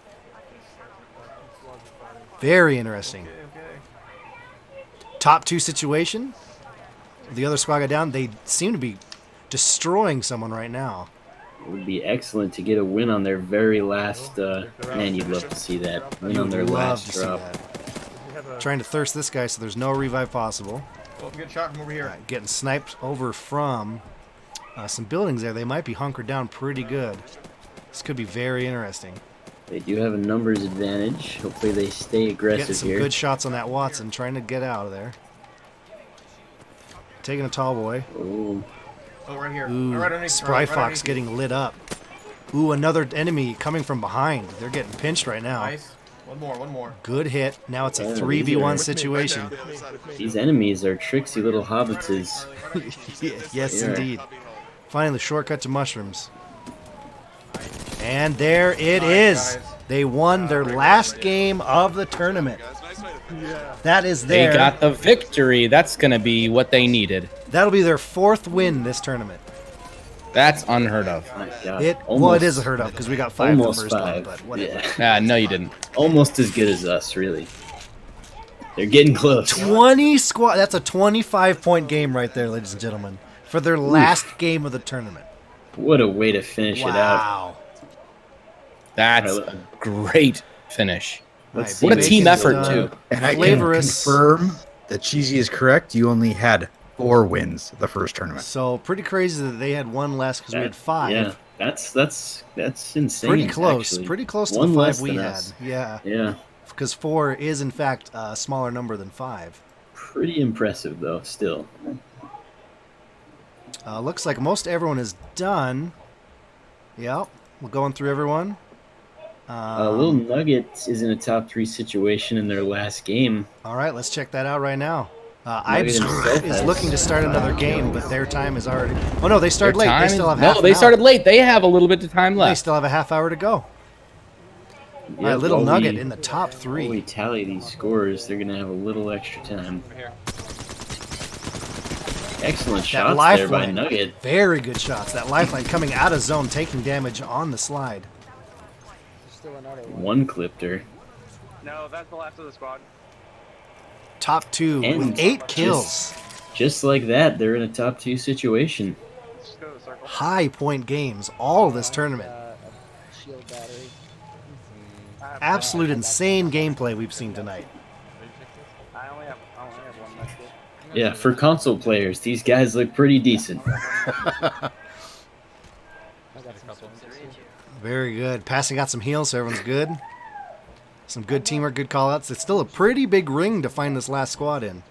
Very interesting. Top 2 situation. The other squad got down. They seem to be destroying someone right now. It would be excellent to get a win on their very last. Man, you'd love to see that win on their Love last to see drop. that. Trying to thirst this guy so there's no revive possible. Well, good shot from over here. Getting sniped over from some buildings there. They might be hunkered down pretty good. This could be very interesting. They do have a numbers advantage. Hopefully they stay Getting aggressive some here. good shots on that Watson, trying to get out of there. Taking a tall boy. Oh. Oh, right here. Ooh, Right underneath. Spry right Fox underneath. getting lit up. Ooh, another enemy coming from behind. They're getting pinched right now. Nice. One more. Good hit. Now it's a Yeah, 3v1 these are- situation. These enemies are tricksy little hobbitses. Yes, Yeah. indeed. Finding the shortcut to mushrooms. And there it is. They won their last game of the tournament. That is They their. got the victory. That's going to be what they needed. That'll be their 4th win this tournament. That's unheard of. My God. Well, it is unheard of because we got 5 the almost first one, 5. but whatever. Yeah. No, you didn't. Almost as good as us, really. They're getting close. 20 squad. That's a 25-point game right there, ladies and gentlemen, for their last game of the tournament. What a way to finish it out. Wow. That's a great finish. Let's see What a what team this effort, is, too. And I can Flavorous. confirm that Cheesy is correct. You only had 4 wins the first tournament. So pretty crazy that they had one less because we had 5. Yeah, that's insane. Pretty close. actually. Pretty close to One the 5 less we than had. us. Yeah. Yeah, Because 4 is, in fact, a smaller number than 5. pretty impressive though. Still, Looks like most everyone is done. Yep. We're going through everyone. Little Nugget is in a top 3 situation in their last game. All right, let's check that out right now. Nugget himself Ibs is has- looking to start another game, but their time is already... Oh, no, they started Their late. They time still have is- half No, an they hour. started late. They have a little bit of time They left. still have a half hour to go. All right, Little Nugget in the top 3. While we tally these scores, they're gonna have a little extra time. Excellent That shots there by lifeline. Nugget. Very good shots. That lifeline coming out of zone, taking damage on the slide. One clipped her. No, that's the last of the squad. Top 2 And with 8 kills. Just like that, they're in a top 2 situation. Just go to the circle. High point games all this tournament. Shield battery. Absolute insane gameplay we've seen tonight. I only have one left. Yeah, for console players, these guys look pretty decent. Very good. Passing out some heals, so everyone's good. Some good teamwork, good callouts. It's still a pretty big ring to find this last squad in.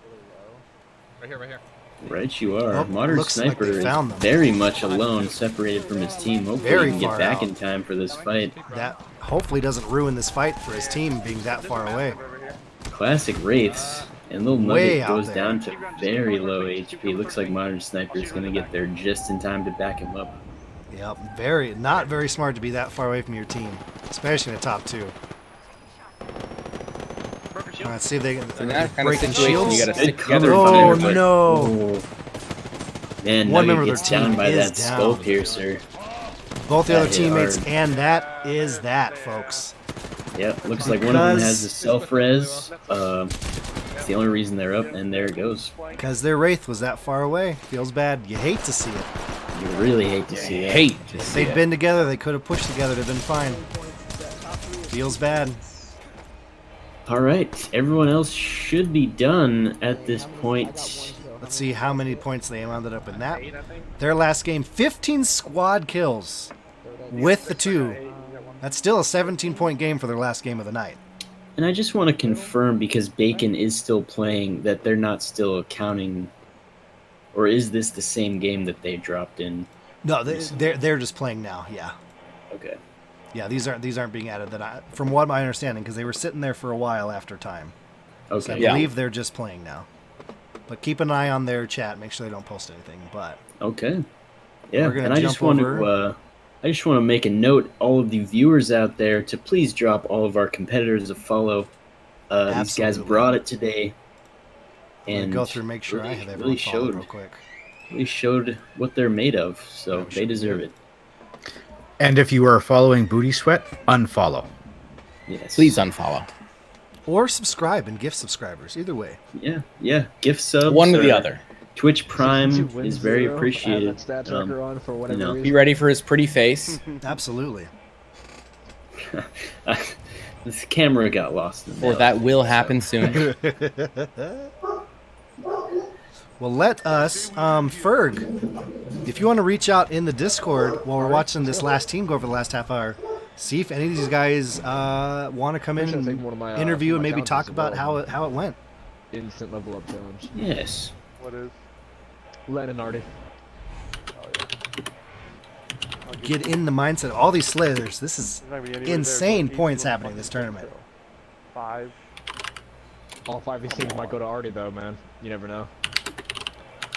Right here, right here. Right you are. Oh, Modern looks like Sniper they is found them. very much alone, separated from his team. Hopefully Very he can get far back out. in time for this fight. That hopefully doesn't ruin this fight for his team being that far away. Classic Wraiths. And Little Way Nugget out goes there. down to very low HP. Looks like Modern Sniper is going to get there just in time to back him up. Yep, not very smart to be that far away from your team, especially in the top 2. All right, see if they In can that kind of breaking situation, shields. you got to Good stick together. cover and Oh, fire, but- no. Oh. Man, One member Nugget of gets their down team by is that skull down. piercer. both the That other hit teammates, hard. and that is that, folks. Yep, looks like one of them has a self-res. It's the only reason they're up, and there it goes. Because their Wraith was that far away. Feels bad. You hate to see it. You really hate to see it. If they'd been together, they could have pushed together. They'd been fine. Feels bad. All right, everyone else should be done at this point. Let's see how many points they ended up in that. Their last game, 15 squad kills with the 2. That's still a 17-point game for their last game of the night. And I just want to confirm, because Bacon is still playing, that they're not still counting, or is this the same game that they dropped in? No, they're just playing now. Yeah. Okay. Yeah, these aren't being added. From what my understanding, because they were sitting there for a while after time. Okay. So I believe they're just playing now. But keep an eye on their chat. Make sure they don't post anything. But okay. Yeah, we're gonna and I just want to make a note, all of the viewers out there, to please drop all of our competitors a follow. These guys brought it today, and go through, make sure I have everyone followed real quick. Really showed what they're made of, so they deserve it. And if you are following Booty Sweat, unfollow. Yes. Please unfollow. Or subscribe and gift subscribers. Either way. Yeah. Gift subs. One or the other. Twitch Prime is very appreciated. Be ready for his pretty face. Absolutely. This camera got lost in Or that will happen soon. Well, let us, Ferg, if you want to reach out in the Discord while we're watching this last team go over the last half hour, see if any of these guys want to come in and interview and maybe talk about how it went. Instant level up challenge. Yes. What is? Leninardi. Get in the mindset of all these Slayers. This is insane points happening in this tournament. 5. All 5 of these things might go to Artie, though, man. You never know.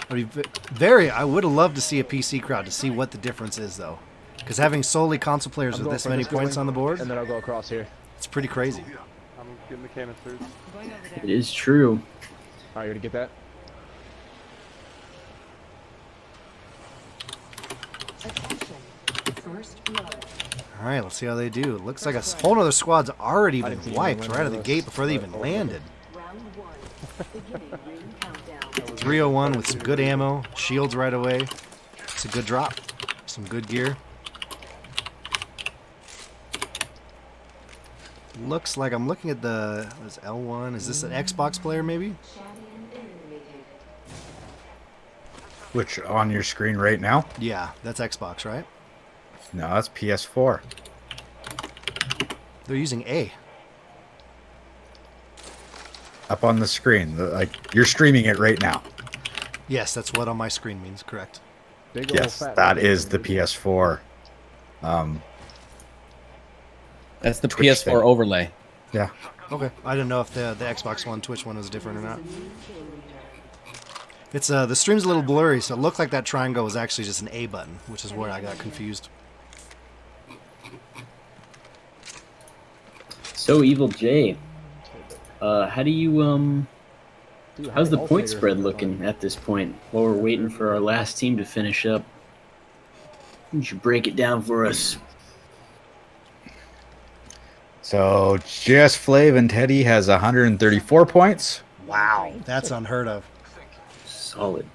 I would have loved to see a PC crowd to see what the difference is, though. Because having solely console players with this many points on the board, and then I'll go across here. It's pretty crazy. I'm getting the canisters. It is true. Alright, you gonna get that? All right, let's see how they do. It looks like a whole other squad's already been wiped right out of the gate before they even landed. 301 with some good ammo, shields right away. It's a good drop, some good gear. Looks like I'm looking at the L1. Is this an Xbox player maybe? Which on your screen right now? Yeah, that's Xbox, right? No, that's PS4. They're using A. Up on the screen. Like, you're streaming it right now. Yes, that's what on my screen means, correct. Yes, that is the PS4. That's the Twitch PS4 thing. overlay. Yeah. Okay. I didn't know if the Xbox One, Twitch one was different or not. It's the stream's a little blurry, so it looked like that triangle was actually just an A button, which is where I got confused. So Evil J, how do you how's the point spread looking at this point? While we're waiting for our last team to finish up, why don't you break it down for us? So just Flav and Teddy has 134 points. Wow, that's unheard of. Solid.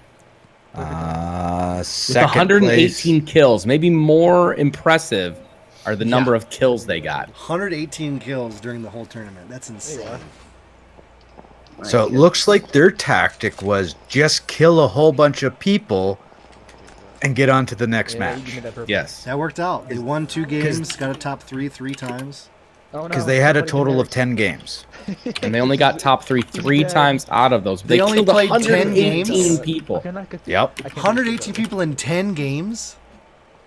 With 118 kills, maybe more impressive are the number of kills they got. 118 kills during the whole tournament. That's insane. So it looks like their tactic was just kill a whole bunch of people and get on to the next match. Yes. That worked out. They won 2 games, got a top 3 times. Because they had a total of 10 games. And they only got top 3 times out of those. They only killed played 10 118 games? people. Yep. 118 people in 10 games?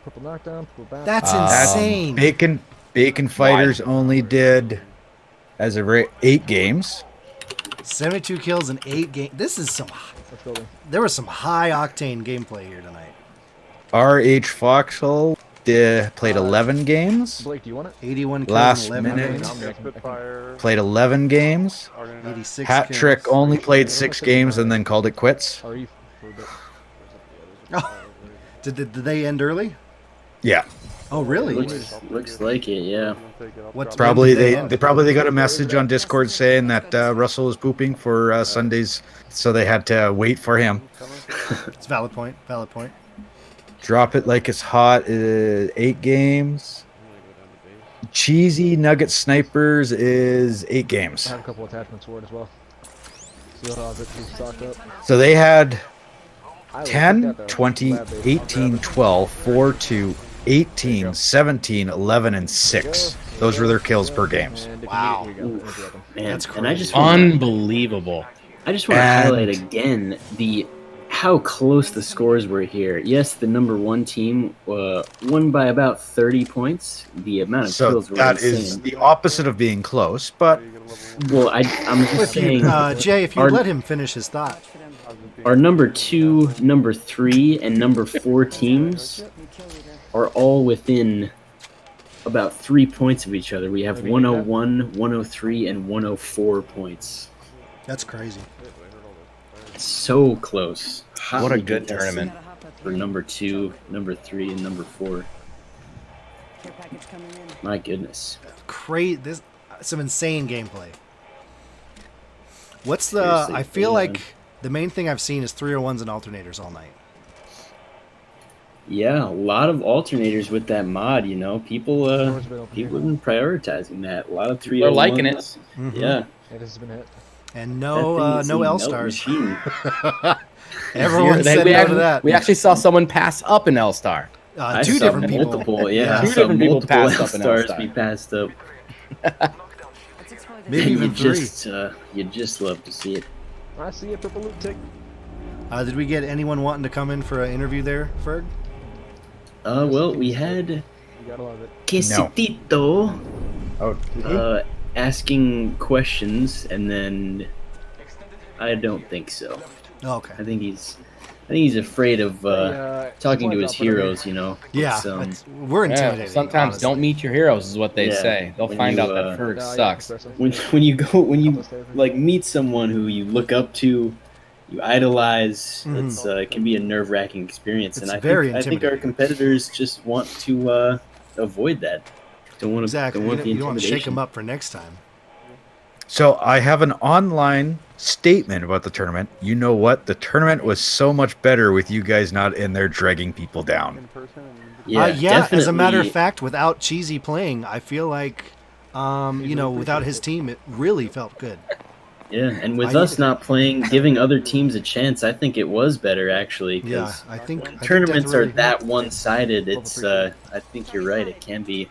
Purple knockdown, purple back. That's insane. Bacon Fighters only did, as of 8 games. 72 kills in 8 games. This is there was some high octane gameplay here tonight. RH Foxhole played 11 games. Blake, do you want it? 81 kills Last in 11 minute. games. Played 11 games. 86 Hat kills. Trick only played 6 games and then called it quits. Did they end early? Yeah. Oh, really? Looks like it, yeah. What? Probably when did end? they probably got a message on Discord saying that Russell was pooping for Sundays, so they had to wait for him. It's valid point. Valid point. Drop it like it's hot. 8 games. Cheesy Nugget Snipers is 8 games. I have a couple attachments for it as well. So you'll have it stocked up. So they had I would 10, take that, though. 20, Lab-based. 18, 12, 4, 2, 18, 17, 11, and 6. Those were their kills per games. Wow. Man, That's and I just want Unbelievable. to highlight again how close the scores were here. Yes, the number 1 team won by about 30 points. The amount of So kills were that insane. is the opposite of being close, but Well, I'm just saying. Jay, if you let him finish his thought. Our number 2, number 3, and number 4 teams are all within about 3 points of each other. We have 101, 103, and 104 points. That's crazy. So close. What a good tournament. For number 2, number 3, and number 4. My goodness. This some insane gameplay. What's the? Seriously, I feel yeah. like the main thing I've seen is 301s and alternators all night. Yeah, a lot of alternators with that mod. You know, people have been prioritizing that. A lot of 301s. They're liking it. Mhm. Yeah. This has been hit. And That no thing is a L melt stars. machine. Everyone said no to that. We actually saw someone pass up an L star. I Two saw different people. multiple, yeah. I Two saw different people multiple passed up an stars L-star. be passed up. Maybe even you 3. You just love to see it. I see a purple loot tick. Did we get anyone wanting to come in for an interview there, Ferg? Well, we had You gotta love it. Quesitito oh, asking questions, and then I don't think so. Oh, okay. I think he's afraid of talking to his heroes. You know. Yeah, It's, we're intimidated. Sometimes honestly. don't meet your heroes is what they Yeah, say. They'll when find you, out that Ferg sucks. when you like meet someone who you look up to, you idolize. It's it can be a nerve-wracking experience, It's and I very think our competitors just want to avoid that. Don't want to. Exactly. Don't want the You want to shake intimidation. them up for next time. So I have an online statement about the tournament. You know what? The tournament was so much better with you guys not in there dragging people down. Yeah, As a matter of definitely. fact, without Cheesy playing, I feel like, without his team, it really felt good. Yeah, and with us not playing, giving other teams a chance, I think it was better actually. 'Cause Yeah, I think tournaments that's really- are that one-sided. It's I think you're right. It can be.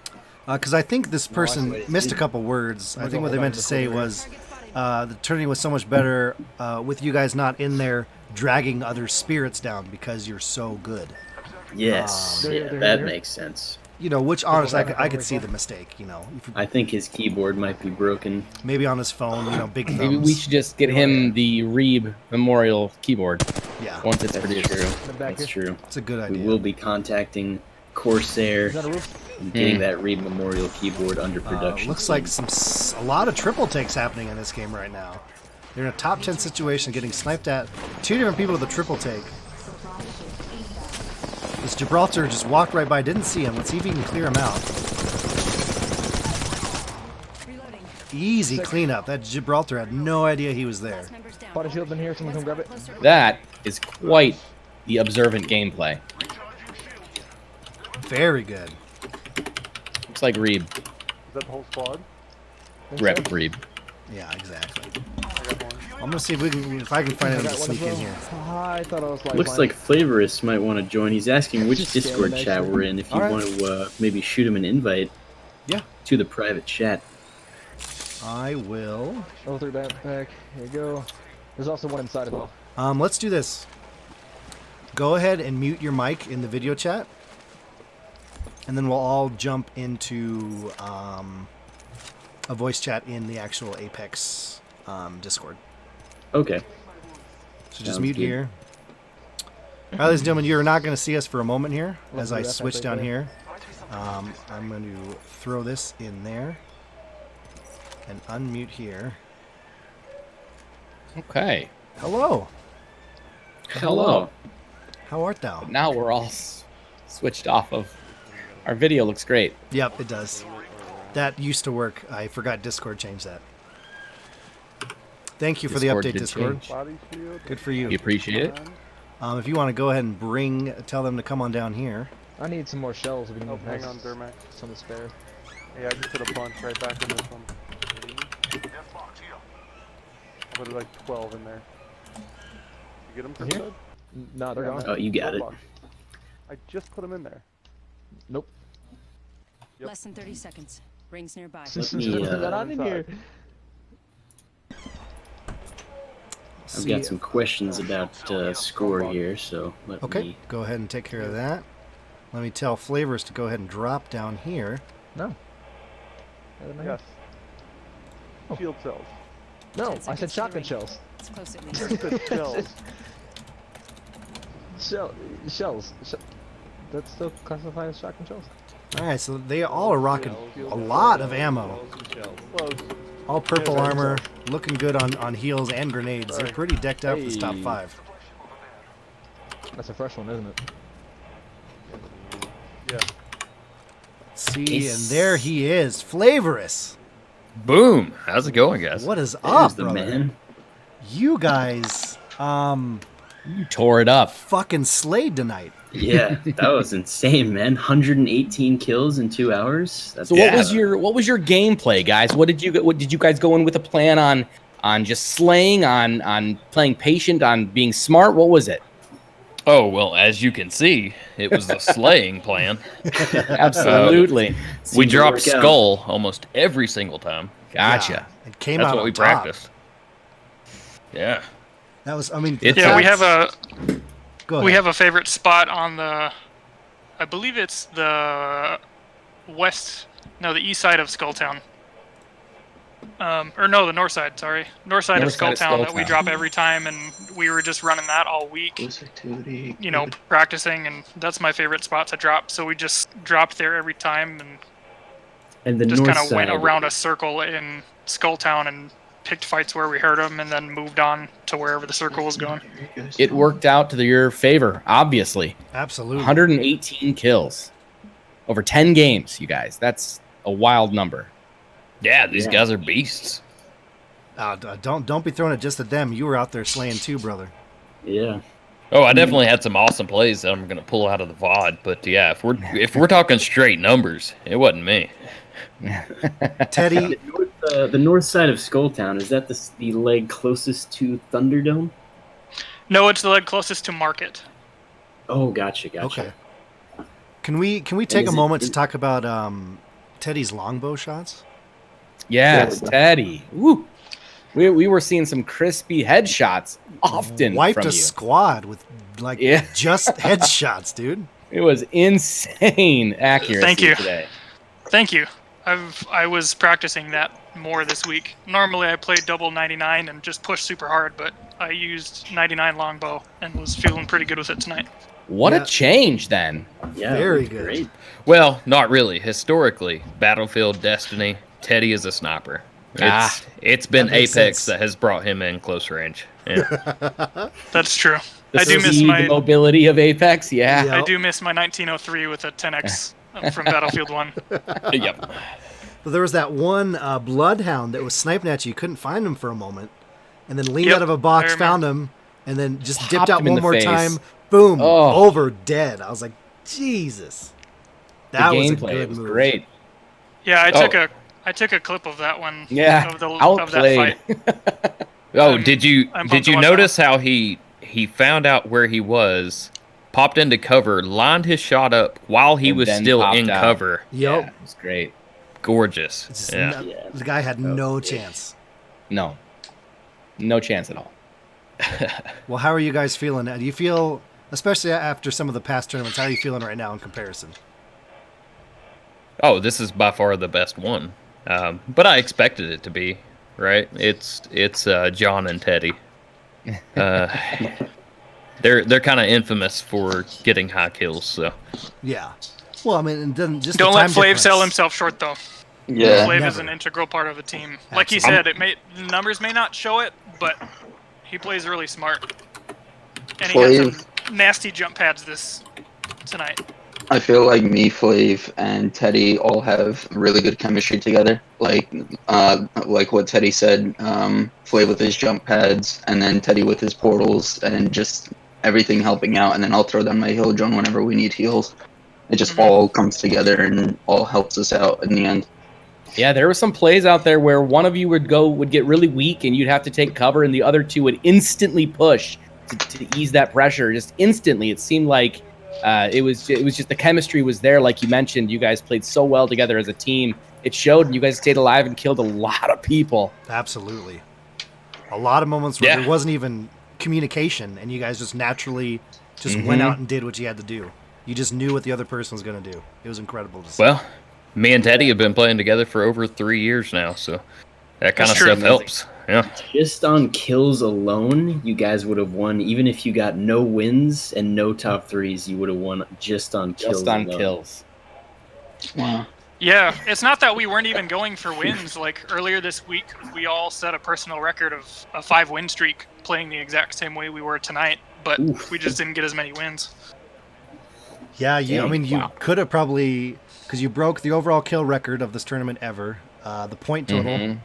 Because I think this person missed a couple words. I think what they meant to say was the tourney was so much better with you guys not in there dragging other spirits down because you're so good. Yes, yeah, that makes sense. Which honestly, I could see the mistake. I think his keyboard might be broken. Maybe on his phone, big thumbs. Maybe we should just get him the Reeb Memorial keyboard. Yeah, once it's That's produced. true. That's true. It's a good idea. We will be contacting Corsair and getting that Reed Memorial keyboard under production. Looks like a lot of triple takes happening in this game right now. They're in a top 10 situation, getting sniped at. 2 different people with a triple take. This Gibraltar just walked right by, didn't see him. Let's see if he can clear him out. Easy cleanup. That Gibraltar had no idea he was there. Body shield's in here. Someone come grab it. That is quite the observant gameplay. Very good. Looks like Reeb. Is that the whole squad? Rep Reeb. Yeah, exactly. I'm gonna see if I can find him to sneak in here. I thought I was like. Looks like Flavorist might want to join. He's asking which Discord chat we're in. If you want to maybe shoot him an invite. Yeah. To the private chat. I will. Oh, through backpack. Here you go. There's also one inside as well. Let's do this. Go ahead and mute your mic in the video chat. And then we'll all jump into a voice chat in the actual Apex Discord. Okay. So just Sounds mute good. here. All right, ladies and gentlemen, you're not going to see us for a moment here as I switch down here. I'm going to throw this in there and unmute here. Okay. Hello. Hello. How art thou? Now we're all switched off of Our video looks great. Yep, it does. That used to work. I forgot Discord changed that. Thank you for Discord the update, did Discord. change. Body shield. Good for you. We appreciate it. If you want to go ahead and tell them to come on down here. I need some more shells. We can Hang on, Dermax. Some to spare. Yeah, I just put a bunch right back in this one. I put like 12 in there. You get them from Here? No, they're gone. Oh, you got it. I just put them in there. Nope. Yep. Less than 30 seconds. Rings nearby. Let me, They're not in here. I've got some questions about score here, so let me... Go ahead and take care of that. Let me tell Flavors to go ahead and drop down here. No. Yes. Shield cells. No, I said shotgun shells. It's close at You said shells. Shells. That's still classified as shotgun shells? Alright, so they all are rocking a lot of ammo. All purple armor, looking good on heals and grenades. They're pretty decked out for this top 5. That's a fresh one, isn't it? Yeah. See, and there he is, Flavorous. Boom! How's it going, guys? What is There's up, the brother? man. You guys, You tore it up. fucking slayed tonight. Yeah, that was insane, man. 118 kills in 2 hours. That's So what was your gameplay, guys? What did you guys go in with a plan on just slaying, on playing patient, on being smart? What was it? Oh, well, as you can see, it was the slaying plan. Absolutely. We Seemed to dropped work out. skull almost every single time. Gotcha. It came That's out what on we top. practiced. Yeah. That was, I mean, Yeah, we have a Go ahead. we have a favorite spot on the, I believe it's the the east side of Skulltown. Or no, the north side. Sorry, north side of Skulltown that we drop every time, and we were just running that all week. Activity. You know, practicing, and that's my favorite spot to drop. So we just dropped there every time, And the just north kind of went side. around a circle in Skulltown and picked fights where we heard them, and then moved on to wherever the circle was going. It worked out to your favor, obviously. Absolutely. 118 kills over 10 games, you guys. That's a wild number. Yeah, these guys are beasts. Don't be throwing it just at them. You were out there slaying too, brother. Yeah. Oh, I definitely had some awesome plays that I'm gonna pull out of the VOD. But yeah, if we're talking straight numbers, it wasn't me. Teddy, The north side of Skulltown, is that the leg closest to Thunderdome? No, it's the leg closest to Market. Oh, gotcha. Okay. Can we take a moment to talk about Teddy's longbow shots? Yes, Teddy. Woo. We were seeing some crispy headshots often. Wiped from a you. squad with just headshots, dude. It was insane accuracy Thank you. today. Thank you. I was practicing that more this week. Normally I played double 99 and just pushed super hard, but I used 99 longbow and was feeling pretty good with it tonight. What a change then. Yeah, very good. Great. Well, not really. Historically, Battlefield, Destiny, Teddy is a sniper. It's been that makes Apex sense. that has brought him in closer range. Yeah. That's true. The I do miss speed, my the mobility of Apex. Yeah. I do miss my 1903 with a 10x from Battlefield 1. Yep. But there was that one bloodhound that was sniping at you. You couldn't find him for a moment, and then leaned out of a box, found him, and then just Popped dipped out him in one the more face. time. Boom, Oh. over, dead. I was like, Jesus. That the was a gameplay good was move. great. Yeah, I took a clip of that one. Yeah, Of that outplayed. fight. Oh, did you I'm pumped to watch notice how he found out where he was, popped into cover, lined his shot up while he And was then still popped in out. cover? Yep. Yeah, it was great. Gorgeous. Just Yeah. The guy had no chance. No chance at all. Well, how are you guys feeling? Do you feel, especially after some of the past tournaments, how are you feeling right now in comparison? Oh, this is by far the best one. But I expected it to be, right? It's John and Teddy. They're kind of infamous for getting high kills, so. Yeah. Well, I mean, and then just Don't the let time Flav difference. sell himself short, though. Yeah. Flav is Never. an integral part of a team. Like he said, the numbers may not show it, but he plays really smart. And he had some nasty jump pads tonight. I feel like me, Flav, and Teddy all have really good chemistry together. Like what Teddy said, Flav with his jump pads, and then Teddy with his portals, and just everything helping out. And then I'll throw down my heal drone whenever we need heals. It just all comes together and all helps us out in the end. Yeah, there were some plays out there where one of you would get really weak and you'd have to take cover, and the other two would instantly push to ease that pressure. Just instantly, it seemed like it was just the chemistry was there. Like you mentioned, you guys played so well together as a team. It showed, and you guys stayed alive and killed a lot of people. Absolutely, a lot of moments where there wasn't even communication, and you guys just naturally just went out and did what you had to do. You just knew what the other person was going to do. It was incredible to see. Well, me and Teddy have been playing together for over 3 years now, so that kind of stuff helps. Yeah. Just on kills alone, you guys would have won. Even if you got no wins and no top threes, you would have won just on kills. Just on kills. Wow. Yeah, it's not that we weren't even going for wins. Like earlier this week, we all set a personal record of a 5-win streak playing the exact same way we were tonight, but we just didn't get as many wins. Yeah, I mean, you could have probably, because you broke the overall kill record of this tournament ever, the point total.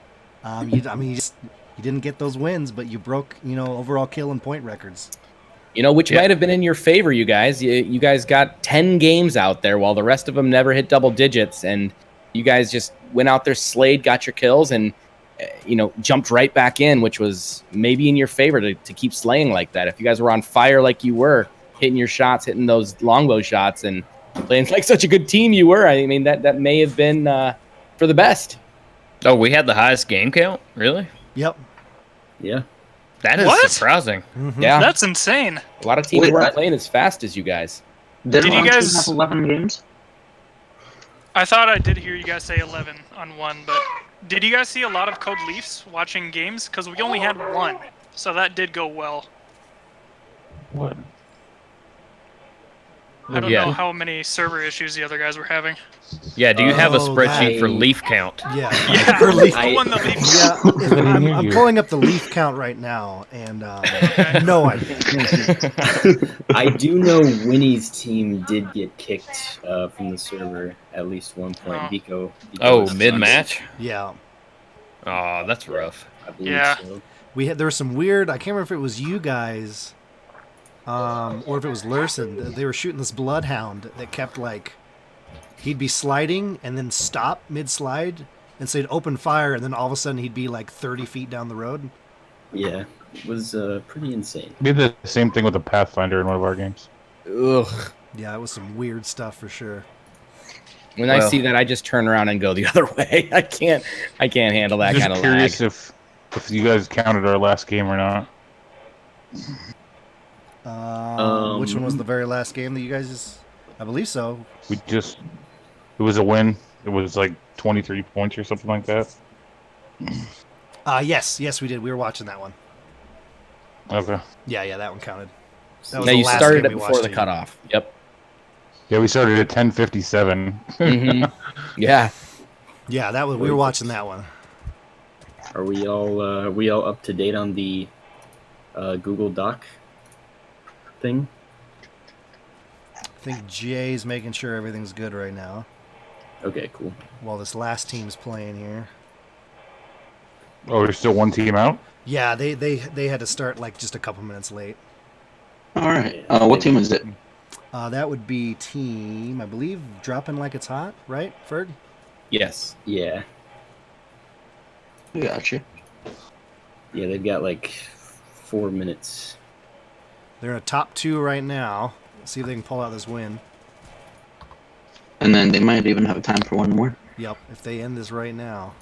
You didn't get those wins, but you broke, overall kill and point records. Which might have been in your favor, you guys. You guys got 10 games out there while the rest of them never hit double digits, and you guys just went out there, slayed, got your kills, and jumped right back in, which was maybe in your favor to keep slaying like that. If you guys were on fire like you were, hitting your shots, hitting those longbow shots, and playing like such a good team you were, I mean, that may have been for the best. Oh, we had the highest game count? Really? Yep. Yeah. That is surprising. Yeah. That's insane. A lot of teams weren't playing as fast as you guys. Did you guys have 11 games? I thought I did hear you guys say 11 on one, but did you guys see a lot of Code Leafs watching games? Because we only had one, so that did go well. What? I don't know how many server issues the other guys were having. Yeah, do you have a spreadsheet for leaf count? Yeah, for leaf. I'm pulling up the leaf count right now, and no idea. I do know Winnie's team did get kicked from the server at least one point. Vico mid-match? Yeah. Oh, that's rough. I believe so. There was some weird. I can't remember if it was you guys, or if it was Lurson. They were shooting this bloodhound that kept he'd be sliding and then stop mid-slide and say open fire, and then all of a sudden he'd be 30 feet down the road. Yeah, it was pretty insane. We did the same thing with the Pathfinder in one of our games. Ugh. Yeah, it was some weird stuff for sure. When I see that, I just turn around and go the other way. I can't handle that kind of lag. Curious if you guys counted our last game or not. Which one was the very last game that you guys? I believe so. It was a win. It was 23 points or something like that. Yes, we did. We were watching that one. Okay. Yeah, that one counted. That was you started it before the cutoff. Yep. Yeah, we started at 10:57. Yeah. Yeah, that was. We were watching that one. Are we all up to date on the Google Doc thing? I think Jay's making sure everything's good right now. Okay, cool. While this last team's playing here. Oh, there's still one team out? Yeah, they had to start just a couple minutes late. All right. What team is it? That would be team, I believe, Dropping Like It's Hot, right, Ferg? Yes. Yeah. Gotcha. Yeah, they've got 4 minutes. They're in a top 2 right now. Let's see if they can pull out this win. And then they might even have time for one more. Yep, if they end this right now.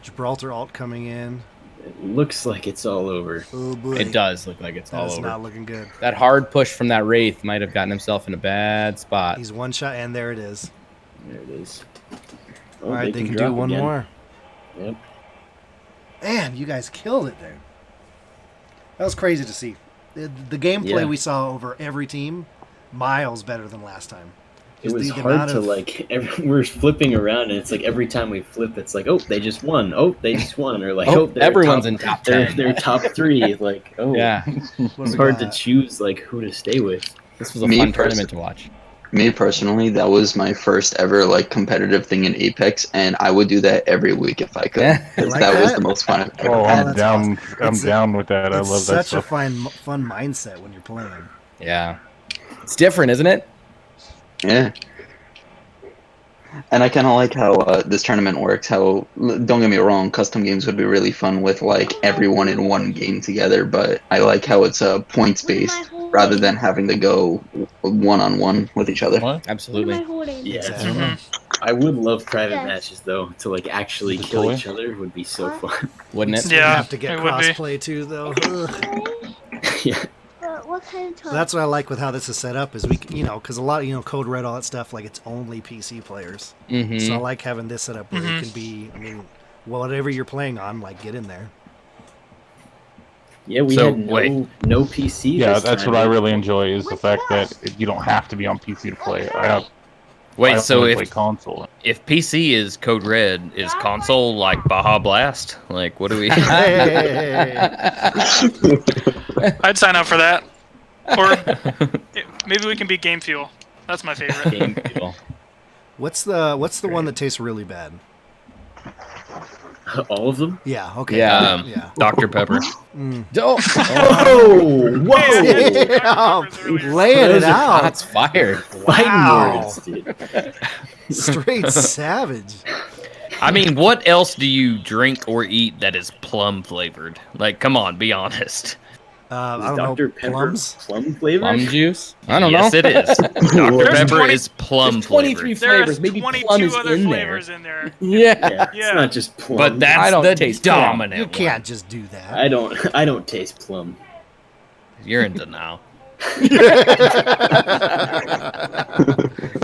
Gibraltar alt coming in. It looks like it's all over. Oh boy. It does look like it's all over. That's not looking good. That hard push from that Wraith might have gotten himself in a bad spot. He's one shot, and there it is. There it is. All right, they can do one more. Yep. Man, you guys killed it there. That was crazy to see. The gameplay we saw over every team, miles better than last time. It was hard to we're flipping around, and it's every time we flip, it's oh, they just won. Oh, they just won. Or everyone's in top 10. They're top 3. Yeah. It's hard to choose who to stay with. This was a fun tournament to watch. Me personally, that was my first ever like competitive thing in Apex, and I would do that every week if I could. Because that was the most fun I've ever Oh, had. I'm down. I'm down with that. I It's love that such a stuff. fun mindset when you're playing. Yeah. It's different, isn't it? Yeah. And I kind of like how this tournament works. How, don't get me wrong, custom games would be really fun with like everyone in one game together. But I like how it's points based rather than having to go one-on-one with each other. Absolutely. Yeah. Exactly. I would love private Yes. matches though. To like actually The kill toy? each other would be so fun. Wouldn't it? You Yeah, have to get it would be. crossplay too, though. Ugh. Yeah. What kind of toy? So that's what I like with how this is set up is because a lot of Code Red, all that stuff, like it's only PC players. Mm-hmm. So I like having this set up where it can be, whatever you're playing on, like get in there. Yeah, we So, had wait. no PC. Yeah, this that's time. what I really enjoy is the fact that you don't have to be on PC to play. I Wait, so only if play console. if PC is Code Red, is console like Baja Blast? Like, what do we? I'd sign up for that. Or maybe we can be Game Fuel. That's my favorite. Game Fuel. What's the one that tastes really bad? All of them? Yeah. Okay. Yeah. Yeah. Dr. Pepper. Oh, whoa! Damn. Laying it out. Shots fired. Wow. Words, dude. Straight savage. I mean, what else do you drink or eat that is plum flavored? Like, come on, be honest. I Is don't Dr. know. Pepper Plums. plum flavor? Plum juice? I don't Yes, know. it is. Dr. Pepper is plum There's 23 flavored. flavors. There's Maybe 22 plum is other in flavors there. in there. Yeah. Yeah, it's Yeah. not just plum. But I that's don't the taste plum. dominant You one. can't just do that. I don't taste plum. You're in denial.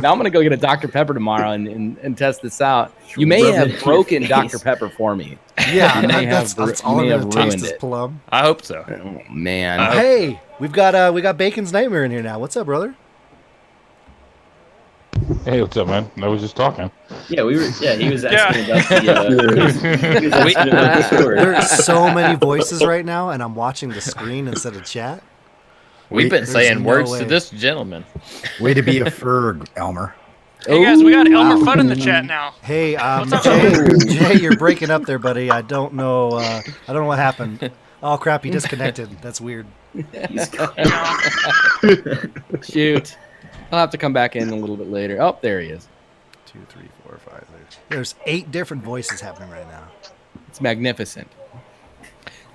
Now I'm gonna go get a Dr. Pepper tomorrow and test this out. You may Rub it have in your broken face. Dr. Pepper for me. Yeah, You may that's have all I'm you may gonna have taste ruined is it. plum. I hope so. Oh man. Hey, we got Bacon's Nightmare in here now. What's up, brother? Hey, what's up, man? I was just talking. Yeah, we were. Yeah, he was Yeah. asking about the. He was asking about the story. There's so many voices right now, and I'm watching the screen instead of chat. We've been There's saying no words way. to this gentleman. Way to be a ferg, Elmer. Hey guys, we got ElmmerFudd in the chat now. Hey, What's up? Jay, you're breaking up there, buddy. I don't know. I don't know what happened. Oh crap, he disconnected. That's weird. Shoot. I'll have to come back in a little bit later. Oh, there he is. 2, 3, 4, 5, 6. There's 8 different voices happening right now. It's magnificent.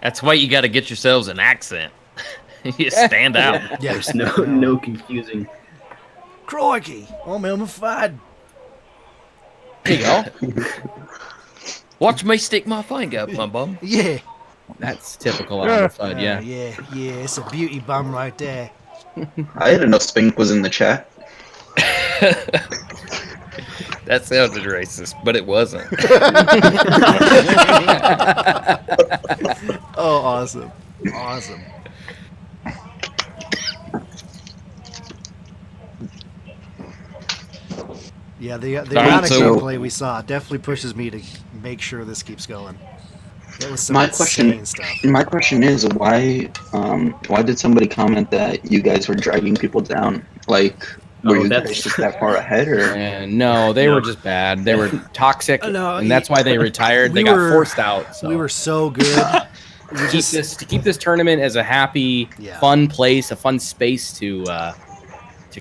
That's why you got to get yourselves an accent. You stand out. Yeah. There's no confusing. Crikey, I'm ElmmerFudd. There you go. Watch me stick my finger up, my bum. Yeah. That's typical ElmmerFudd, yeah. Yeah. It's a beauty bum right there. I didn't know Spink was in the chat. That sounded racist, but it wasn't. Oh, awesome. Awesome. Yeah, the amount of so- gameplay we saw definitely pushes me to make sure this keeps going. It was some My insane question, stuff. my question is why did somebody comment that you guys were dragging people down? Like, were you guys just that far ahead, or? No, they were just bad. They were toxic, No, and that's why they retired. They we got were- forced out. So We were so good. to keep this tournament as a happy, fun place, a fun space to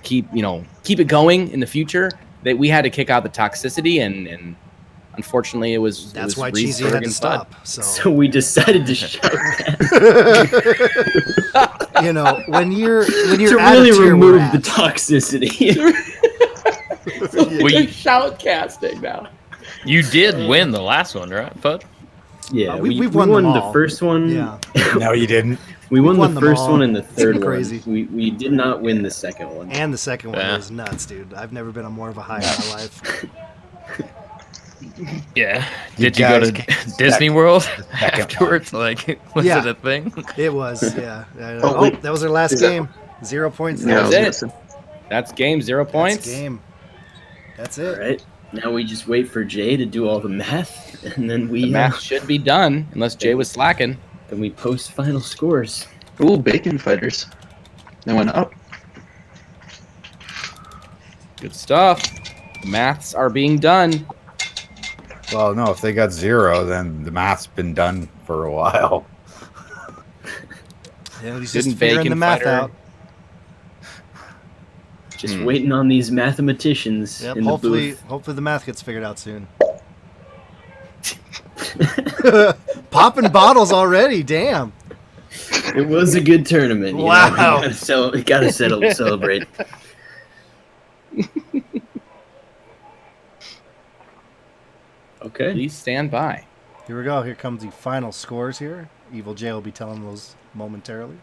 keep it going in the future. That we had to kick out the toxicity, and unfortunately, That's why Reese, Cheesy Berg, had to and stop. Fudd. So we decided to shout when you're to at really a tier remove we're the at. toxicity. We're shoutcasting now. You did win the last one, right, Fudd? Yeah, we've we won them the all. first one. Yeah. No, you didn't. We won won the them first all. one and the It's third been one. crazy. We did not win the second one. And the second one Yeah. was nuts, dude. I've never been on more of a high in my life. Yeah. You Did you go guys to came Disney second. World Second afterwards? Like, was Yeah. it a thing? It was, yeah. Oh, wait. That was our last Is that- game. 0 points. Yeah, I That's was it. gonna say. That's game. 0 points. That's game. That's All it. right. Now we just wait for Jay to do all the math, and then The we match should be done unless Jay was slacking. then we post final scores. Ooh, Bacon Fighters. They went up. Good stuff. The maths are being done. Well, no, if they got 0, then the math's been done for a while. Yeah, he's just figuring the math out. Just waiting on these mathematicians Yep, in the booth. hopefully the math gets figured out soon. Popping bottles already, damn. It was a good tournament. Wow. You gotta celebrate. Okay. Please stand by. Here we go. Here comes the final scores here. Evil J will be telling those momentarily.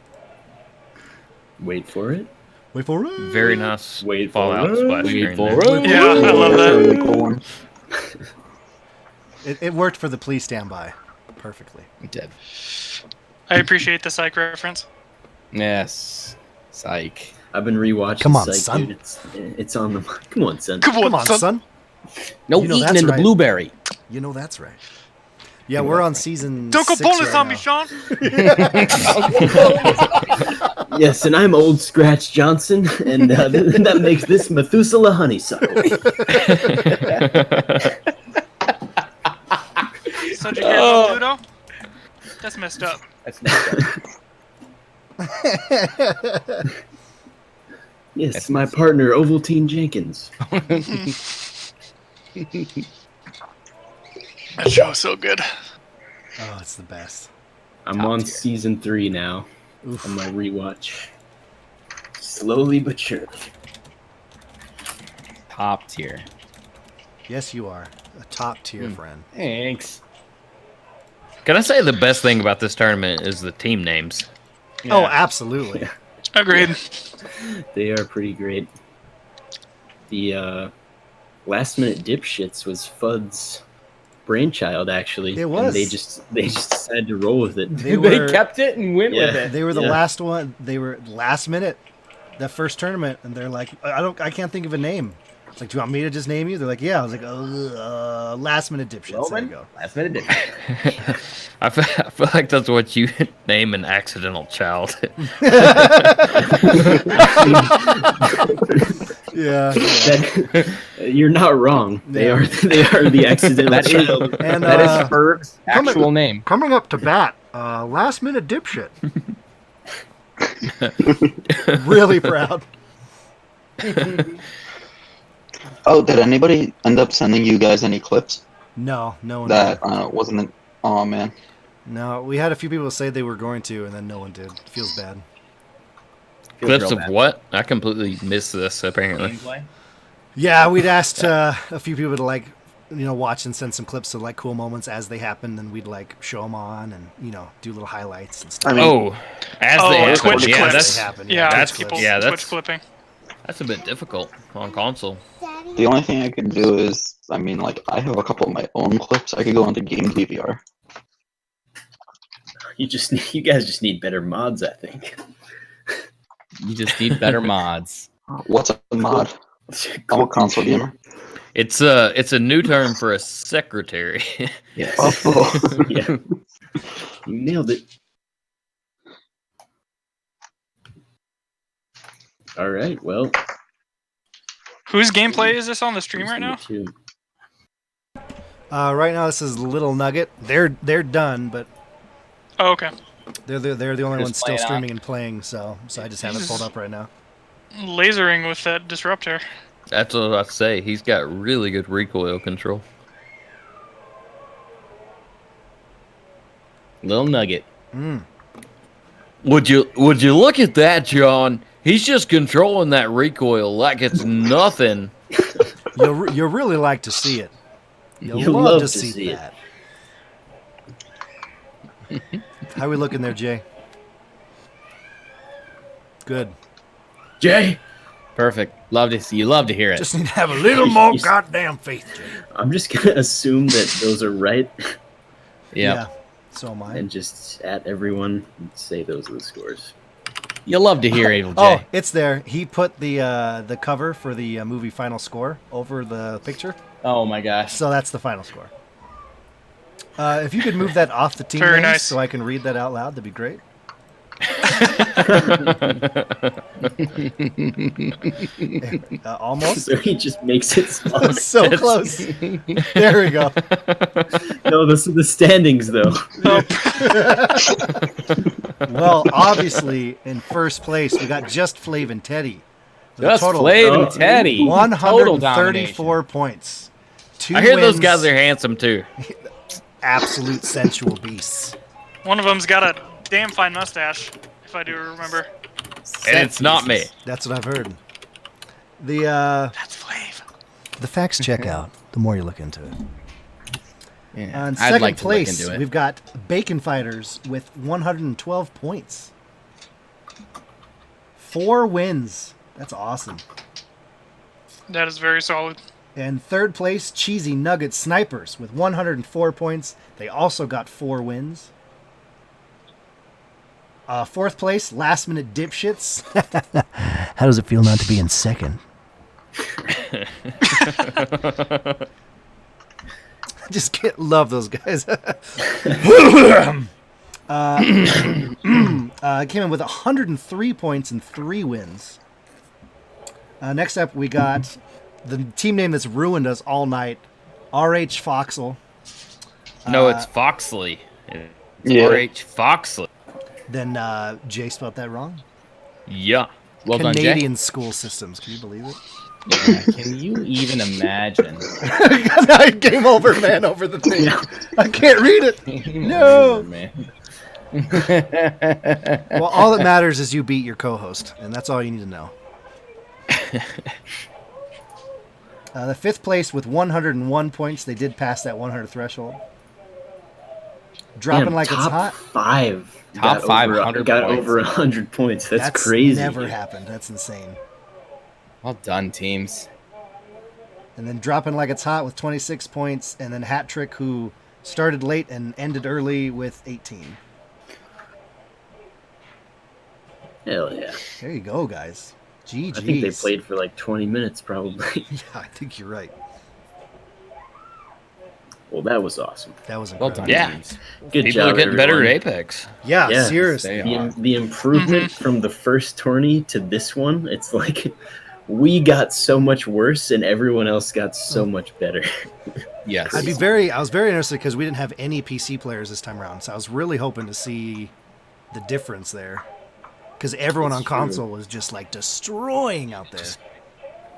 Wait for it. Wait for it. Very nice. Wait Fallout for splash it. screen Wait there. for Yeah, I love that. It worked for the please stand by perfectly. It did. I appreciate the psych reference. Yes. Psych. I've been rewatching. Come on, Psych, son. Dude. It's on the. Come on, son. Come on, son. No You know eating that's in the right. blueberry. You know that's right. Yeah, we're on season Don't go 6 bonus right on now. me, Sean. Yes, and I'm Old Scratch Johnson, and that makes this Methuselah Honeysuckle. So did you hear about Pluto? That's messed up. That's messed up. Yes, my partner, Ovaltine Jenkins. That show is so good. Oh, it's the best. I'm on season 3 now. Oof. On my rewatch. Slowly but surely. Top tier. Yes, you are. A top tier friend. Thanks. Can I say the best thing about this tournament is the team names? Oh, absolutely. Agreed. They are pretty great. The last minute dipshits was Fudd's brainchild, actually. It was. And they just decided to roll with it. They were- kept it and went with it. They were the Yeah. last one. They were last minute, that first tournament, and they're like, I can't think of a name. It's like, do you want me to just name you? They're like, yeah. I was like, last minute dipshits. There you go. Last minute dipshits. I feel like that's what you name an accidental child. Yeah. You're not wrong. They are the accidental That is- child. And That is Ferg's actual name. Coming up to bat, last minute dipshit. Really proud. Oh, did anybody end up sending you guys any clips? No one That did. wasn't it? Oh man. No, we had a few people say they were going to, and then no one did. Feels bad. Clips real of bad. what? I completely missed this, apparently. Yeah, we'd asked a few people to watch and send some clips of cool moments as they happened, and we'd show them on and do little highlights and stuff. I mean, Oh, as they happen. Twitch Yeah, clips. that's, happen, Yeah, that's- people yeah, Twitch that's- clipping. that's a bit difficult on console. the only thing I could do is, I have a couple of my own clips. I could go onto Game DVR. You guys just need better mods, I think. You just need better mods. What's a mod? I'm a console gamer. It's a new term for a secretary. Yes. Oh. Yeah. You nailed it. All right. Well, Whose gameplay is this on the stream right now? Right now, this is Little Nugget. They're done, but Oh, okay. they're the only Just ones still playing out. streaming and playing. So I just have it pulled up right now. Lasering with that disruptor. That's what I say. He's got really good recoil control. Little Nugget. Would you look at that, John? He's just controlling that recoil like it's nothing. You'll really like to see it. You'll love to see that. How we looking there, Jay? Good. Jay. Perfect. Love to see. You love to hear it. Just need to have a little more goddamn faith, Jay. I'm just gonna assume that those are right, Yeah. So am I. and just at everyone and say those are the scores. You love to hear Evil Jay. Oh, it's there. He put the cover for the movie Final Score over the picture, Oh my gosh. so that's the final score. If you could move that off the team Very names nice. so I can read that out loud, that'd be great. Almost. So he just makes it smaller. So close. There we go. No, those are the standings, though. Well, obviously, in first place, we got Just Flav and Teddy. With a Just total Flav of and Teddy. 134 points. I hear those guys are handsome too. Absolute sensual beasts. One of them's got a damn fine mustache, if I do remember. And it's not me. That's what I've heard. That's Flav. The facts check out the more you look into it. Yeah, In I'd second like to look place, into it. we've got Bacon Fighters with 112 points. 4 wins. That's awesome. That is very solid. And third place, Cheesy Nugget Snipers with 104 points. They also got 4 wins. Fourth place, Last Minute Dipshits. How does it feel not to be in second? Love those guys. Came in with 103 points and 3 wins. Next up, we got the team name that's ruined us all night, RH Foxel. No, it's Foxley. It's Yeah. RH Foxley. Then Jay spelled that wrong. Yeah. Well done, Jay. Canadian school systems. Can you believe it? Yeah, can you even imagine? Game over, man, over the thing. I can't read it. No. Man. Well, all that matters is you beat your co-host, and that's all you need to know. The fifth place with 101 points. They did pass that 100 threshold. Dropping Damn, like it's top hot. 5. Top 500 got points. over 100 points. That's crazy. Never dude. happened. That's insane. Well done, teams. And then dropping like it's hot with 26 points, and then Hat Trick, who started late and ended early with 18. Hell yeah. There you go, guys. GG's. I think they played for like 20 minutes, probably. Yeah, I think you're right. Well, that was awesome. That was Well incredible. done, Yeah. teams. Good People job, are getting better at everyone. Apex. Yeah, seriously. They are. The improvement from the first tourney to this one, it's like we got so much worse and everyone else got so much better. Yes. I was very interested because we didn't have any PC players this time around, so I was really hoping to see the difference there. Because everyone on console was just like destroying out there.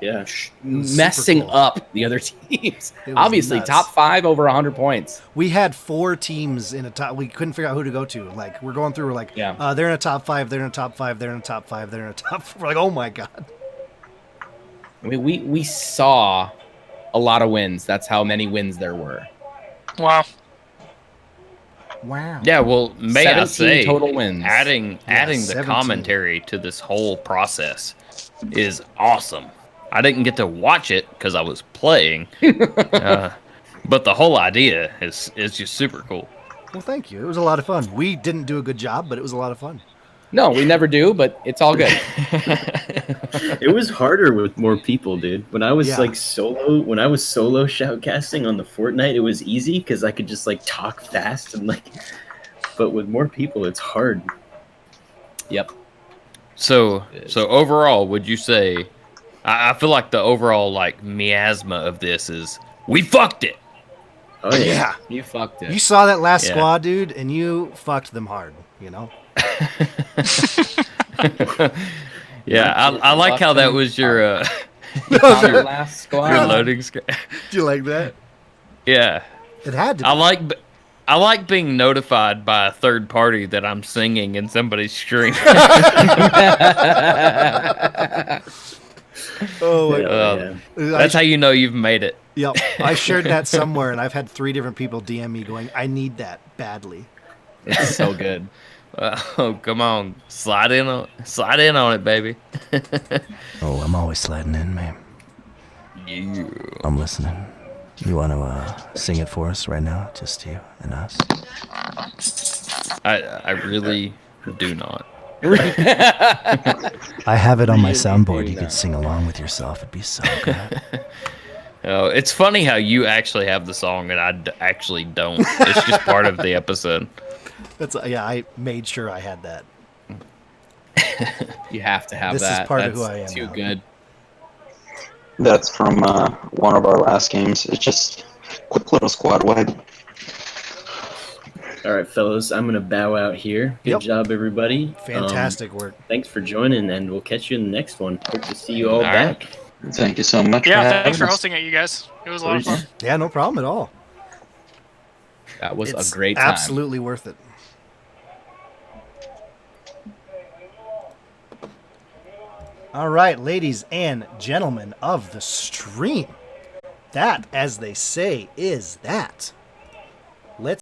Yeah. Messing cool. up the other teams. It was Obviously, nuts. top 5 over 100 points. We had 4 teams in a top. We couldn't figure out who to go to. Like, we're going through, we're like, Yeah. they're in a top 5, they're in a top 5, they're in a top 5, they're in a top 4. We're like, oh my God. I mean, we saw a lot of wins. That's how many wins there were. Wow. Wow. Yeah, well, may I 17 say, total wins. adding the 17. commentary to this whole process is awesome. I didn't get to watch it because I was playing, but the whole idea is just super cool. Well, thank you. It was a lot of fun. We didn't do a good job, but it was a lot of fun. No, we never do, but it's all good. It was harder with more people, dude. When I was Yeah. like solo shoutcasting on the Fortnite, it was easy because I could just like talk fast and like. But with more people, it's hard. Yep. So overall, would you say? I feel like the overall like miasma of this is we fucked it. Oh Yeah. You fucked it. You saw that last Yeah. squad, dude, and you fucked them hard, you know? Yeah, I like how that was your Your last squad. your loading screen. Do you like that? Yeah, It had to be. I like being notified by a third party that I'm singing in somebody's stream. Oh, my Yeah. That's how you know you've made it. Yep. I shared that somewhere, and I've had 3 different people DM me going, I need that badly. It's so good. Oh, come on, slide in on it, baby. Oh, I'm always sliding in, man. Yeah. I'm listening. You want to sing it for us right now? Just you and us? I really do not. I have it on my soundboard. You could sing along with yourself. It'd be so good. Oh, it's funny how you actually have the song and I actually don't. It's just part of the episode. I made sure I had that. You have to have This is that. part That's of who I am too now. good. That's from one of our last games. It's just quick little squad wipe. All right, fellas, I'm gonna bow out here. Good Yep. job, everybody. Fantastic work. Thanks for joining, and we'll catch you in the next one. Hope to see you all All right. back. Thank you so much. Yeah, for thanks having for us. hosting it, you guys. It was a lot of fun. Yeah, no problem at all. That was It's a great time. absolutely worth it. All right, ladies and gentlemen of the stream. That, as they say, is that.